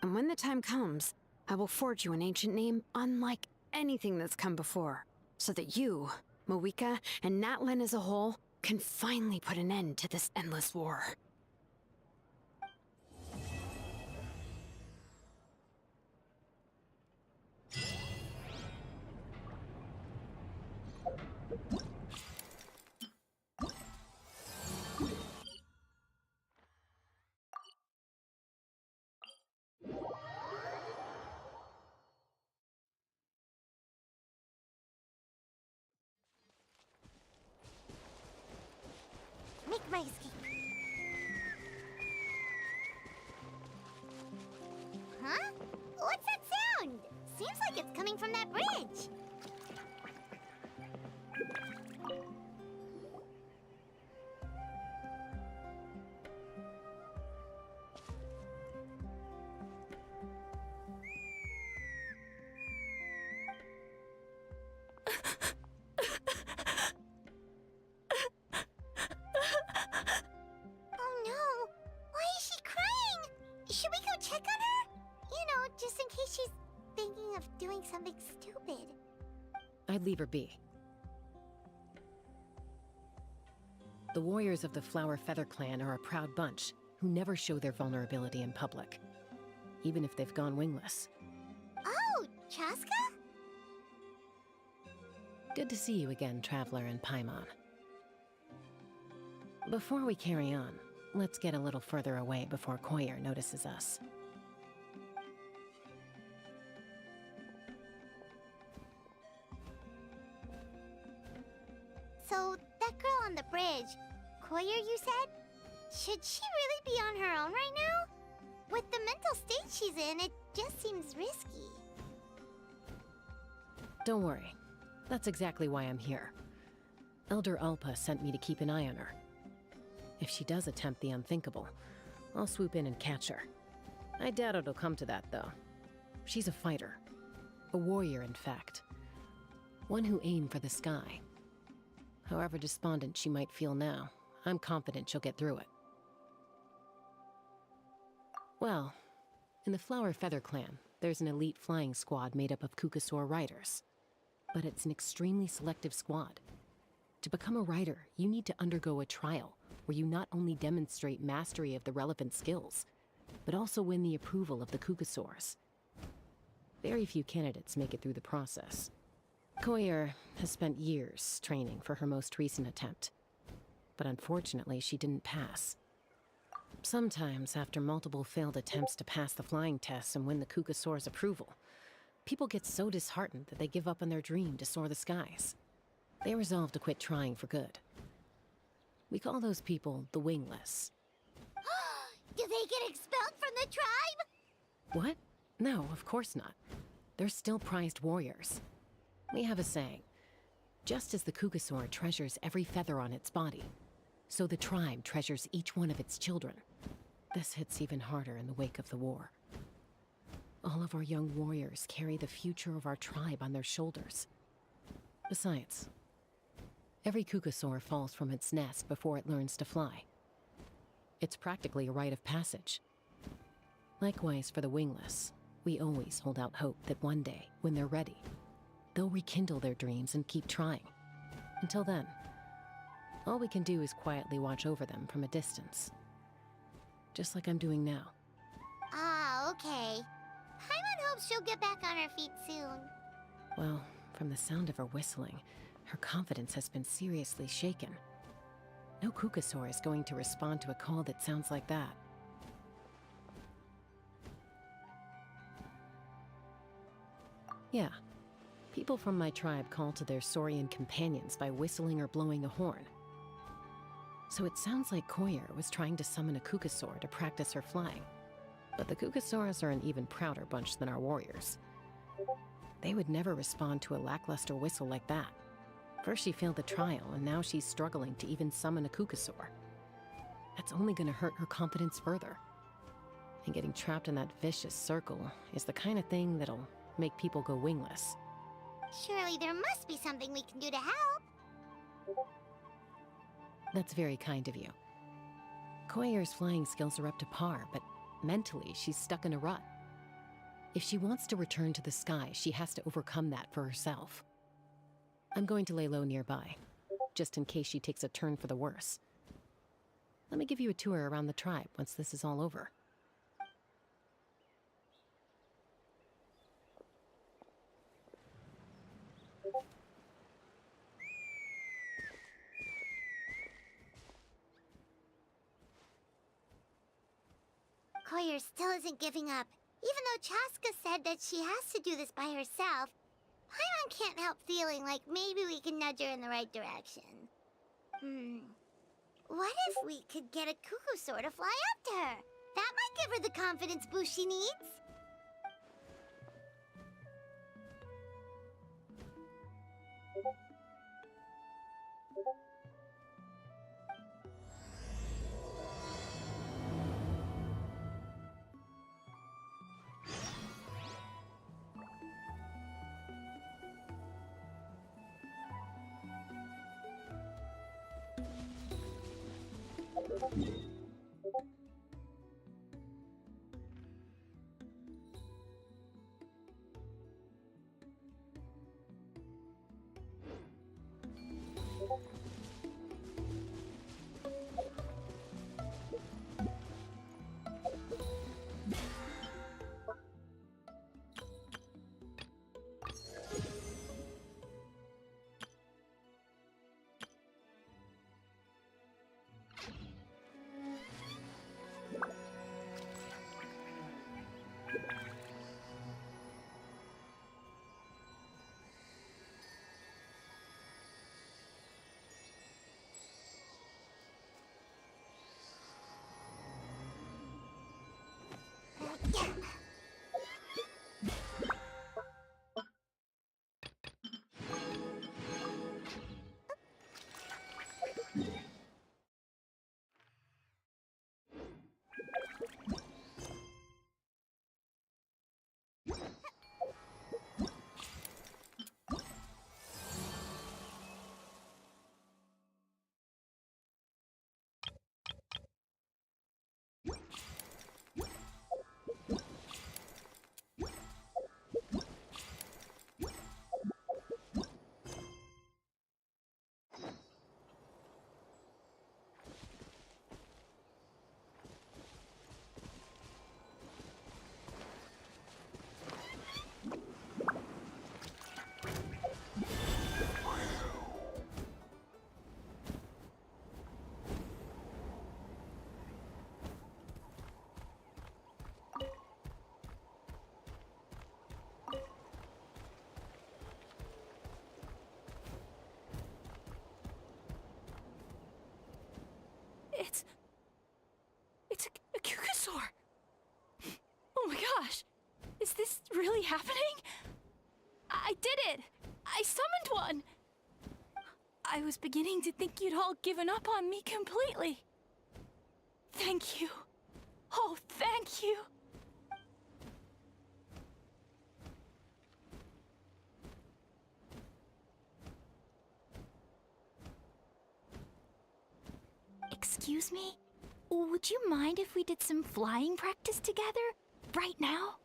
And when the time comes, I will forge you an ancient name unlike anything that's come before, so that you, Moika, and Natlan as a whole can finally put an end to this endless war. Make my escape. Huh? What's that sound? Seems like it's coming from that bridge. Oh no! Why is she crying? Should we go check on her? You know, just in case she's thinking of doing something stupid. I'd leave her be. The warriors of the Flower Feather Clan are a proud bunch who never show their vulnerability in public, even if they've gone wingless. Oh, Chaska? Good to see you again, Traveler and Paimon. Before we carry on, let's get a little further away before Koyer notices us. So, that girl on the bridge, Koyer, you said? Should she really be on her own right now? With the mental state she's in, it just seems risky. Don't worry. That's exactly why I'm here. Elder Alpa sent me to keep an eye on her. If she does attempt the unthinkable, I'll swoop in and catch her. I doubt it'll come to that, though. She's a fighter. A warrior, in fact. One who aimed for the sky. However despondent she might feel now, I'm confident she'll get through it. Well, in the Flower Feather Clan, there's an elite flying squad made up of Kukasaur riders. But it's an extremely selective squad. To become a rider, you need to undergo a trial, where you not only demonstrate mastery of the relevant skills, but also win the approval of the Kukasaurs. Very few candidates make it through the process. Koyer has spent years training for her most recent attempt, but unfortunately she didn't pass. Sometimes, after multiple failed attempts to pass the flying test and win the Kukasaur's approval, people get so disheartened that they give up on their dream to soar the skies. They resolve to quit trying for good. We call those people the wingless. Do they get expelled from the tribe? What? No, of course not. They're still prized warriors. We have a saying, just as the Kukasaur treasures every feather on its body, so the tribe treasures each one of its children. This hits even harder in the wake of the war. All of our young warriors carry the future of our tribe on their shoulders. Besides, every Kukasaur falls from its nest before it learns to fly. It's practically a rite of passage. Likewise for the wingless, we always hold out hope that one day, when they're ready, they'll rekindle their dreams and keep trying. Until then, all we can do is quietly watch over them from a distance. just like I'm doing now. Ah, okay. Paimon hopes she'll get back on her feet soon. Well, from the sound of her whistling, her confidence has been seriously shaken. No Kukasaur is going to respond to a call that sounds like that. Yeah. People from my tribe call to their saurian companions by whistling or blowing a horn. So it sounds like Koyer was trying to summon a Kukasaur to practice her flying. But the Kukasaurs are an even prouder bunch than our warriors. They would never respond to a lackluster whistle like that. First she failed the trial, and now she's struggling to even summon a Kukasaur. That's only gonna hurt her confidence further. And getting trapped in that vicious circle is the kind of thing that'll make people go wingless. Surely there must be something we can do to help. That's very kind of you. Koyer's flying skills are up to par, but mentally she's stuck in a rut. If she wants to return to the sky, she has to overcome that for herself. I'm going to lay low nearby, just in case she takes a turn for the worse. Let me give you a tour around the tribe once this is all over. Koyer still isn't giving up. Even though Chaska said that she has to do this by herself, Paimon can't help feeling like maybe we can nudge her in the right direction. What if we could get a Kukusaur to fly up to her? That might give her the confidence boost she needs. It's a Kukasaur! Oh my gosh! Is this really happening? I did it! I summoned one! I was beginning to think you'd all given up on me completely. Thank you. Oh, thank you. Excuse me? Would you mind if we did some flying practice together? Right now?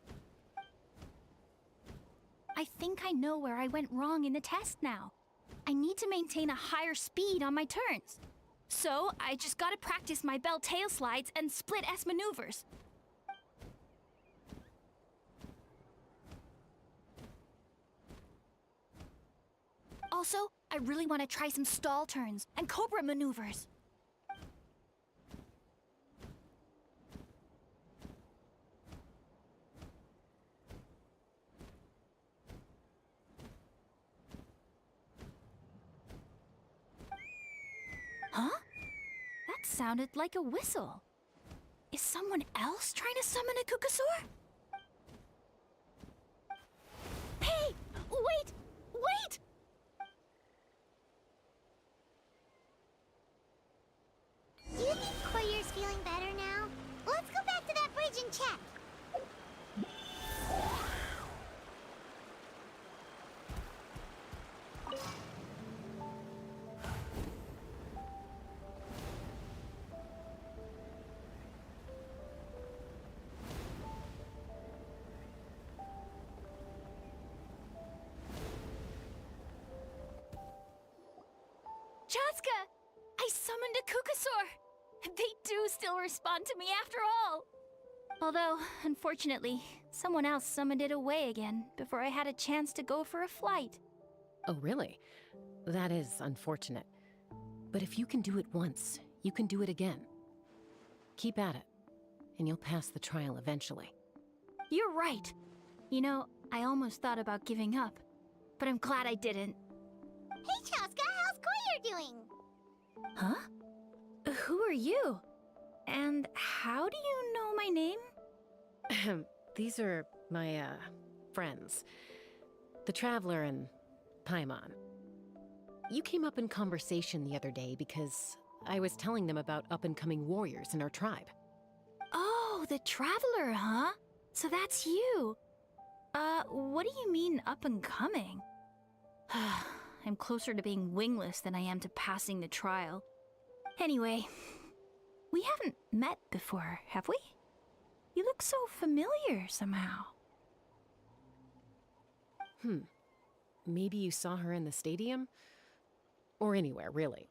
I think I know where I went wrong in the test now. I need to maintain a higher speed on my turns. So, I just gotta practice my bell tail slides and split S maneuvers. Also, I really want to try some stall turns and cobra maneuvers. Huh? That sounded like a whistle. Is someone else trying to summon a Kukasaur? Hey! Wait! Wait! Do you think Koyer's feeling better now? Let's go back to that bridge and check. Chaska! I summoned a Kukasaur! They do still respond to me after all! Although, unfortunately, someone else summoned it away again before I had a chance to go for a flight. Oh, really? That is unfortunate. But if you can do it once, you can do it again. Keep at it, and you'll pass the trial eventually. You're right. You know, I almost thought about giving up, but I'm glad I didn't. Hey, Chaska, how's Koyer doing? Huh? Who are you? And how do you know my name? These are my, friends. The Traveler and Paimon. You came up in conversation the other day because I was telling them about up-and-coming warriors in our tribe. Oh, the Traveler, huh? So that's you. What do you mean up-and-coming? I'm closer to being wingless than I am to passing the trial. Anyway, we haven't met before, have we? You look so familiar somehow. Maybe you saw her in the stadium? Or anywhere, really.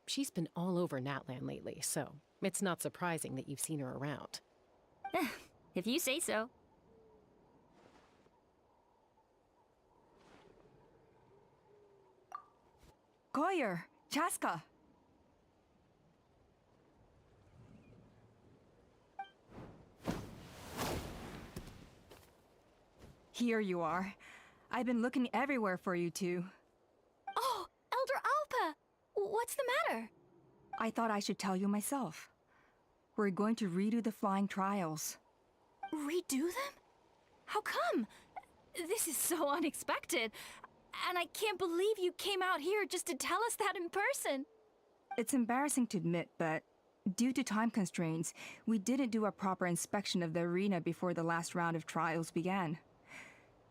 She's been all over Natlan lately, so it's not surprising that you've seen her around. If you say so. Koyer, Chaska. Here you are. I've been looking everywhere for you two. Oh, Elder Alpa! What's the matter? I thought I should tell you myself. We're going to redo the flying trials. Redo them? How come? This is so unexpected. And I can't believe you came out here just to tell us that in person. It's embarrassing to admit, but due to time constraints, we didn't do a proper inspection of the arena before the last round of trials began.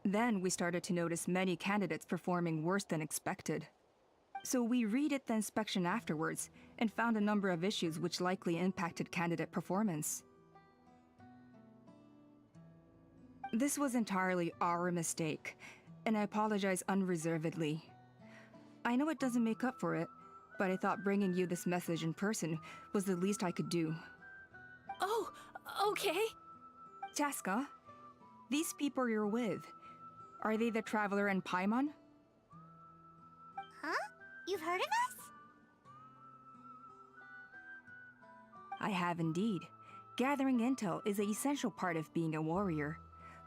Then we started to notice many candidates performing worse than expected. So we redid the inspection afterwards and found a number of issues which likely impacted candidate performance. This was entirely our mistake, and I apologize unreservedly. I know it doesn't make up for it, but I thought bringing you this message in person was the least I could do. Oh, okay. Chaska, these people you're with, are they the Traveler and Paimon? Huh? You've heard of us? I have indeed. Gathering intel is an essential part of being a warrior.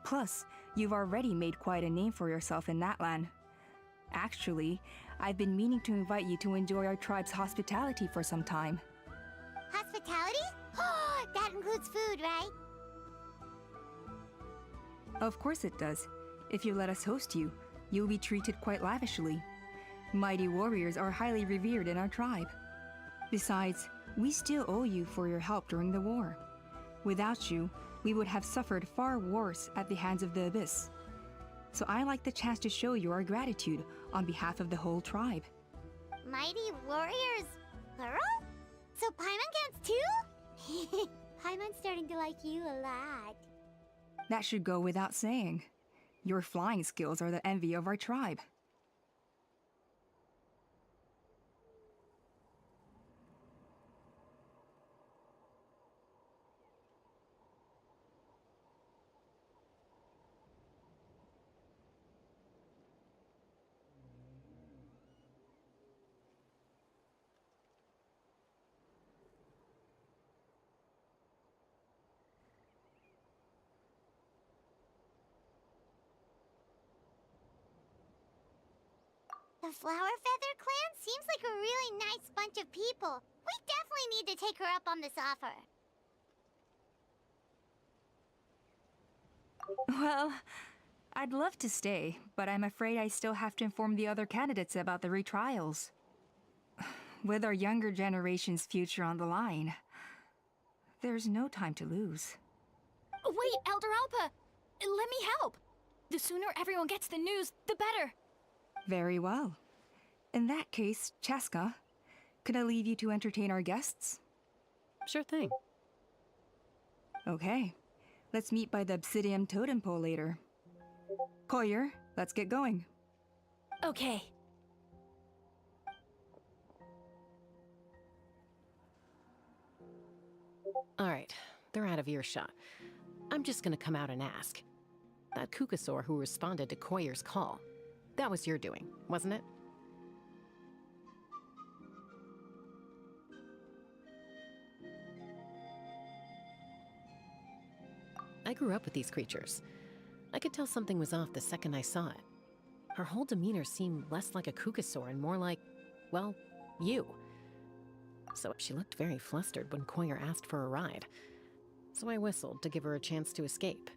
Plus, you've already made quite a name for yourself in Natlan. Actually, I've been meaning to invite you to enjoy our tribe's hospitality for some time. Hospitality? Oh, that includes food, right? Of course it does. If you let us host you, you'll be treated quite lavishly. Mighty warriors are highly revered in our tribe. Besides, we still owe you for your help during the war. Without you, we would have suffered far worse at the hands of the Abyss. So I like the chance to show you our gratitude on behalf of the whole tribe. Mighty warriors, plural? So Paimon counts too? Paimon's starting to like you a lot. That should go without saying. Your flying skills are the envy of our tribe. The Flower Feather Clan seems like a really nice bunch of people. We definitely need to take her up on this offer. Well, I'd love to stay, but I'm afraid I still have to inform the other candidates about the retrials. With our younger generation's future on the line, there's no time to lose. Wait, Elder Alpa! Let me help! The sooner everyone gets the news, the better! Very well. In that case, Chaska, could I leave you to entertain our guests? Sure thing. Okay. Let's meet by the Obsidian Totem Pole later. Koyer, let's get going. Okay. Alright, they're out of earshot. I'm just gonna come out and ask. That Kukasaur who responded to Koyer's call, that was your doing, wasn't it? I grew up with these creatures. I could tell something was off the second I saw it. Her whole demeanor seemed less like a Kukasaur and more like, well, you. So she looked very flustered when Koyer asked for a ride. So I whistled to give her a chance to escape.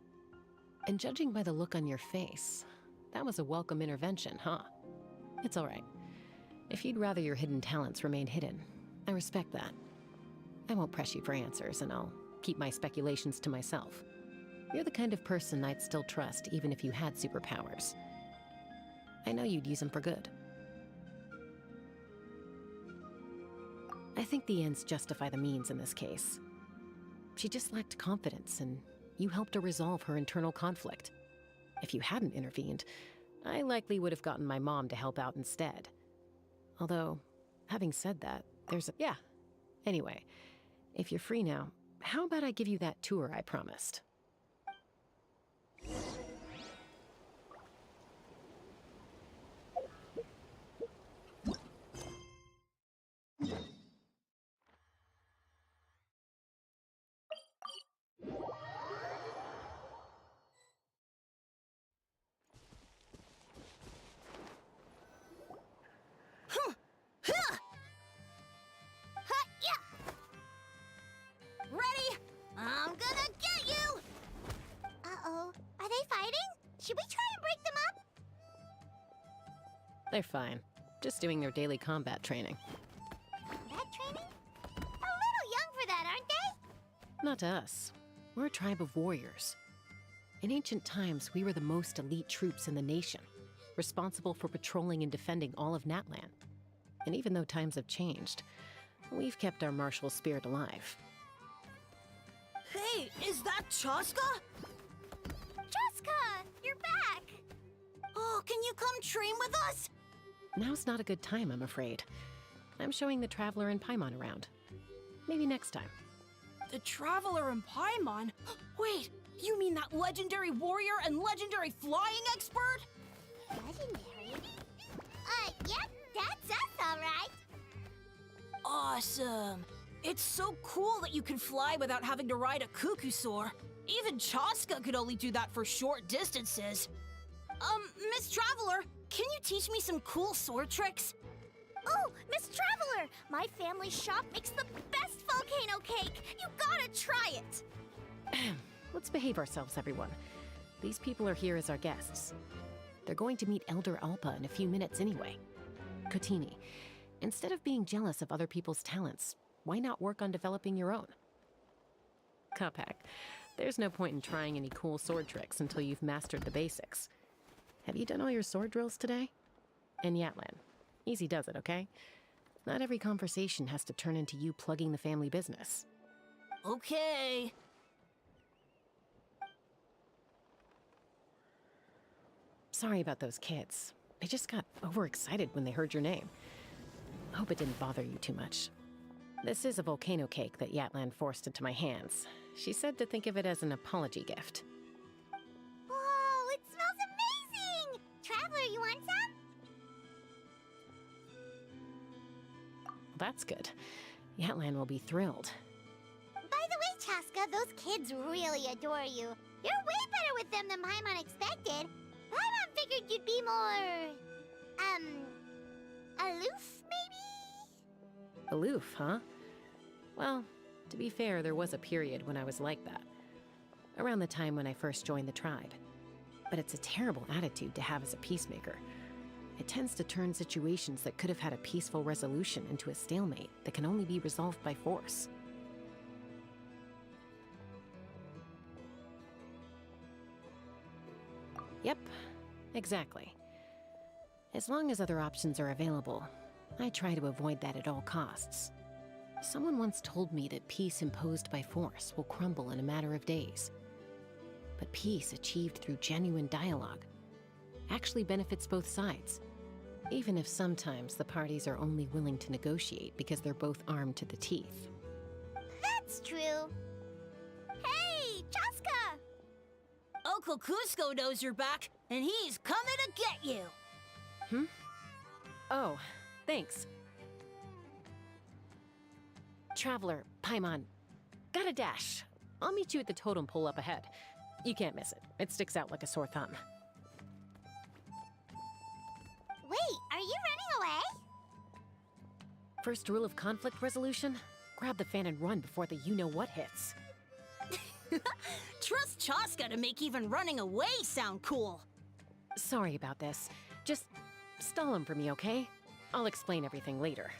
And judging by the look on your face, that was a welcome intervention, huh? It's all right. If you'd rather your hidden talents remain hidden, I respect that. I won't press you for answers, and I'll keep my speculations to myself. You're the kind of person I'd still trust even if you had superpowers. I know you'd use them for good. I think the ends justify the means in this case. She just lacked confidence, and you helped her resolve her internal conflict. If you hadn't intervened, I likely would have gotten my mom to help out instead. Although, having said that, there's a... Yeah. Anyway, if you're free now, how about I give you that tour I promised? Ready? I'm gonna get you! Uh-oh. Are they fighting? Should we try and break them up? They're fine. Just doing their daily combat training. Combat training? A little young for that, aren't they? Not to us. We're a tribe of warriors. In ancient times, we were the most elite troops in the nation, responsible for patrolling and defending all of Natlan. And even though times have changed, we've kept our martial spirit alive. Hey, is that Chaska? Chaska, you're back! Oh, can you come train with us? Now's not a good time, I'm afraid. I'm showing the Traveler and Paimon around. Maybe next time. The Traveler and Paimon? Wait, you mean that legendary warrior and legendary flying expert? Legendary? Yep, that's us, alright. Awesome. It's so cool that you can fly without having to ride a Kukusaur. Even Chaska could only do that for short distances. Miss Traveler, can you teach me some cool sword tricks? Oh, Miss Traveler! My family shop makes the best volcano cake! You gotta try it! Let's behave ourselves, everyone. These people are here as our guests. They're going to meet Elder Alpa in a few minutes anyway. Kotini, instead of being jealous of other people's talents, why not work on developing your own? Kapak, there's no point in trying any cool sword tricks until you've mastered the basics. Have you done all your sword drills today? And Yatlan, easy does it, okay? Not every conversation has to turn into you plugging the family business. Okay. Sorry about those kids. They just got overexcited when they heard your name. Hope it didn't bother you too much. This is a volcano cake that Yatlan forced into my hands. She said to think of it as an apology gift. Whoa, it smells amazing! Traveler, you want some? Well, that's good. Yatlan will be thrilled. By the way, Chaska, those kids really adore you. You're way better with them than Paimon expected. Paimon figured you'd be more... aloof, maybe? Aloof, huh? Well, to be fair, there was a period when I was like that. Around the time when I first joined the tribe. But it's a terrible attitude to have as a peacemaker. It tends to turn situations that could have had a peaceful resolution into a stalemate that can only be resolved by force. Yep, exactly. As long as other options are available, I try to avoid that at all costs. Someone once told me that peace imposed by force will crumble in a matter of days. But peace achieved through genuine dialogue actually benefits both sides, even if sometimes the parties are only willing to negotiate because they're both armed to the teeth. That's true. Hey, Chaska! Uncle Cusco knows you're back, and he's coming to get you. Hmm? Oh, thanks. Traveler, Paimon, gotta dash. I'll meet you at the totem pole up ahead. You can't miss it. It sticks out like a sore thumb. Wait, are you running away? First rule of conflict resolution? Grab the fan and run before the you-know-what hits. Trust Chaska to make even running away sound cool. Sorry about this. Just stall him for me, okay? I'll explain everything later.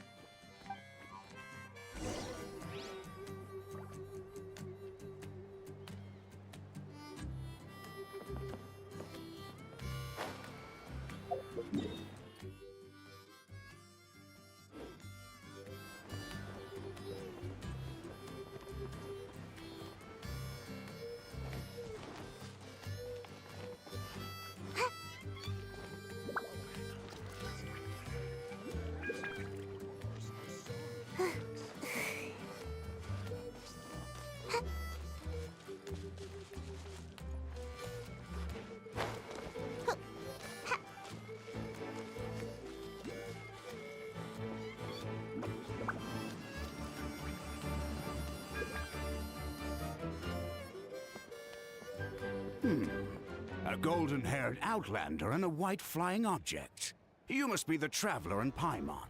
A golden-haired outlander and a white flying object. You must be the traveler in Paimon.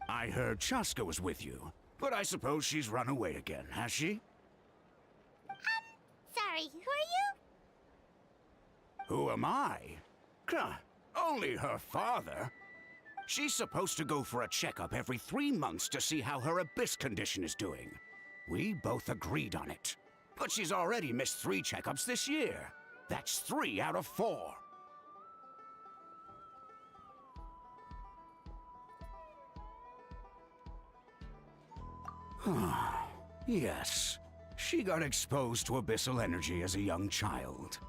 I heard Chaska was with you, but I suppose she's run away again, has she? Sorry, who are you? Who am I? Only her father. She's supposed to go for a checkup every 3 months to see how her abyss condition is doing. We both agreed on it. But she's already missed 3 checkups this year. That's 3 out of 4. Yes. She got exposed to abyssal energy as a young child.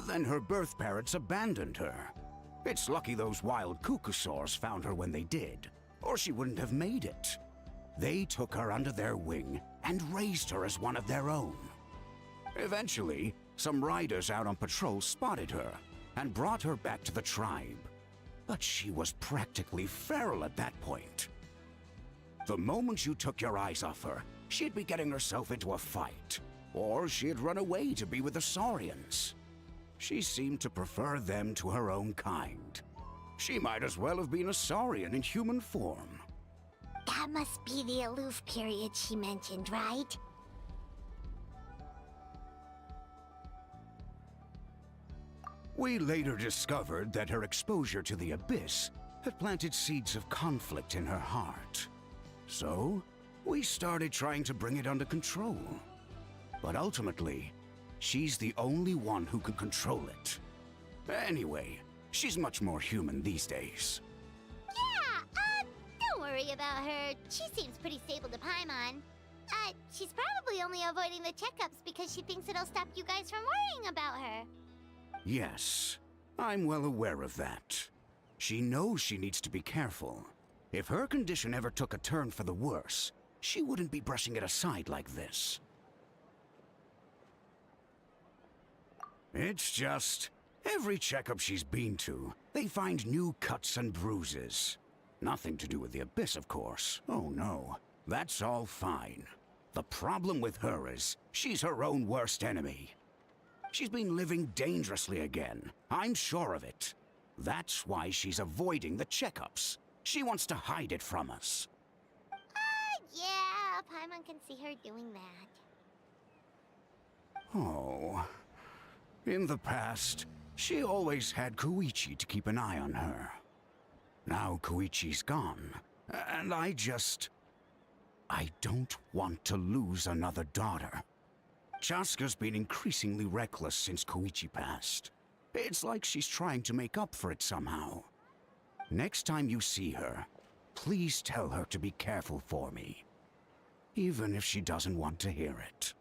Then her birth parents abandoned her. It's lucky those wild cucusaurs found her when they did, or she wouldn't have made it. They took her under their wing and raised her as one of their own. Eventually, some riders out on patrol spotted her and brought her back to the tribe. But she was practically feral at that point. The moment you took your eyes off her, she'd be getting herself into a fight, or she'd run away to be with the Saurians. She seemed to prefer them to her own kind. She might as well have been a Saurian in human form. That must be the aloof period she mentioned, right? We later discovered that her exposure to the abyss had planted seeds of conflict in her heart. So, we started trying to bring it under control. But ultimately, she's the only one who can control it. Anyway, she's much more human these days. Yeah, don't worry about her. She seems pretty stable to Paimon. She's probably only avoiding the checkups because she thinks it'll stop you guys from worrying about her. Yes, I'm well aware of that. She knows she needs to be careful. If her condition ever took a turn for the worse, she wouldn't be brushing it aside like this. It's just, every checkup she's been to, they find new cuts and bruises. Nothing to do with the abyss, of course. Oh no, that's all fine. The problem with her is, she's her own worst enemy. She's been living dangerously again. I'm sure of it. That's why she's avoiding the checkups. She wants to hide it from us. Yeah, Paimon can see her doing that. Oh. In the past, she always had Koichi to keep an eye on her. Now Koichi's gone, and I don't want to lose another daughter. Chaska's been increasingly reckless since Koichi passed. It's like she's trying to make up for it somehow. Next time you see her, please tell her to be careful for me. Even if she doesn't want to hear it.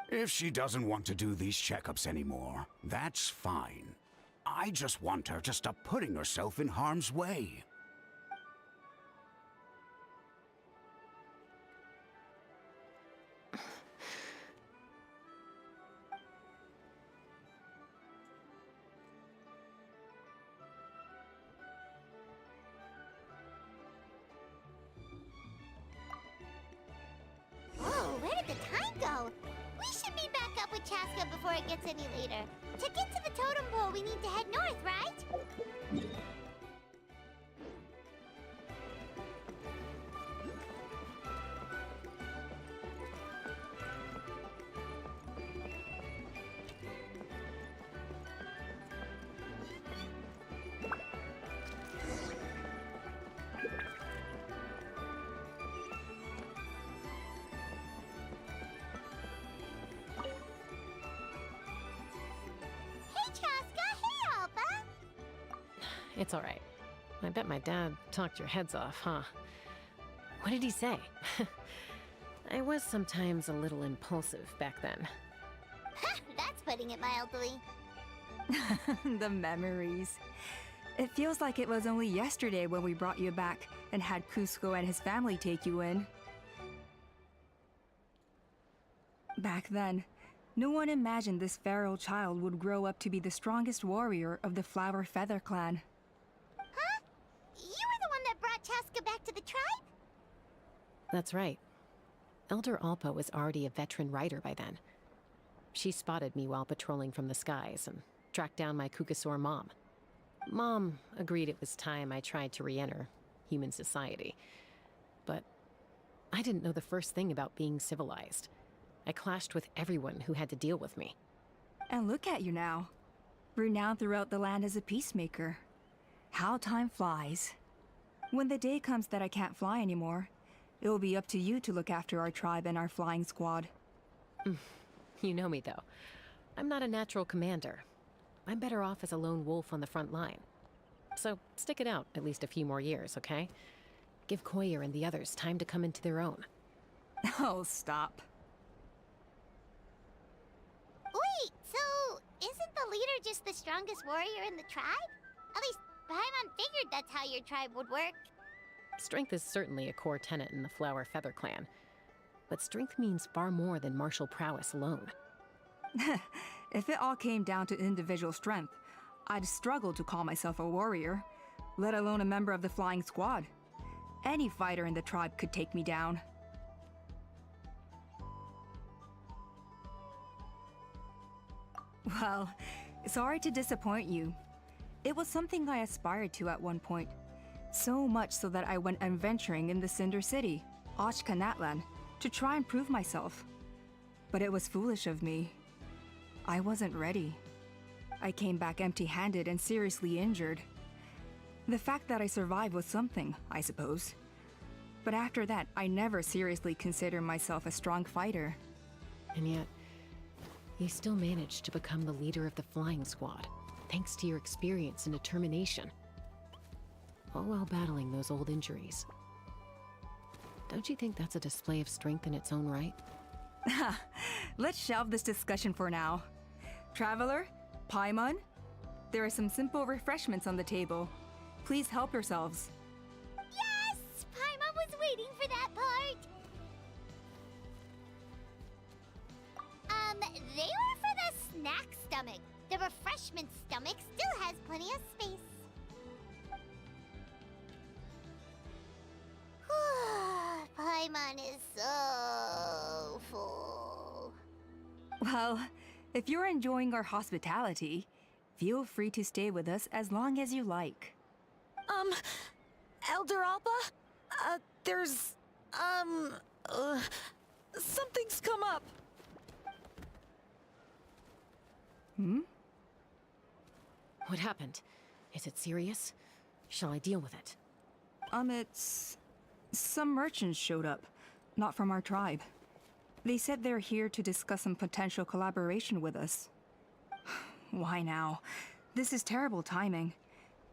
If she doesn't want to do these checkups anymore, that's fine. I just want her to stop putting herself in harm's way. Whoa, where did the time go? We should be back up with Chaska before it gets any later. To get to the totem pole, we need to head north, right? Hey, Chaska! Hey, Alba! It's all right. I bet my dad talked your heads off, huh? What did he say? I was sometimes a little impulsive back then. That's putting it mildly. The memories. It feels like it was only yesterday when we brought you back and had Cusco and his family take you in. Back then, no one imagined this feral child would grow up to be the strongest warrior of the Flower Feather clan. Huh? You were the one that brought Chaska back to the tribe? That's right. Elder Alpa was already a veteran rider by then. She spotted me while patrolling from the skies and tracked down my Kukasaur mom. Mom agreed it was time I tried to re-enter human society. But I didn't know the first thing about being civilized. I clashed with everyone who had to deal with me. And look at you now. Renowned throughout the land as a peacemaker. How time flies. When the day comes that I can't fly anymore, it will be up to you to look after our tribe and our flying squad. You know me, though. I'm not a natural commander. I'm better off as a lone wolf on the front line. So stick it out at least a few more years, okay? Give Koyer and the others time to come into their own. Oh, stop. Wait, so isn't the leader just the strongest warrior in the tribe? At least Paimon figured that's how your tribe would work. Strength is certainly a core tenet in the Flower Feather clan. But strength means far more than martial prowess alone. If it all came down to individual strength, I'd struggle to call myself a warrior, let alone a member of the flying squad. Any fighter in the tribe could take me down. Well, sorry to disappoint you. It was something I aspired to at one point. So much so that I went adventuring in the Cinder City, Natlan, to try and prove myself. But it was foolish of me. I wasn't ready. I came back empty-handed and seriously injured. The fact that I survived was something, I suppose. But after that, I never seriously considered myself a strong fighter. And yet, you still managed to become the leader of the flying squad, thanks to your experience and determination. All while battling those old injuries. Don't you think that's a display of strength in its own right? Let's shelve this discussion for now. Traveler, Paimon, there are some simple refreshments on the table. Please help yourselves. Yes! Paimon was waiting for that part! They were for the snack stomach. The refreshment stomach still has plenty of space. Paimon is so full. Well, if you're enjoying our hospitality, feel free to stay with us as long as you like. Elder Alba? There's... something's come up. Hmm? What happened? Is it serious? Shall I deal with it? It's... Some merchants showed up. Not from our tribe. They said they're here to discuss some potential collaboration with us. Why now? This is terrible timing.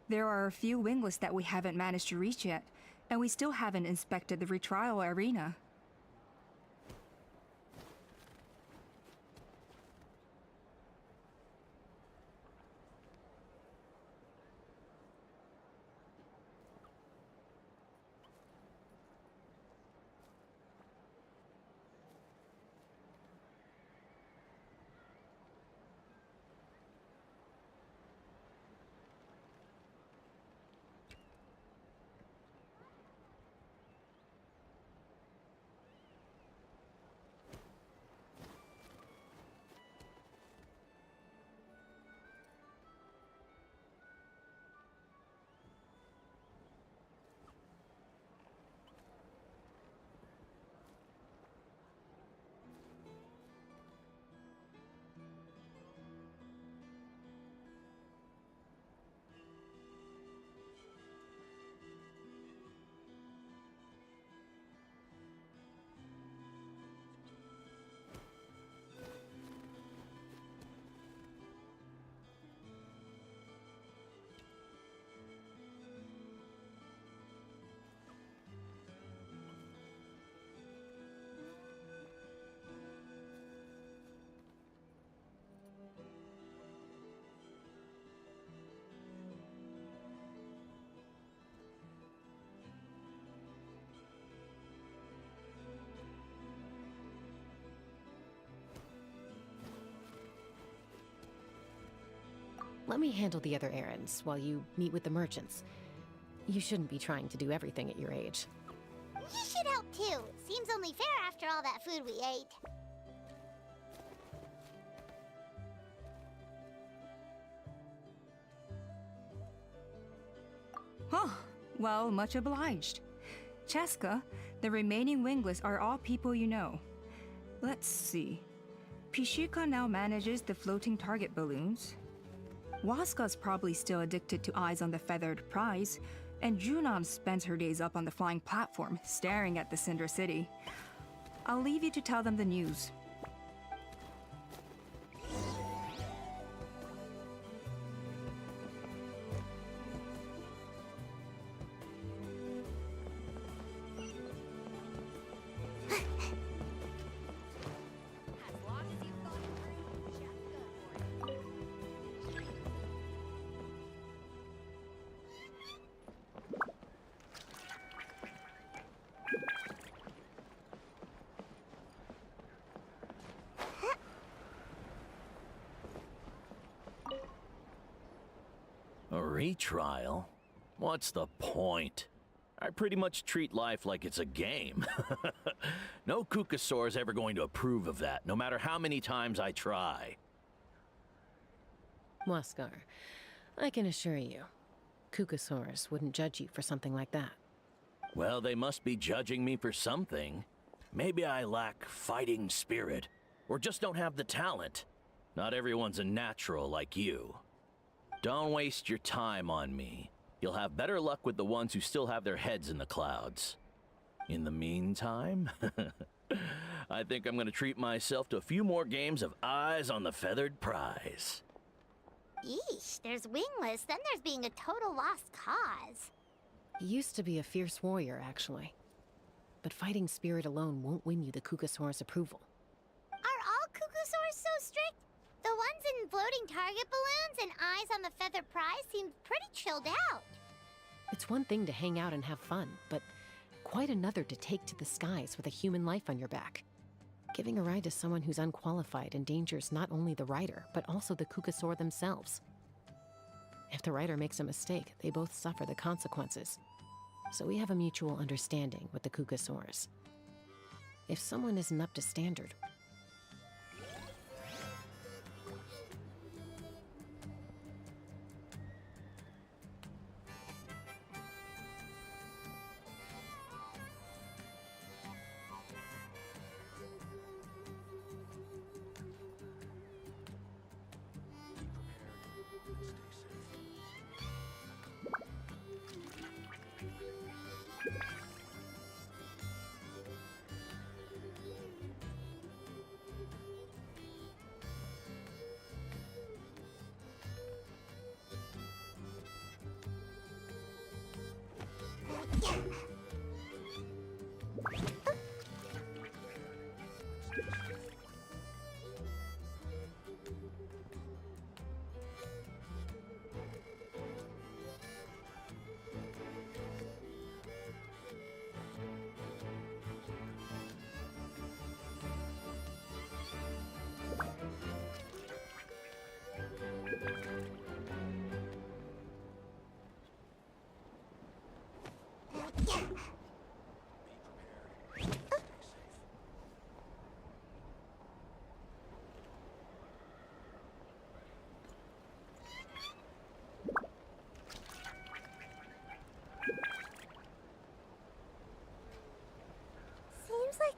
There are a few wingless that we haven't managed to reach yet, and we still haven't inspected the retrial arena. Let me handle the other errands while you meet with the merchants. You shouldn't be trying to do everything at your age. You should help too. Seems only fair after all that food we ate. Huh. Well, much obliged. Cheska, the remaining wingless are all people you know. Let's see. Pishika now manages the floating target balloons. Waska's probably still addicted to Eyes on the Feathered Prize, and Junon spends her days up on the flying platform, staring at the Cinder City. I'll leave you to tell them the news. A retrial? What's the point? I pretty much treat life like it's a game. No Kukasaur is ever going to approve of that, no matter how many times I try. Waskar, I can assure you, Kukasaurs wouldn't judge you for something like that. Well, they must be judging me for something. Maybe I lack fighting spirit, or just don't have the talent. Not everyone's a natural like you. Don't waste your time on me. You'll have better luck with the ones who still have their heads in the clouds. In the meantime, I think I'm gonna treat myself to a few more games of Eyes on the Feathered Prize. Yeesh, there's wingless, then there's being a total lost cause. He used to be a fierce warrior, actually. But fighting spirit alone won't win you the Kukasaur's approval. Are all Kukusaurs so strict? The ones in floating target balloons and Eyes on the Feathered Prize seem pretty chilled out. It's one thing to hang out and have fun, but quite another to take to the skies with a human life on your back. Giving a ride to someone who's unqualified endangers not only the rider, but also the Kukasaur themselves. If the rider makes a mistake, they both suffer the consequences. So we have a mutual understanding with the Kukasaurs. If someone isn't up to standard,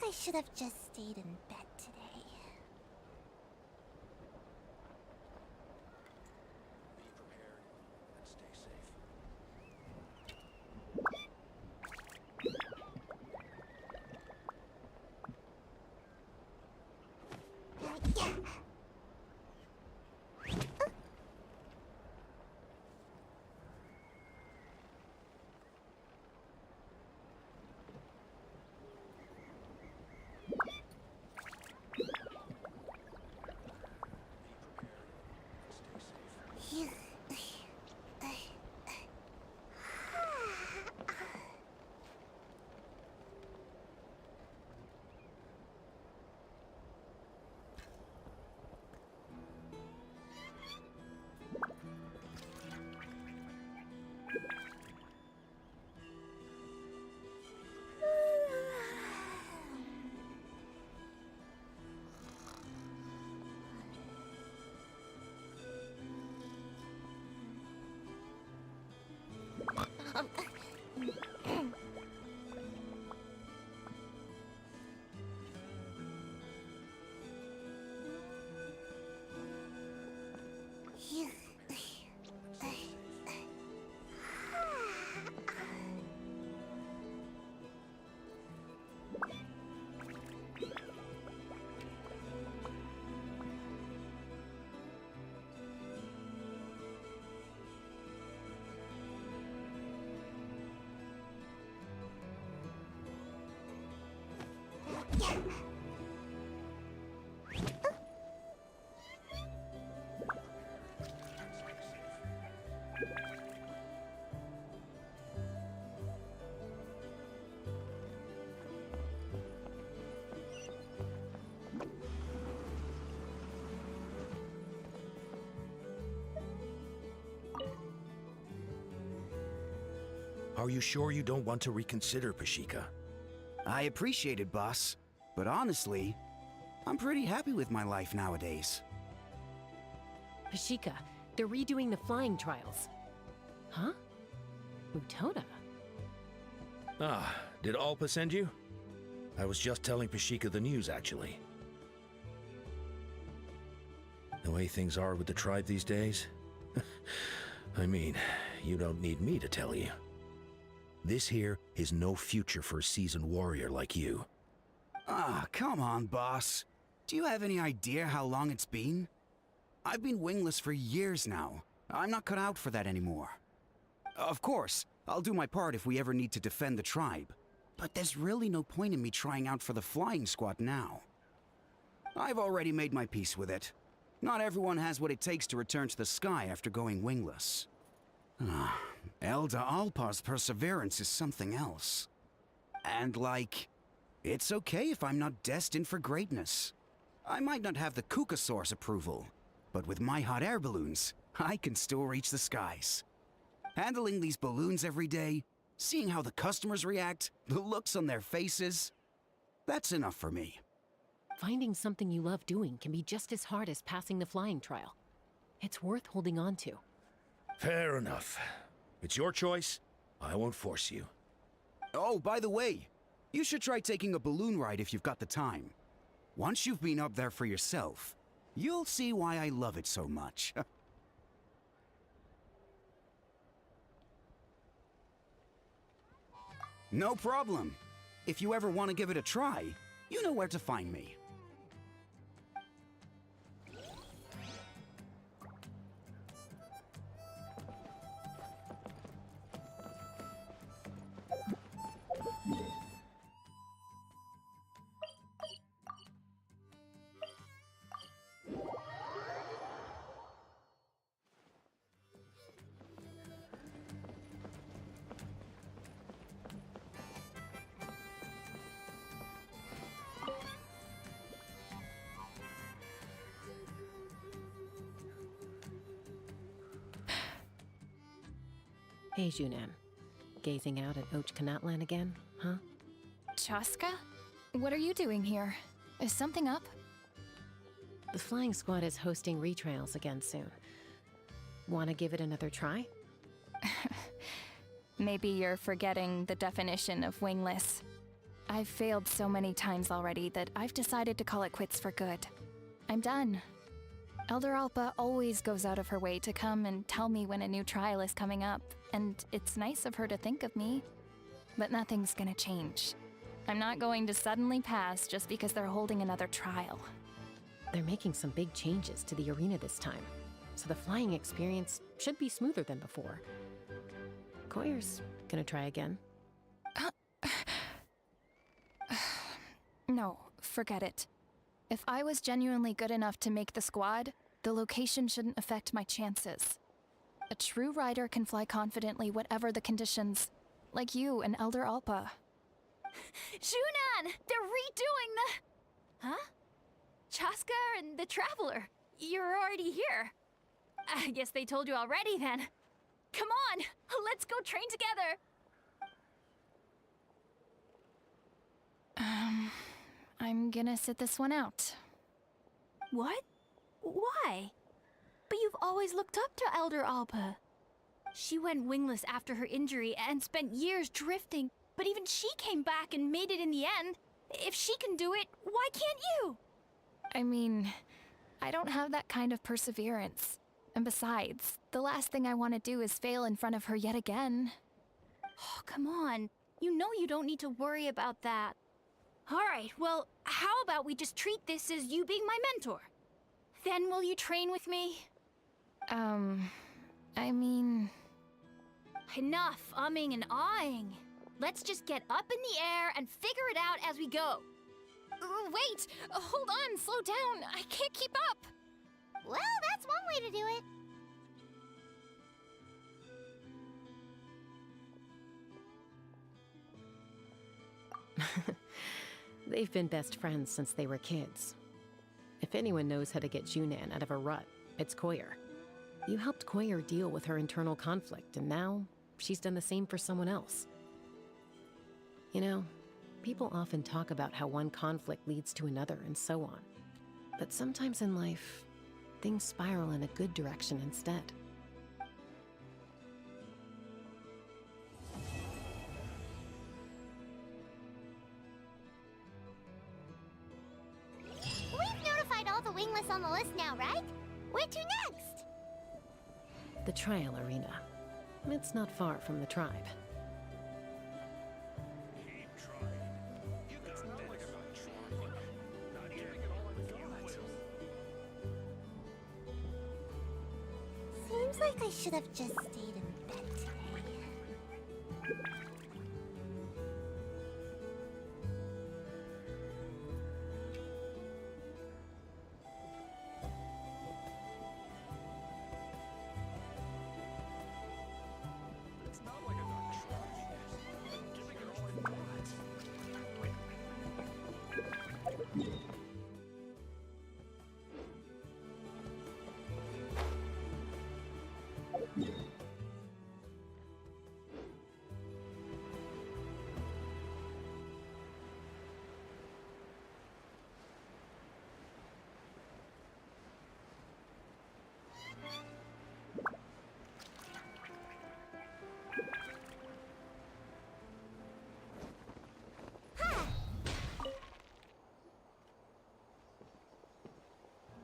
like I should have just stayed in bed today. Are you sure you don't want to reconsider, Pashika? I appreciate it, boss. But honestly, I'm pretty happy with my life nowadays. Pashika, they're redoing the flying trials. Huh? Utona? Ah, did Alpa send you? I was just telling Pashika the news, actually. The way things are with the tribe these days? I mean, you don't need me to tell you. This here is no future for a seasoned warrior like you. Ah, come on, boss. Do you have any idea how long it's been? I've been wingless for years now. I'm not cut out for that anymore. Of course, I'll do my part if we ever need to defend the tribe. But there's really no point in me trying out for the flying squad now. I've already made my peace with it. Not everyone has what it takes to return to the sky after going wingless. Elder Alpa's perseverance is something else. And it's okay if I'm not destined for greatness. I might not have the Kukasaur's approval, but with my hot air balloons, I can still reach the skies. Handling these balloons every day, seeing how the customers react, the looks on their faces, that's enough for me. Finding something you love doing can be just as hard as passing the flying trial. It's worth holding on to. Fair enough. It's your choice. I won't force you. Oh, by the way, you should try taking a balloon ride if you've got the time. Once you've been up there for yourself, you'll see why I love it so much. No problem. If you ever want to give it a try, you know where to find me. Hey, Junan. Gazing out at Ochkanatlan again, huh? Chaska? What are you doing here? Is something up? The flying squad is hosting retrials again soon. Want to give it another try? Maybe you're forgetting the definition of wingless. I've failed so many times already that I've decided to call it quits for good. I'm done. Elder Alpa always goes out of her way to come and tell me when a new trial is coming up, and it's nice of her to think of me. But nothing's gonna change. I'm not going to suddenly pass just because they're holding another trial. They're making some big changes to the arena this time, so the flying experience should be smoother than before. Koyer's gonna try again. No, forget it. If I was genuinely good enough to make the squad, the location shouldn't affect my chances. A true rider can fly confidently whatever the conditions, like you and Elder Alpa. Shunan! They're redoing the... Huh? Chaska and the Traveler. You're already here. I guess they told you already then. Come on, let's go train together. I'm gonna sit this one out. What? Why? But you've always looked up to Elder Alpa. She went wingless after her injury and spent years drifting, but even she came back and made it in the end. If she can do it, why can't you? I mean, I don't have that kind of perseverance. And besides, the last thing I want to do is fail in front of her yet again. Oh, come on. You know you don't need to worry about that. Alright, well, how about we just treat this as you being my mentor? Then will you train with me? I mean... Enough umming and ahhing. Let's just get up in the air and figure it out as we go. Wait! Hold on, slow down. I can't keep up. Well, that's one way to do it. They've been best friends since they were kids. If anyone knows how to get Junan out of a rut, it's Koyer. You helped Koyer deal with her internal conflict, and now she's done the same for someone else. You know, people often talk about how one conflict leads to another and so on. But sometimes in life, things spiral in a good direction instead. We've notified all the wingless on the list now, right? Where to next? The trial arena. It's not far from the tribe. Seems like I should have just stayed in bed today.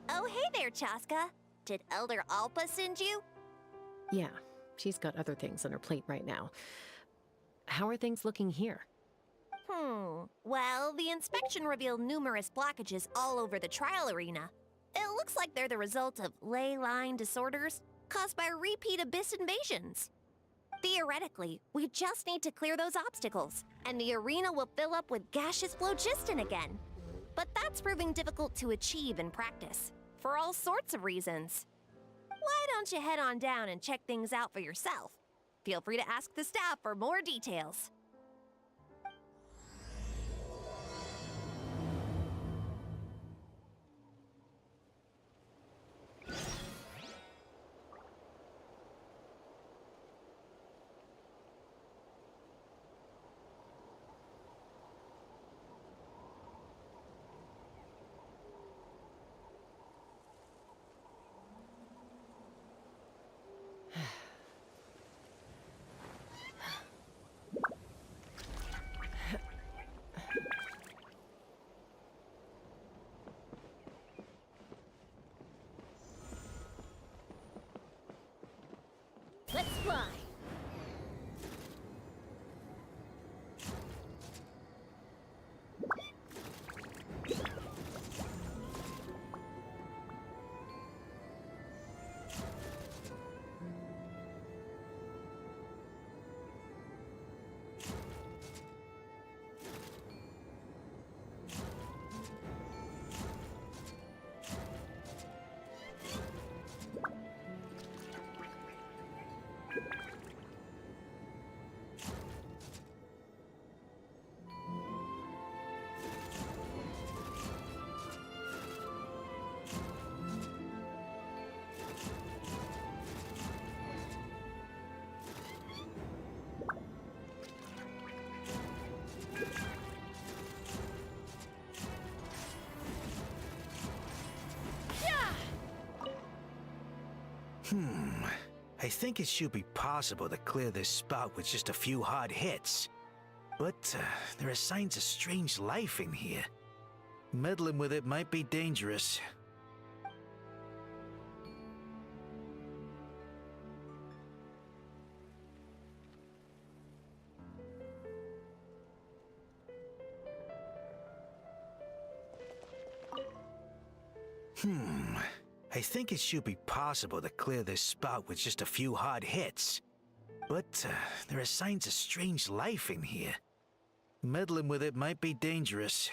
Oh, hey there, Chaska. Did Elder Alpa send you? Yeah, she's got other things on her plate right now. How are things looking here? Well, the inspection revealed numerous blockages all over the trial arena. It looks like they're the result of ley line disorders caused by repeat abyss invasions. Theoretically, we just need to clear those obstacles, and the arena will fill up with gaseous phlogiston again. But that's proving difficult to achieve in practice, for all sorts of reasons. Why don't you head on down and check things out for yourself? Feel free to ask the staff for more details. Let's fly! I think it should be possible to clear this spout with just a few hard hits. But there are signs of strange life in here. Meddling with it might be dangerous. I think it should be possible to clear this spout with just a few hard hits. But there are signs of strange life in here. Meddling with it might be dangerous.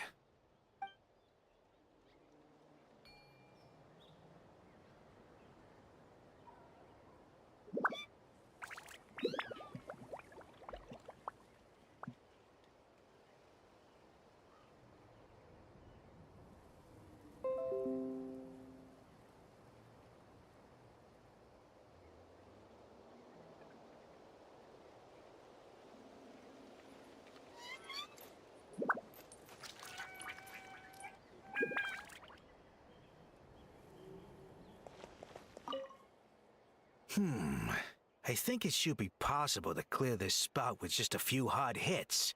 I think it should be possible to clear this spout with just a few hard hits.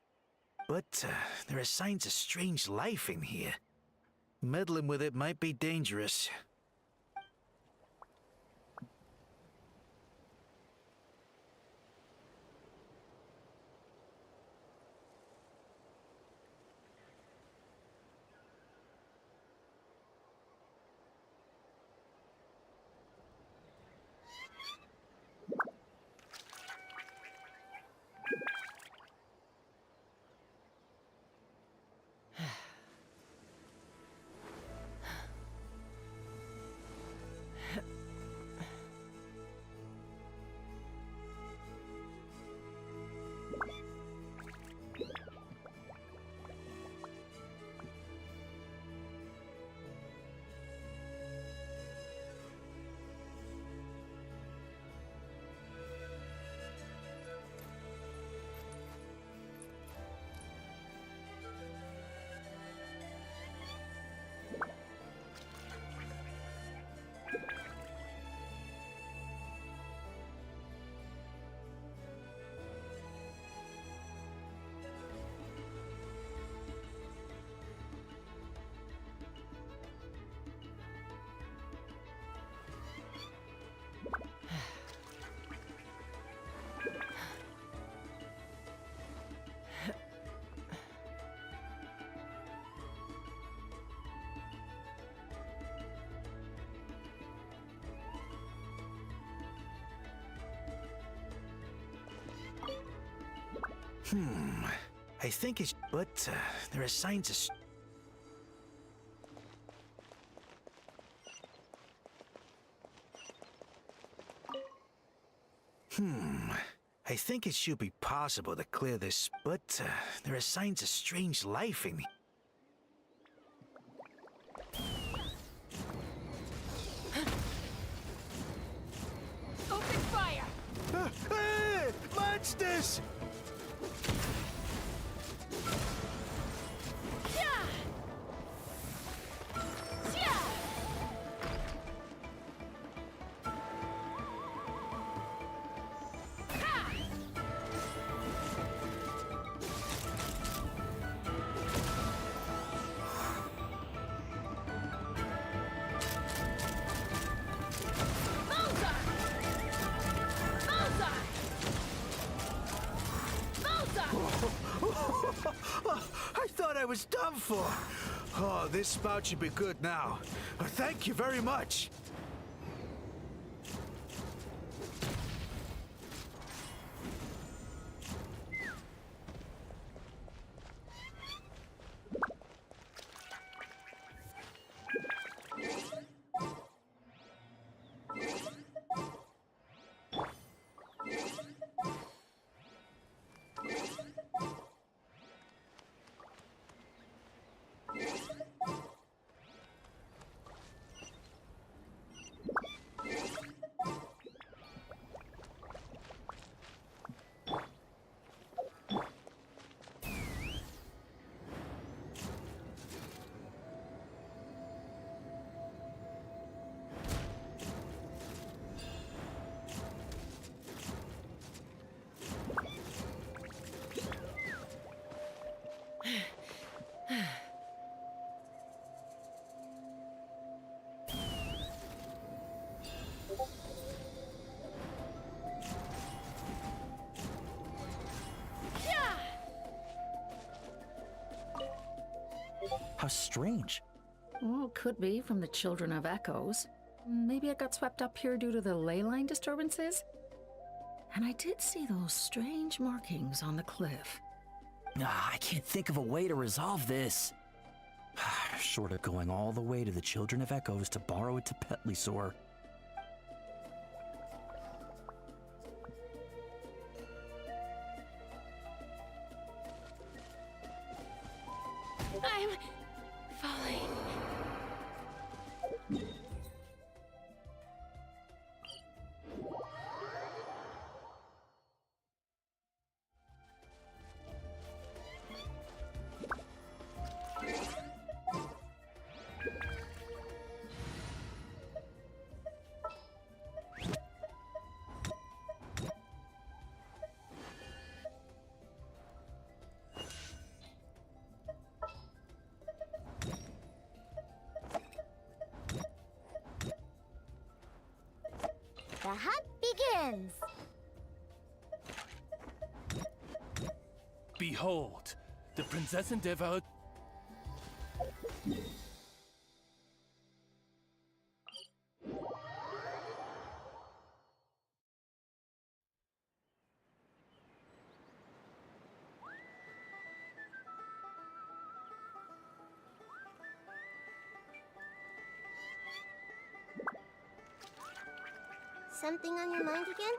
But there are signs of strange life in here. Meddling with it might be dangerous. I think it's... But there are signs of... I think it should be possible to clear this... But there are signs of strange life in... Open fire! Hey! Monsters! Bullseye! was done for. Oh, this spout should be good now. Thank you very much. How strange. Well, could be from the Children of Echoes. Maybe it got swept up here due to the ley line disturbances? And I did see those strange markings on the cliff. I can't think of a way to resolve this. Short of going all the way to the Children of Echoes to borrow it to Petlisaur. I'm falling. The hunt begins! Behold, the Princess Endeavor. Something on your mind again?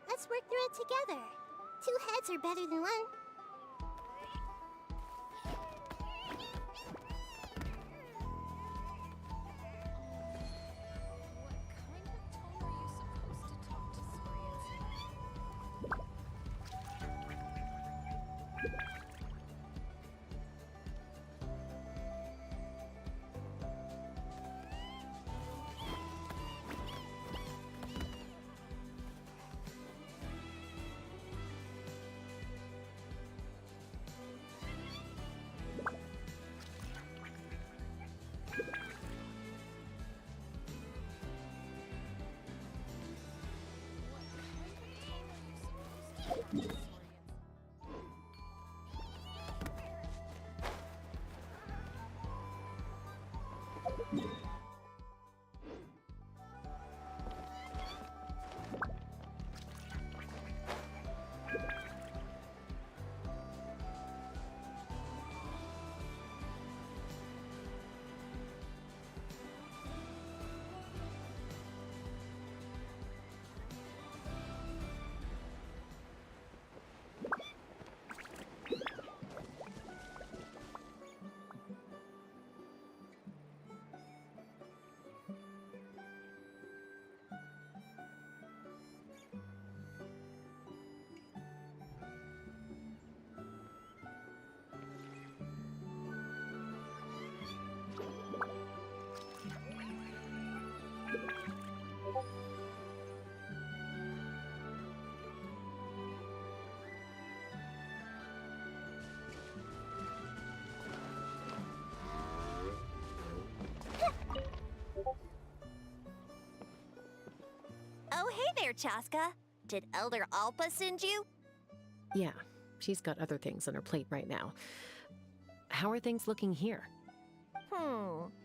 Let's work through it together. 2 heads are better than 1. Oh, hey there, Chaska. Did Elder Alpa send you? Yeah, she's got other things on her plate right now. How are things looking here?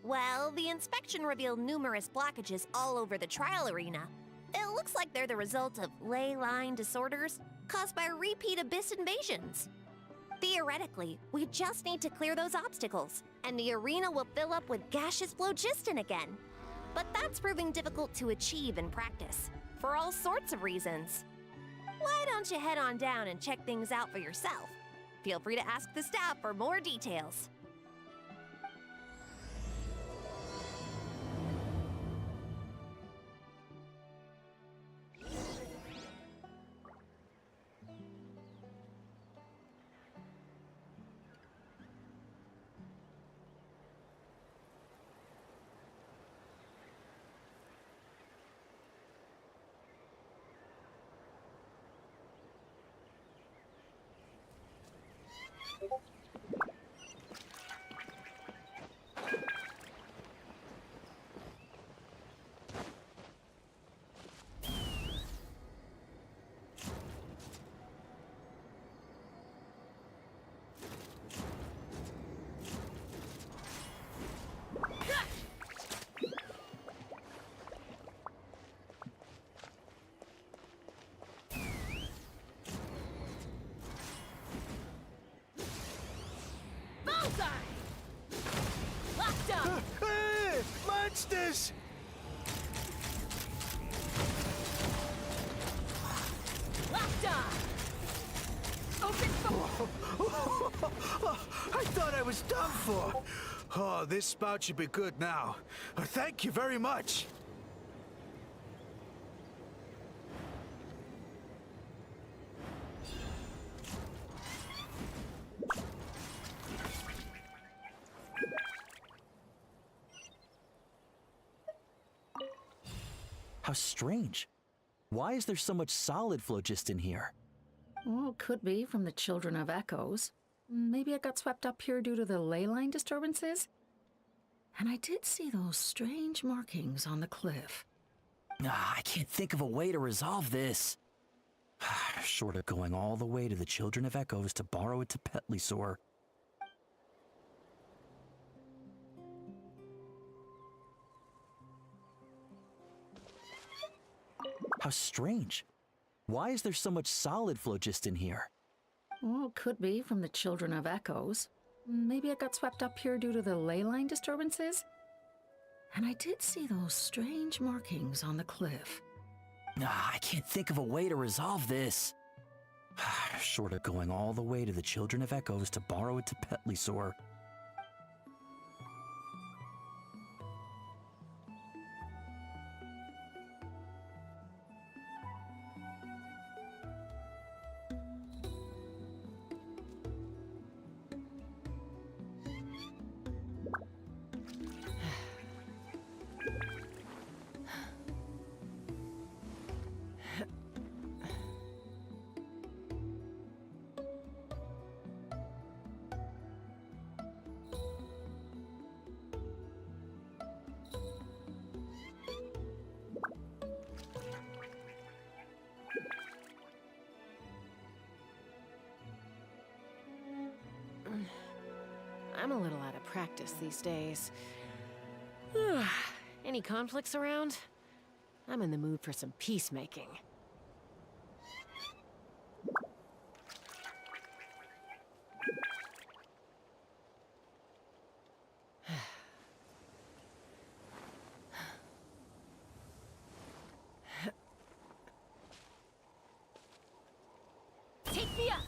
Well, the inspection revealed numerous blockages all over the trial arena. It looks like they're the result of ley line disorders caused by repeat abyss invasions. Theoretically, we just need to clear those obstacles, and the arena will fill up with gaseous phlogiston again. But that's proving difficult to achieve in practice, for all sorts of reasons. Why don't you head on down and check things out for yourself? Feel free to ask the staff for more details. Hey! Monsters! I thought I was done for. Oh, this spout should be good now. Thank you very much. How strange. Why is there so much solid phlogiston here? Well, could be from the Children of Echoes. Maybe it got swept up here due to the ley line disturbances? And I did see those strange markings on the cliff. I can't think of a way to resolve this. Short of going all the way to the Children of Echoes to borrow it to Petlisor. How strange. Why is there so much solid phlogiston here? Well, could be from the Children of Echoes. Maybe it got swept up here due to the ley line disturbances? And I did see those strange markings on the cliff. I can't think of a way to resolve this. Short of going all the way to the Children of Echoes to borrow it to Petlisor. I'm a little out of practice these days. Any conflicts around? I'm in the mood for some peacemaking. Take me up!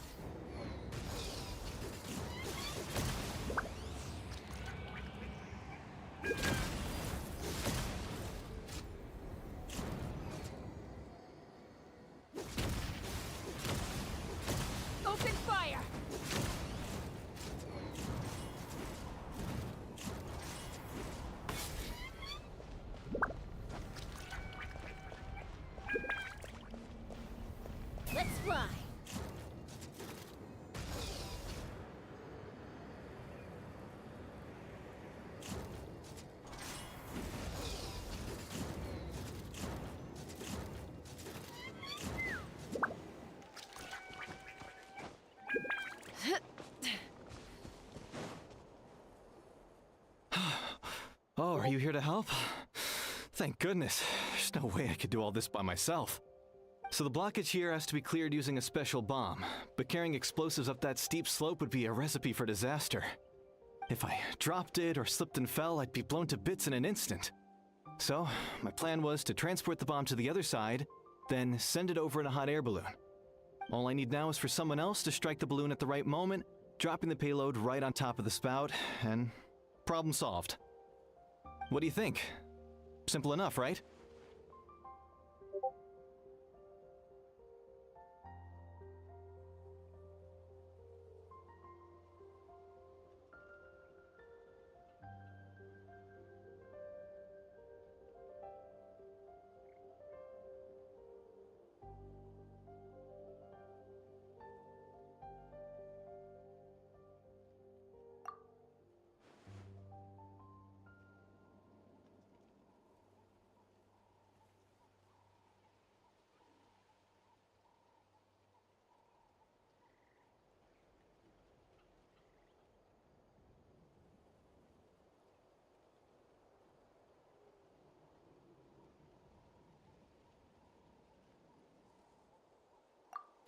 are you here to help? Thank goodness. There's no way I could do all this by myself. So the blockage here has to be cleared using a special bomb, but carrying explosives up that steep slope would be a recipe for disaster. If I dropped it or slipped and fell, I'd be blown to bits in an instant. So, my plan was to transport the bomb to the other side, then send it over in a hot air balloon. All I need now is for someone else to strike the balloon at the right moment, dropping the payload right on top of the spout, and problem solved. What do you think? Simple enough, right?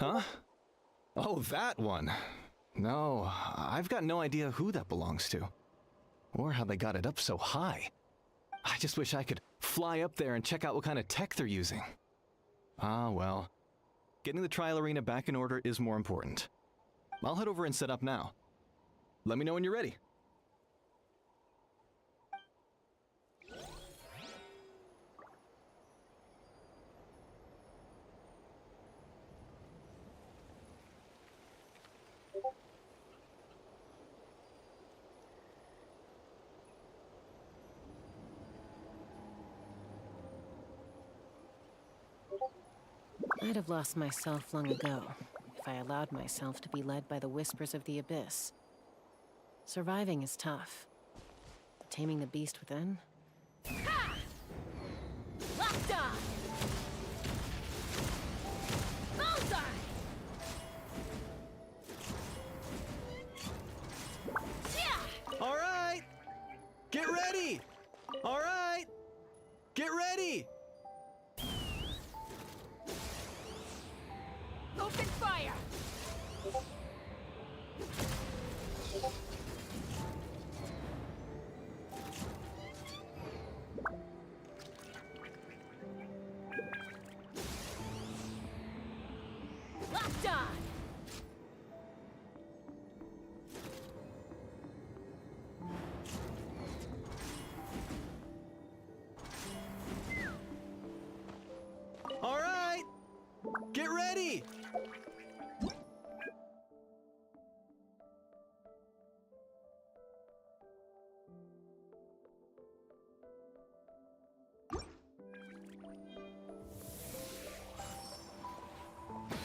Huh? Oh, that one. No, I've got no idea who that belongs to. Or how they got it up so high. I just wish I could fly up there and check out what kind of tech they're using. Ah, well. Getting the trial arena back in order is more important. I'll head over and set up now. Let me know when you're ready. I'd have lost myself long ago if I allowed myself to be led by the whispers of the abyss. Surviving is tough. But taming the beast within? Ha! Locked on! Bullseye! Yeah! All right! Get ready! All right! Get ready! Open fire! Locked on! All right! Get ready!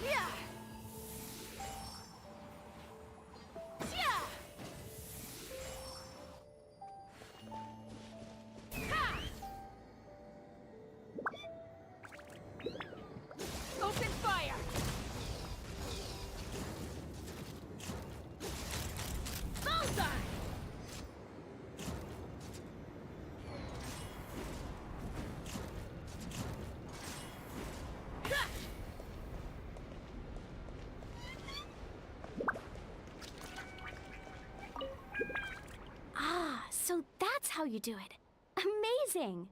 Yeah! Yeah! Ha! Open fire! Bullseye! Ha! Ah, so that's how you do it. Amazing!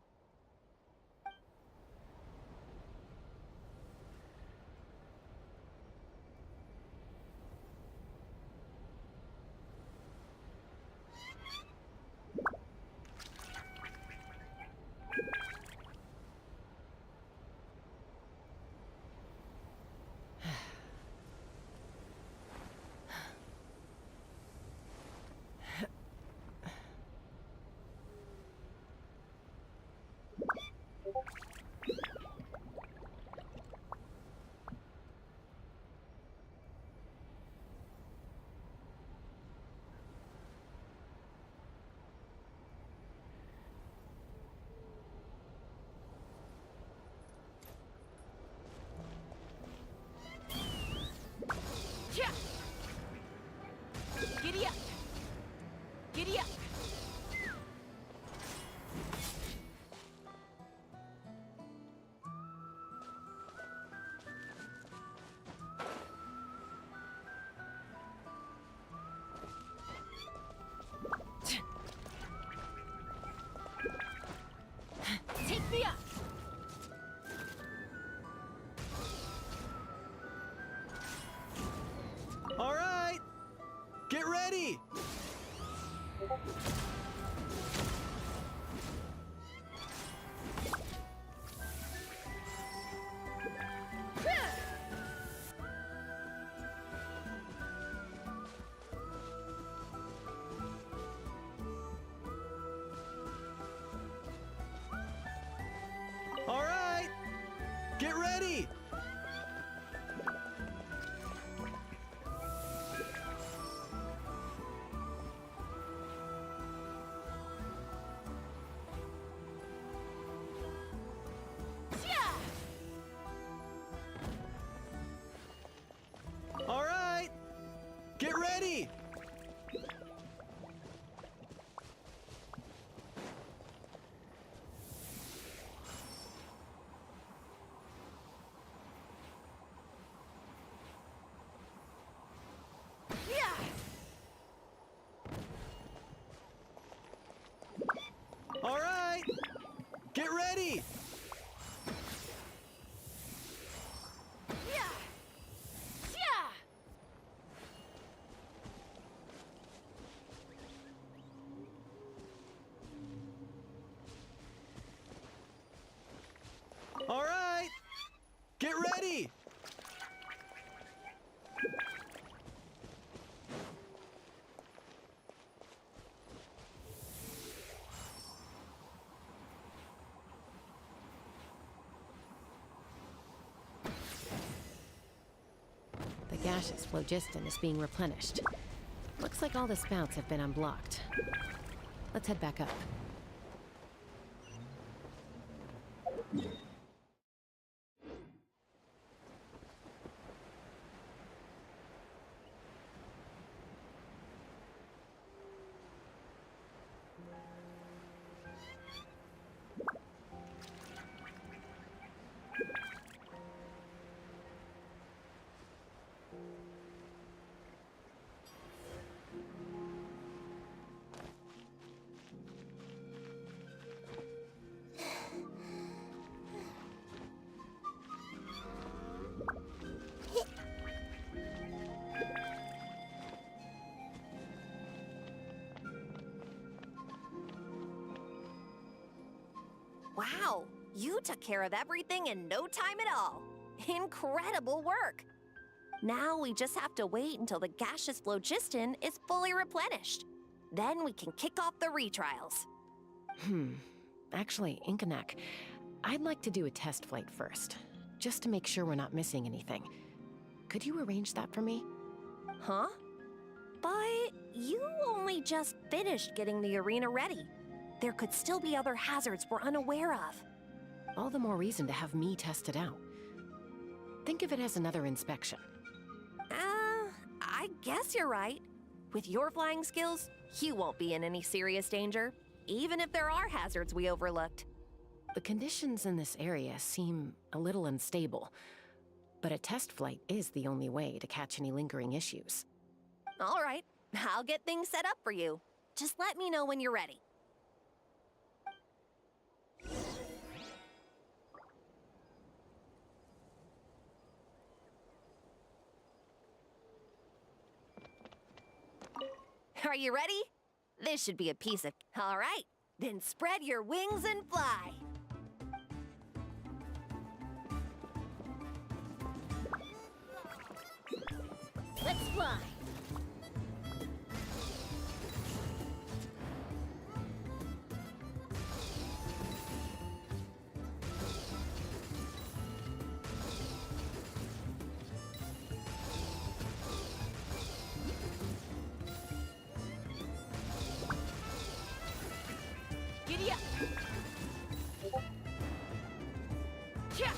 ready! Yeah! Yeah! All right! Get ready! The gaseous phlogiston is being replenished. Looks like all the spouts have been unblocked. Let's head back up. Wow, you took care of everything in no time at all. Incredible work. Now we just have to wait until the gaseous phlogiston is fully replenished. Then we can kick off the retrials. Actually, Inkanak, I'd like to do a test flight first, just to make sure we're not missing anything. Could you arrange that for me? Huh? But you only just finished getting the arena ready. There could still be other hazards we're unaware of. All the more reason to have me test it out. Think of it as another inspection. I guess you're right. With your flying skills, you won't be in any serious danger, even if there are hazards we overlooked. The conditions in this area seem a little unstable, but a test flight is the only way to catch any lingering issues. All right, I'll get things set up for you. Just let me know when you're ready. Are you ready? This should be a piece of... All right, then spread your wings and fly. Let's fly! Giddy up! Yeah!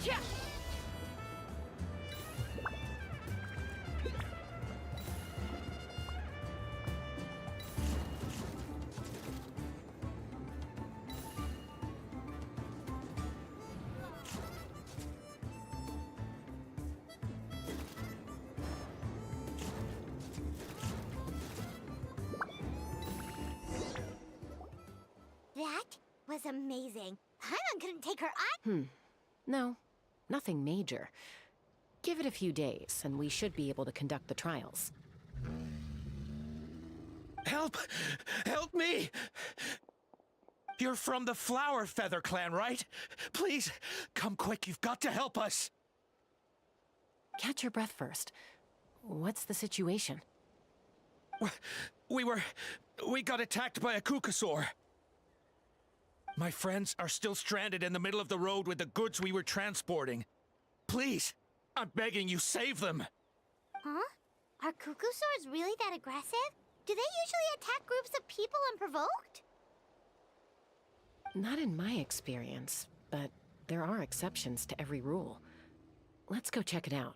Yeah! That was amazing. Paimon couldn't take her eye. No, nothing major. Give it a few days, and we should be able to conduct the trials. Help! Help me! You're from the Flower Feather clan, right? Please, come quick, you've got to help us! Catch your breath first. What's the situation? We got attacked by a Kukasaur. My friends are still stranded in the middle of the road with the goods we were transporting. Please, I'm begging you, save them! Huh? Are Kukusaurs really that aggressive? Do they usually attack groups of people unprovoked? Not in my experience, but there are exceptions to every rule. Let's go check it out.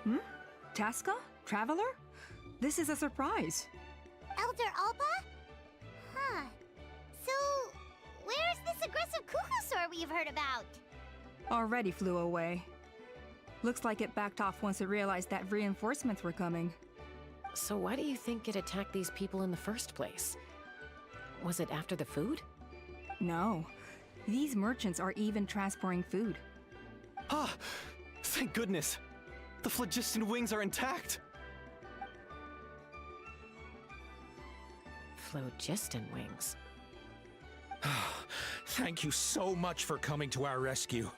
Hmm? Tasca? Traveler? This is a surprise. Elder Alpa? Huh. So, where's this aggressive Kukusaur we've heard about? Already flew away. Looks like it backed off once it realized that reinforcements were coming. So why do you think it attacked these people in the first place? Was it after the food? No. These merchants are even transporting food. Ah! Thank goodness! The phlogiston wings are intact! Phlogiston wings. Thank you so much for coming to our rescue.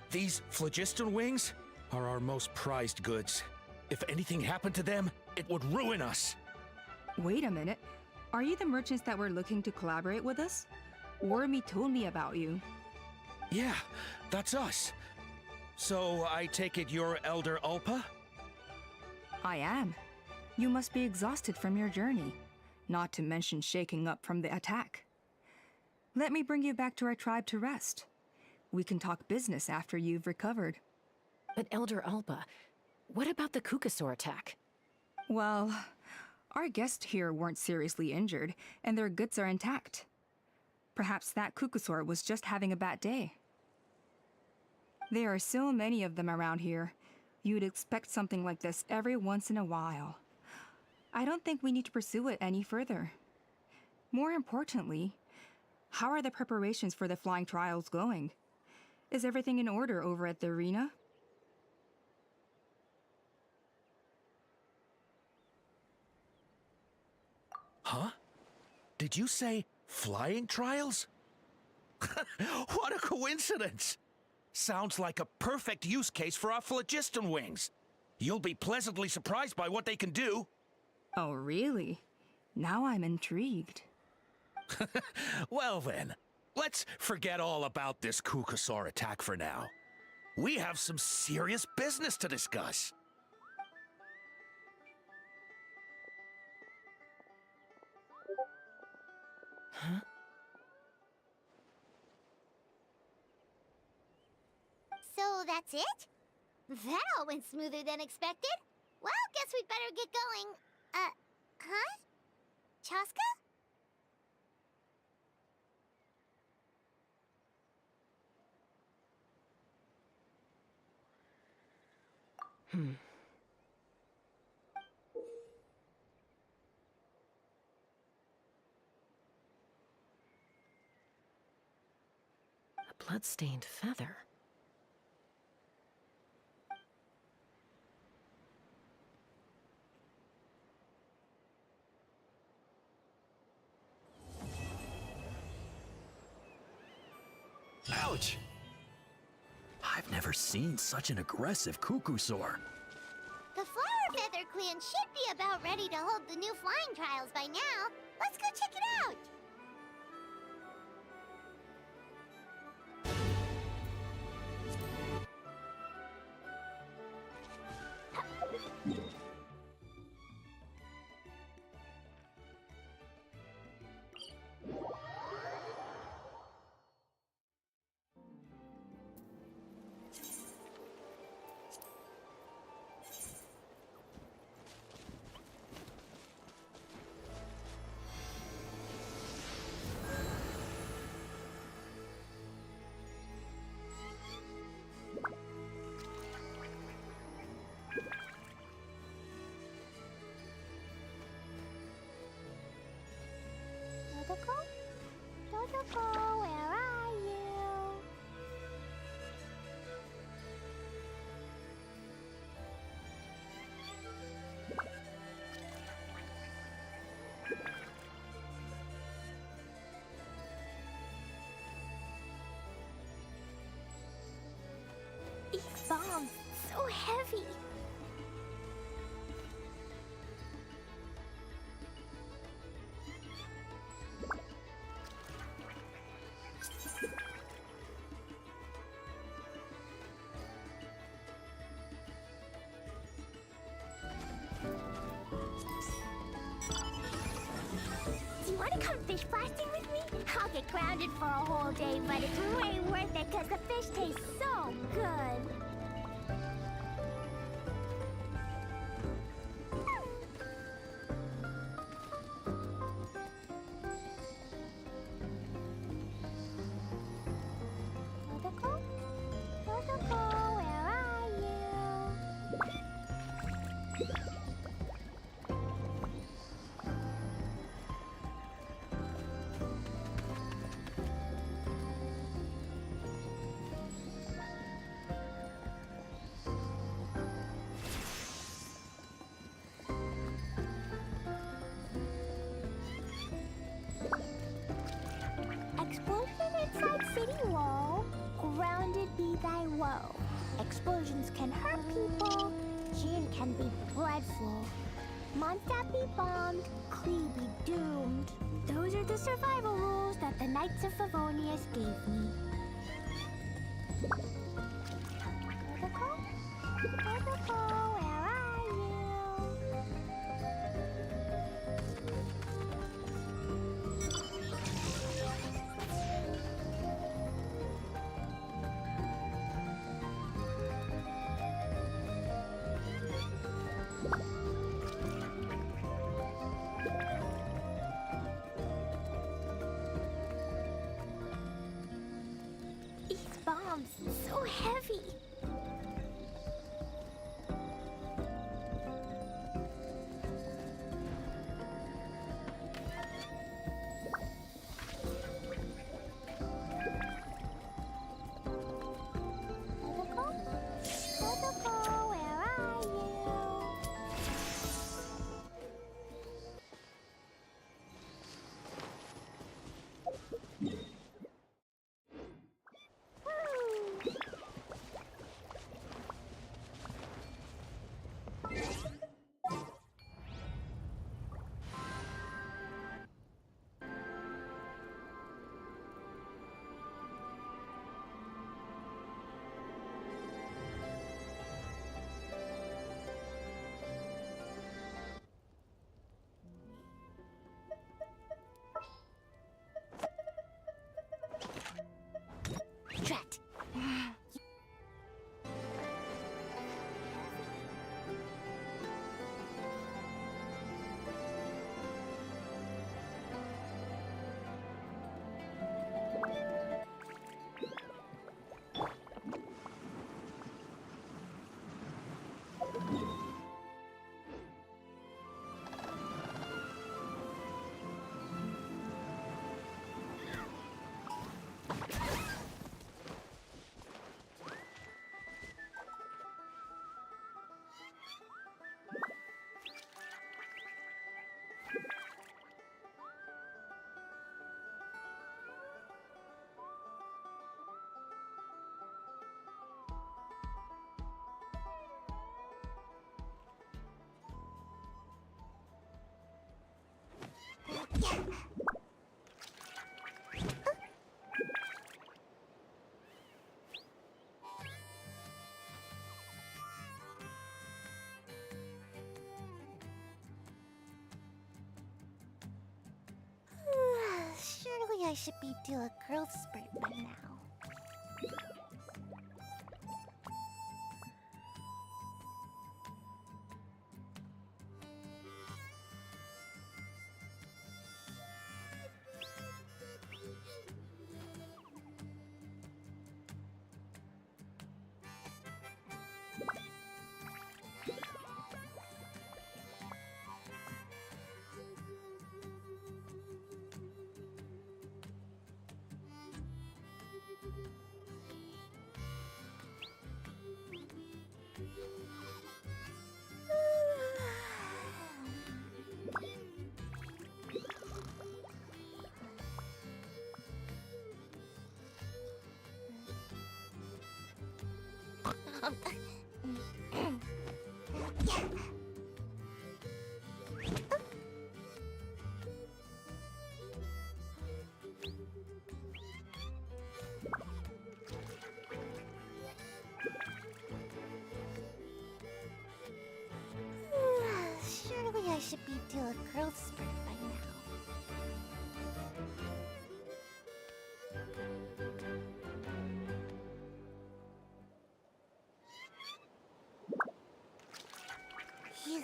These phlogiston wings are our most prized goods. If anything happened to them, it would ruin us. Wait a minute. Are you the merchants that were looking to collaborate with us? Wormy told me about you. Yeah, that's us. So I take it you're Elder Alpa? I am. You must be exhausted from your journey, not to mention shaking up from the attack. Let me bring you back to our tribe to rest. We can talk business after you've recovered. But Elder Alpa, what about the Kukusaur attack? Well, our guests here weren't seriously injured, and their goods are intact. Perhaps that Kukusaur was just having a bad day. There are so many of them around here. You'd expect something like this every once in a while. I don't think we need to pursue it any further. More importantly, how are the preparations for the flying trials going? Is everything in order over at the arena? Huh? Did you say flying trials? What a coincidence! Sounds like a perfect use case for our phlogiston wings. You'll be pleasantly surprised by what they can do. Oh, really? Now I'm intrigued. Well then, let's forget all about this Kukusaur attack for now. We have some serious business to discuss. Huh? So that's it? That all went smoother than expected. Well, guess we'd better get going. Huh? Chaska? A blood-stained feather. Ouch! I've never seen such an aggressive Kukusaur. The Flower Feather Clan should be about ready to hold the new flying trials by now. Let's go check it out. Protocol, where are you? These bombs, so heavy. Do you want to come fish blasting with me? I'll get grounded for a whole day, but it's way worth it because the fish taste so good. Protocol? Protocol, where are you? Explosion inside city wall. Grounded be thy woe. Explosions can hurt people. Gin can be dreadful. Mondstadt be bombed. Klee be doomed. Those are the survival rules that the Knights of Favonius gave me. Protocol? Protocol, where are you? These bombs, so heavy. Protocol? Protocol, where are you? Drat. Surely I should be due a growth spurt by now. Surely I should be due a growth spurt by now. Phew.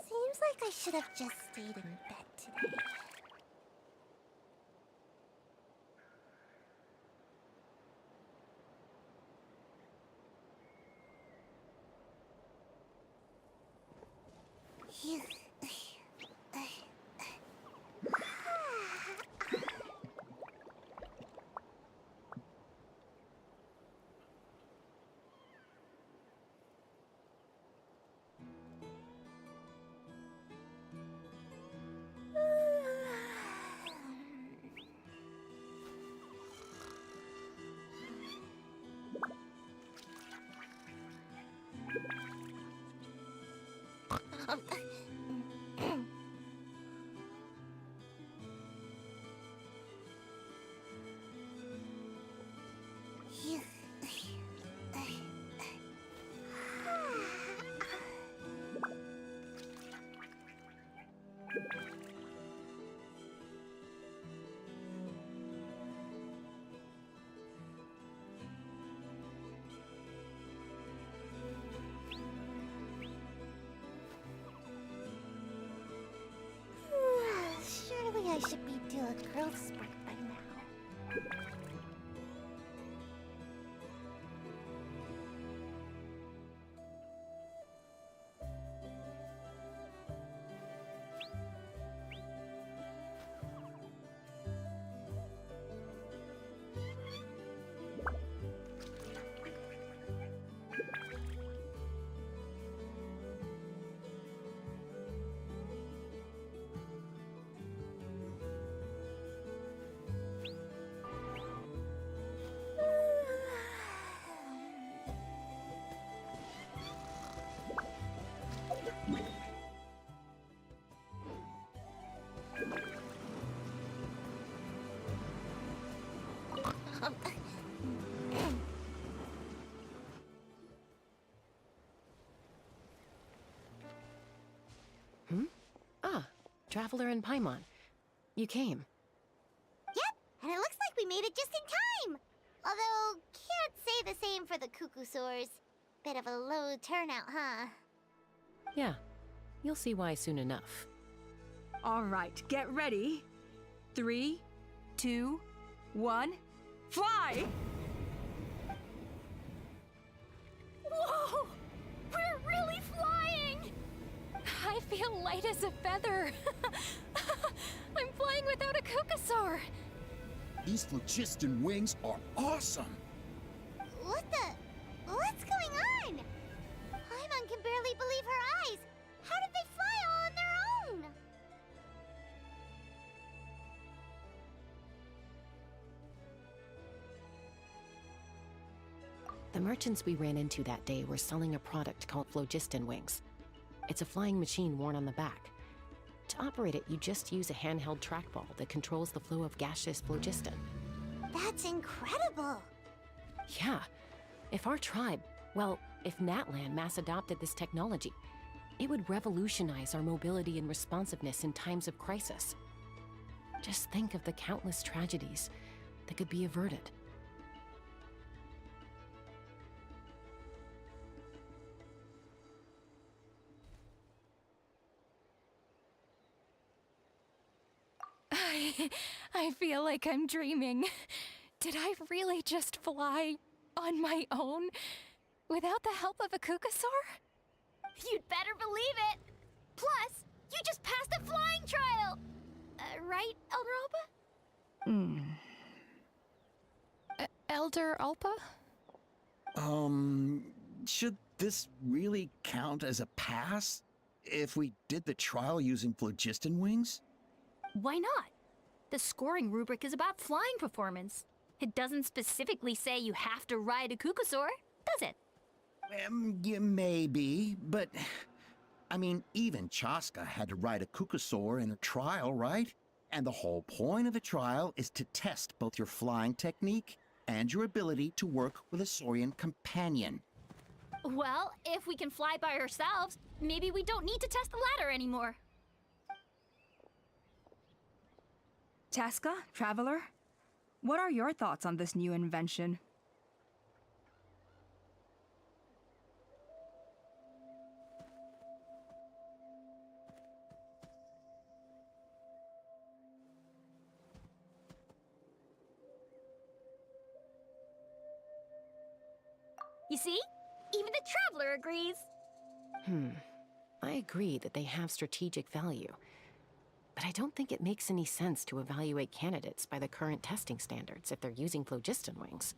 Seems like I should have just stayed in bed today. Phew. Phew. Surely I should be due a growth spurt by now. Traveler and Paimon. You came. Yep, and it looks like we made it just in time. Although, can't say the same for the Cuckoosaurs. Bit of a low turnout, huh? Yeah, you'll see why soon enough. All right, get ready. 3, 2, 1, fly! Whoa! We're really flying! I feel light as a feather. I'm flying without a Cuckoosaur. These phlogiston wings are awesome! What's going on? Paimon can barely believe her eyes. How did they fly all on their own? The merchants we ran into that day were selling a product called phlogiston wings. It's a flying machine worn on the back. To operate it, you just use a handheld trackball that controls the flow of gaseous phlogiston. That's incredible! Yeah. If our tribe, well, if Natlan mass adopted this technology, it would revolutionize our mobility and responsiveness in times of crisis. Just think of the countless tragedies that could be averted. I feel like I'm dreaming. Did I really just fly on my own without the help of a Kukasaur? You'd better believe it! Plus, you just passed a flying trial! Right, Elder Alpa? Elder Alpa? Should this really count as a pass? If we did the trial using phlogiston wings? Why not? The scoring rubric is about flying performance. It doesn't specifically say you have to ride a Kukasaur, does it? Yeah, maybe, but... I mean, even Chaska had to ride a Kukasaur in a trial, right? And the whole point of the trial is to test both your flying technique and your ability to work with a Saurian companion. Well, if we can fly by ourselves, maybe we don't need to test the ladder anymore. Chaska, Traveler, what are your thoughts on this new invention? You see? Even the Traveler agrees. I agree that they have strategic value. But I don't think it makes any sense to evaluate candidates by the current testing standards if they're using phlogiston wings.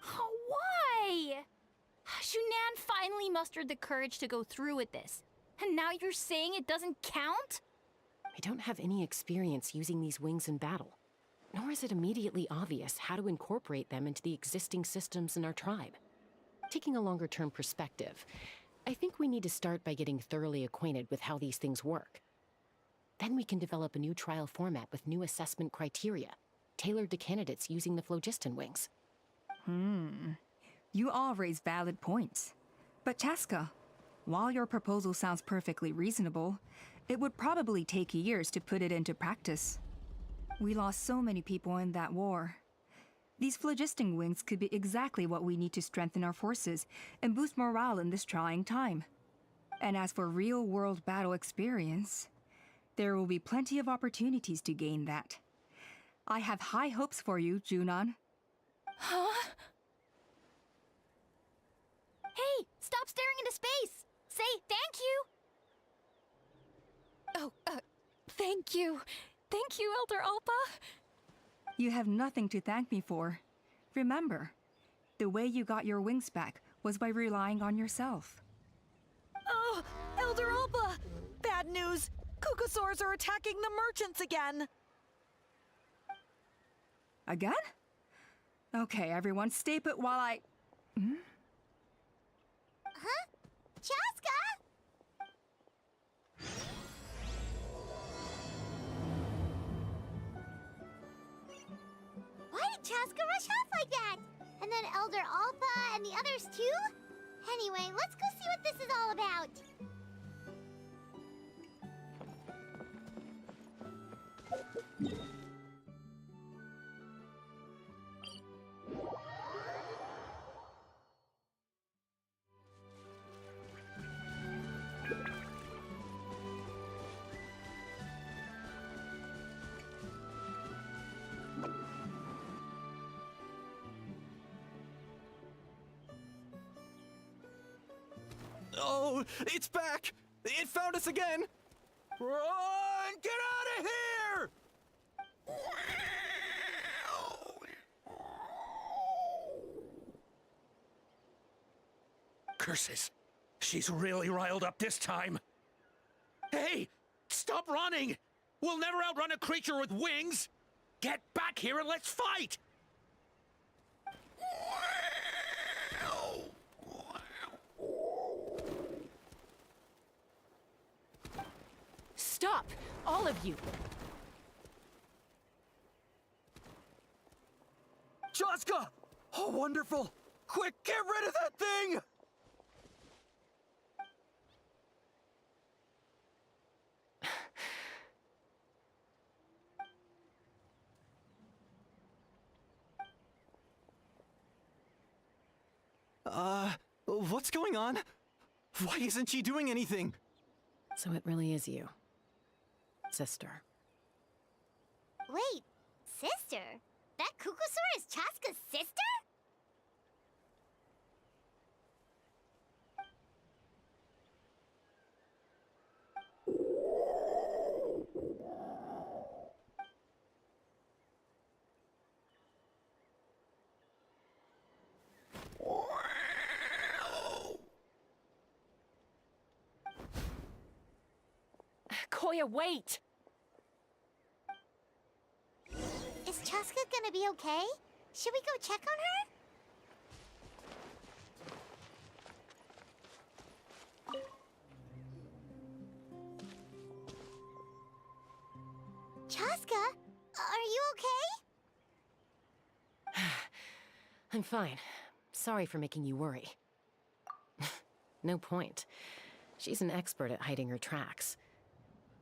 Why? Shunan finally mustered the courage to go through with this. And now you're saying it doesn't count? I don't have any experience using these wings in battle, nor is it immediately obvious how to incorporate them into the existing systems in our tribe. Taking a longer-term perspective, I think we need to start by getting thoroughly acquainted with how these things work. Then we can develop a new trial format with new assessment criteria, tailored to candidates using the phlogiston wings. You all raise valid points. But Chaska, while your proposal sounds perfectly reasonable, it would probably take years to put it into practice. We lost so many people in that war. These phlogiston wings could be exactly what we need to strengthen our forces and boost morale in this trying time. And as for real-world battle experience, there will be plenty of opportunities to gain that. I have high hopes for you, Junon. Huh? Hey, stop staring into space! Say thank you! Oh, thank you. Thank you, Elder Alpa. You have nothing to thank me for. Remember, the way you got your wings back was by relying on yourself. Oh, Elder Alpa! Bad news! Kukasaurs are attacking the merchants again! Again? Okay, everyone, stay put while I... Huh? Chaska? Why did Chaska rush off like that? And then Elder Alpa and the others too? Anyway, let's go see what this is all about. Oh, it's back! It found us again! Run! Get out of here! Curses! She's really riled up this time. Hey! Stop running! We'll never outrun a creature with wings! Get back here and let's fight! Stop! All of you! Chaska! Oh, wonderful! Quick, get rid of that thing! What's going on? Why isn't she doing anything? So it really is you. sister. Wait, sister? That Kukusaur is Chaska's sister? Koya, wait! Is Chaska gonna be okay? Should we go check on her? Chaska, are you okay? I'm fine. Sorry for making you worry. No point. She's an expert at hiding her tracks.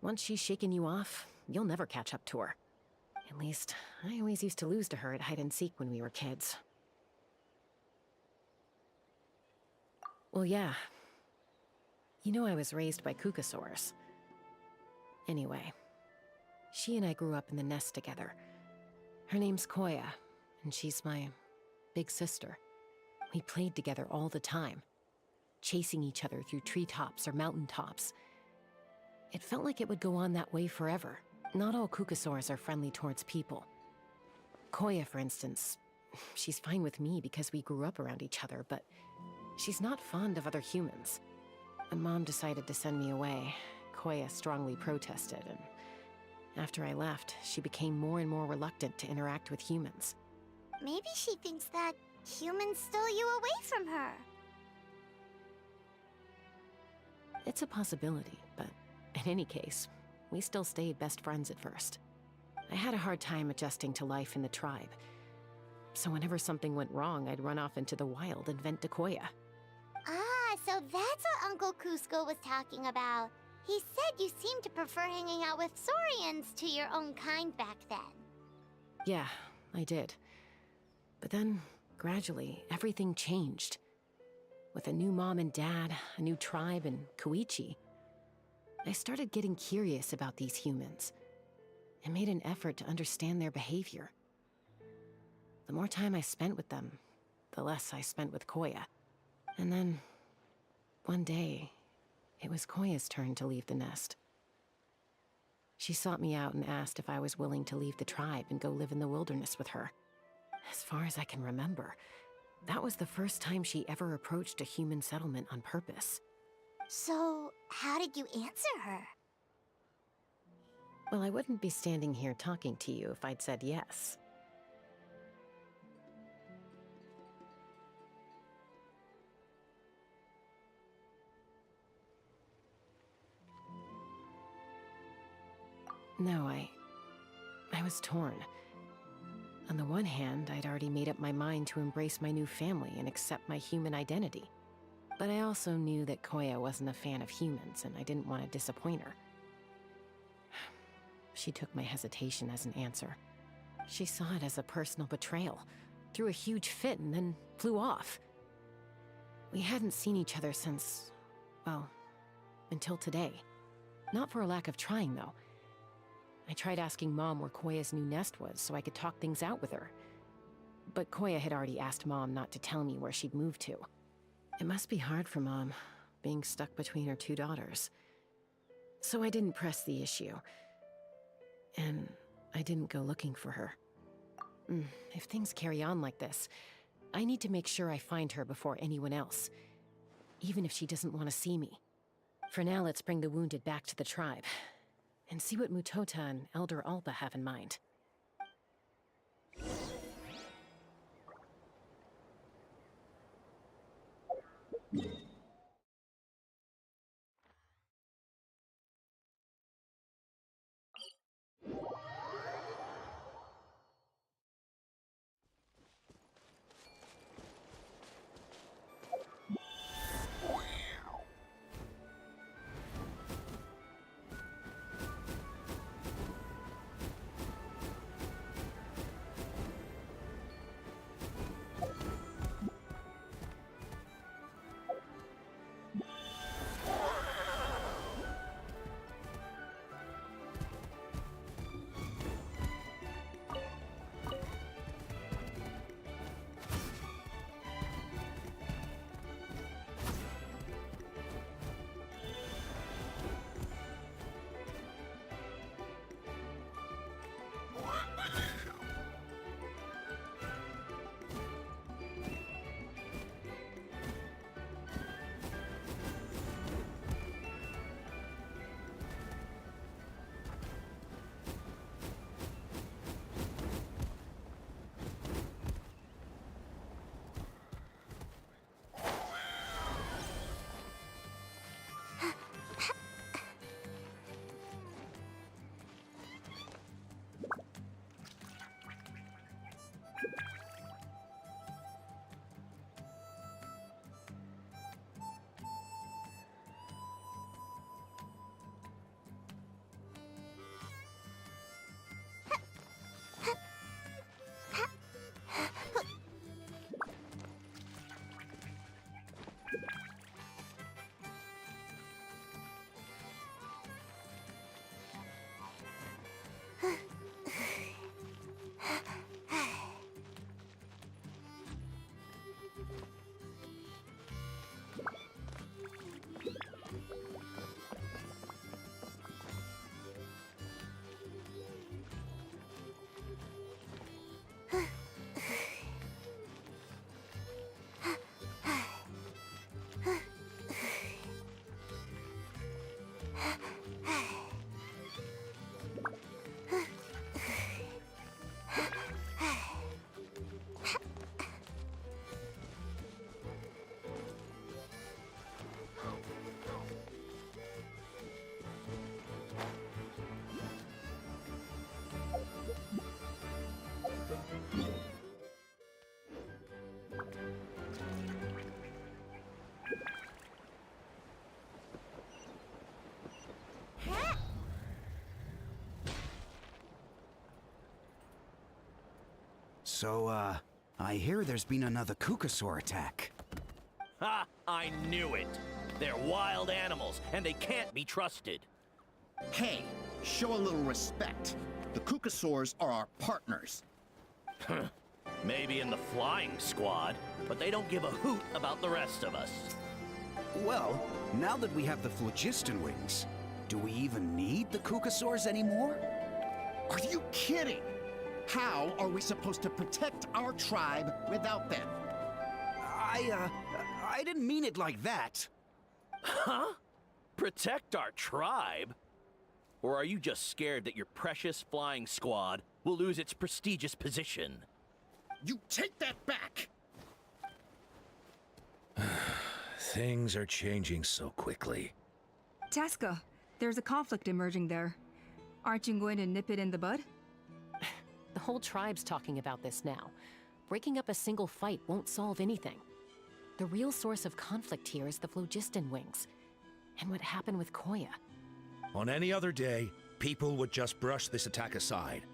Once she's shaken you off, you'll never catch up to her. At least, I always used to lose to her at hide-and-seek when we were kids. Well, yeah. You know I was raised by Kukusaurs. Anyway, she and I grew up in the nest together. Her name's Koya, and she's my big sister. We played together all the time, chasing each other through treetops or mountaintops. It felt like it would go on that way forever. Not all Kukusaurs are friendly towards people. Koya, for instance, she's fine with me because we grew up around each other, but she's not fond of other humans. When Mom decided to send me away, Koya strongly protested, and after I left, she became more and more reluctant to interact with humans. Maybe she thinks that humans stole you away from her. It's a possibility, but in any case, we still stayed best friends at first. I had a hard time adjusting to life in the tribe. So whenever something went wrong, I'd run off into the wild and vent to Koya. Ah, so that's what Uncle Cusco was talking about. He said you seemed to prefer hanging out with Saurians to your own kind back then. Yeah, I did. But then, gradually, everything changed. With a new mom and dad, a new tribe, and Koichi, I started getting curious about these humans. I made an effort to understand their behavior. The more time I spent with them, the less I spent with Koya. And then, one day, it was Koya's turn to leave the nest. She sought me out and asked if I was willing to leave the tribe and go live in the wilderness with her. As far as I can remember, that was the first time she ever approached a human settlement on purpose. So, how did you answer her? Well, I wouldn't be standing here talking to you if I'd said yes. No, I was torn. On the one hand, I'd already made up my mind to embrace my new family and accept my human identity. But I also knew that Koya wasn't a fan of humans, and I didn't want to disappoint her. She took my hesitation as an answer. She saw it as a personal betrayal, threw a huge fit, and then flew off. We hadn't seen each other since, well, until today. Not for a lack of trying, though. I tried asking Mom where Koya's new nest was so I could talk things out with her. But Koya had already asked Mom not to tell me where she'd moved to. It must be hard for Mom, being stuck between her two daughters. So I didn't press the issue. And I didn't go looking for her. If things carry on like this, I need to make sure I find her before anyone else. Even if she doesn't want to see me. For now, let's bring the wounded back to the tribe. And see what Mutota and Elder Alba have in mind. So, I hear there's been another Kukasaur attack. Ha! I knew it! They're wild animals, and they can't be trusted. Hey, show a little respect. The Kukasaurs are our partners. Maybe in the flying squad, but they don't give a hoot about the rest of us. Well, now that we have the phlogiston wings, do we even need the Kukasaurs anymore? Are you kidding? How are we supposed to protect our tribe without them? I didn't mean it like that. Huh? Protect our tribe? Or are you just scared that your precious flying squad will lose its prestigious position? You take that back! Things are changing so quickly. Chaska, there's a conflict emerging there. Aren't you going to nip it in the bud? The whole tribe's talking about this now. Breaking up a single fight won't solve anything. The real source of conflict here is the phlogiston wings, and what happened with Koya. On any other day, people would just brush this attack aside.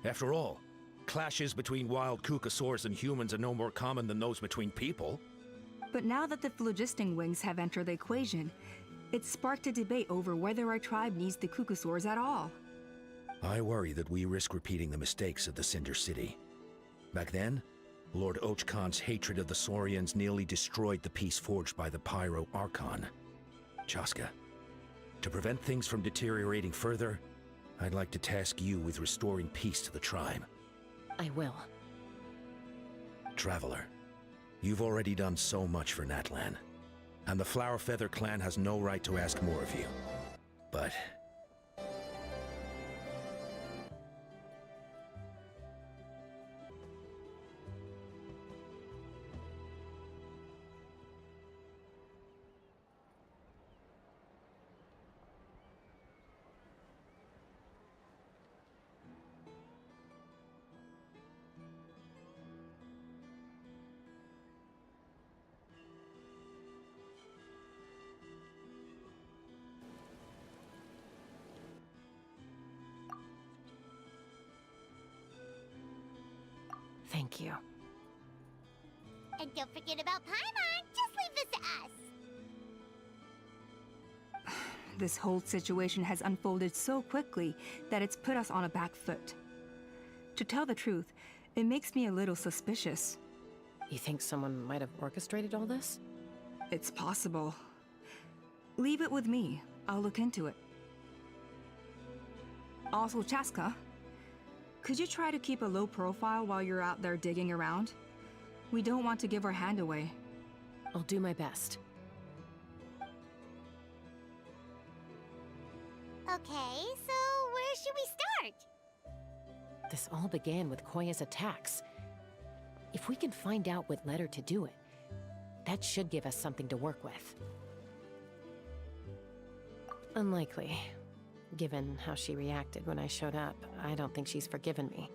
After all, clashes between wild Kukasaurs and humans are no more common than those between people. But now that the phlogiston wings have entered the equation, it's sparked a debate over whether our tribe needs the Kukasaurs at all. I worry that we risk repeating the mistakes of the Cinder City. Back then, Lord Ochkon's hatred of the Saurians nearly destroyed the peace forged by the Pyro Archon. Chaska, to prevent things from deteriorating further, I'd like to task you with restoring peace to the tribe. I will. Traveler, you've already done so much for Natlan, and the Flower Feather clan has no right to ask more of you. But thank you. And don't forget about Paimon. Just leave this to us. This whole situation has unfolded so quickly that it's put us on a back foot. To tell the truth, it makes me a little suspicious. You think someone might have orchestrated all this? It's possible. Leave it with me. I'll look into it. Also, Chaska, could you try to keep a low profile while you're out there digging around? We don't want to give our hand away. I'll do my best. Okay, so where should we start? This all began with Koya's attacks. If we can find out what led her to do it, that should give us something to work with. Unlikely. Given how she reacted when I showed up, I don't think she's forgiven me.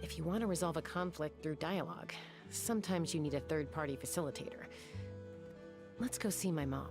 If you want to resolve a conflict through dialogue, sometimes you need a third-party facilitator. Let's go see my mom.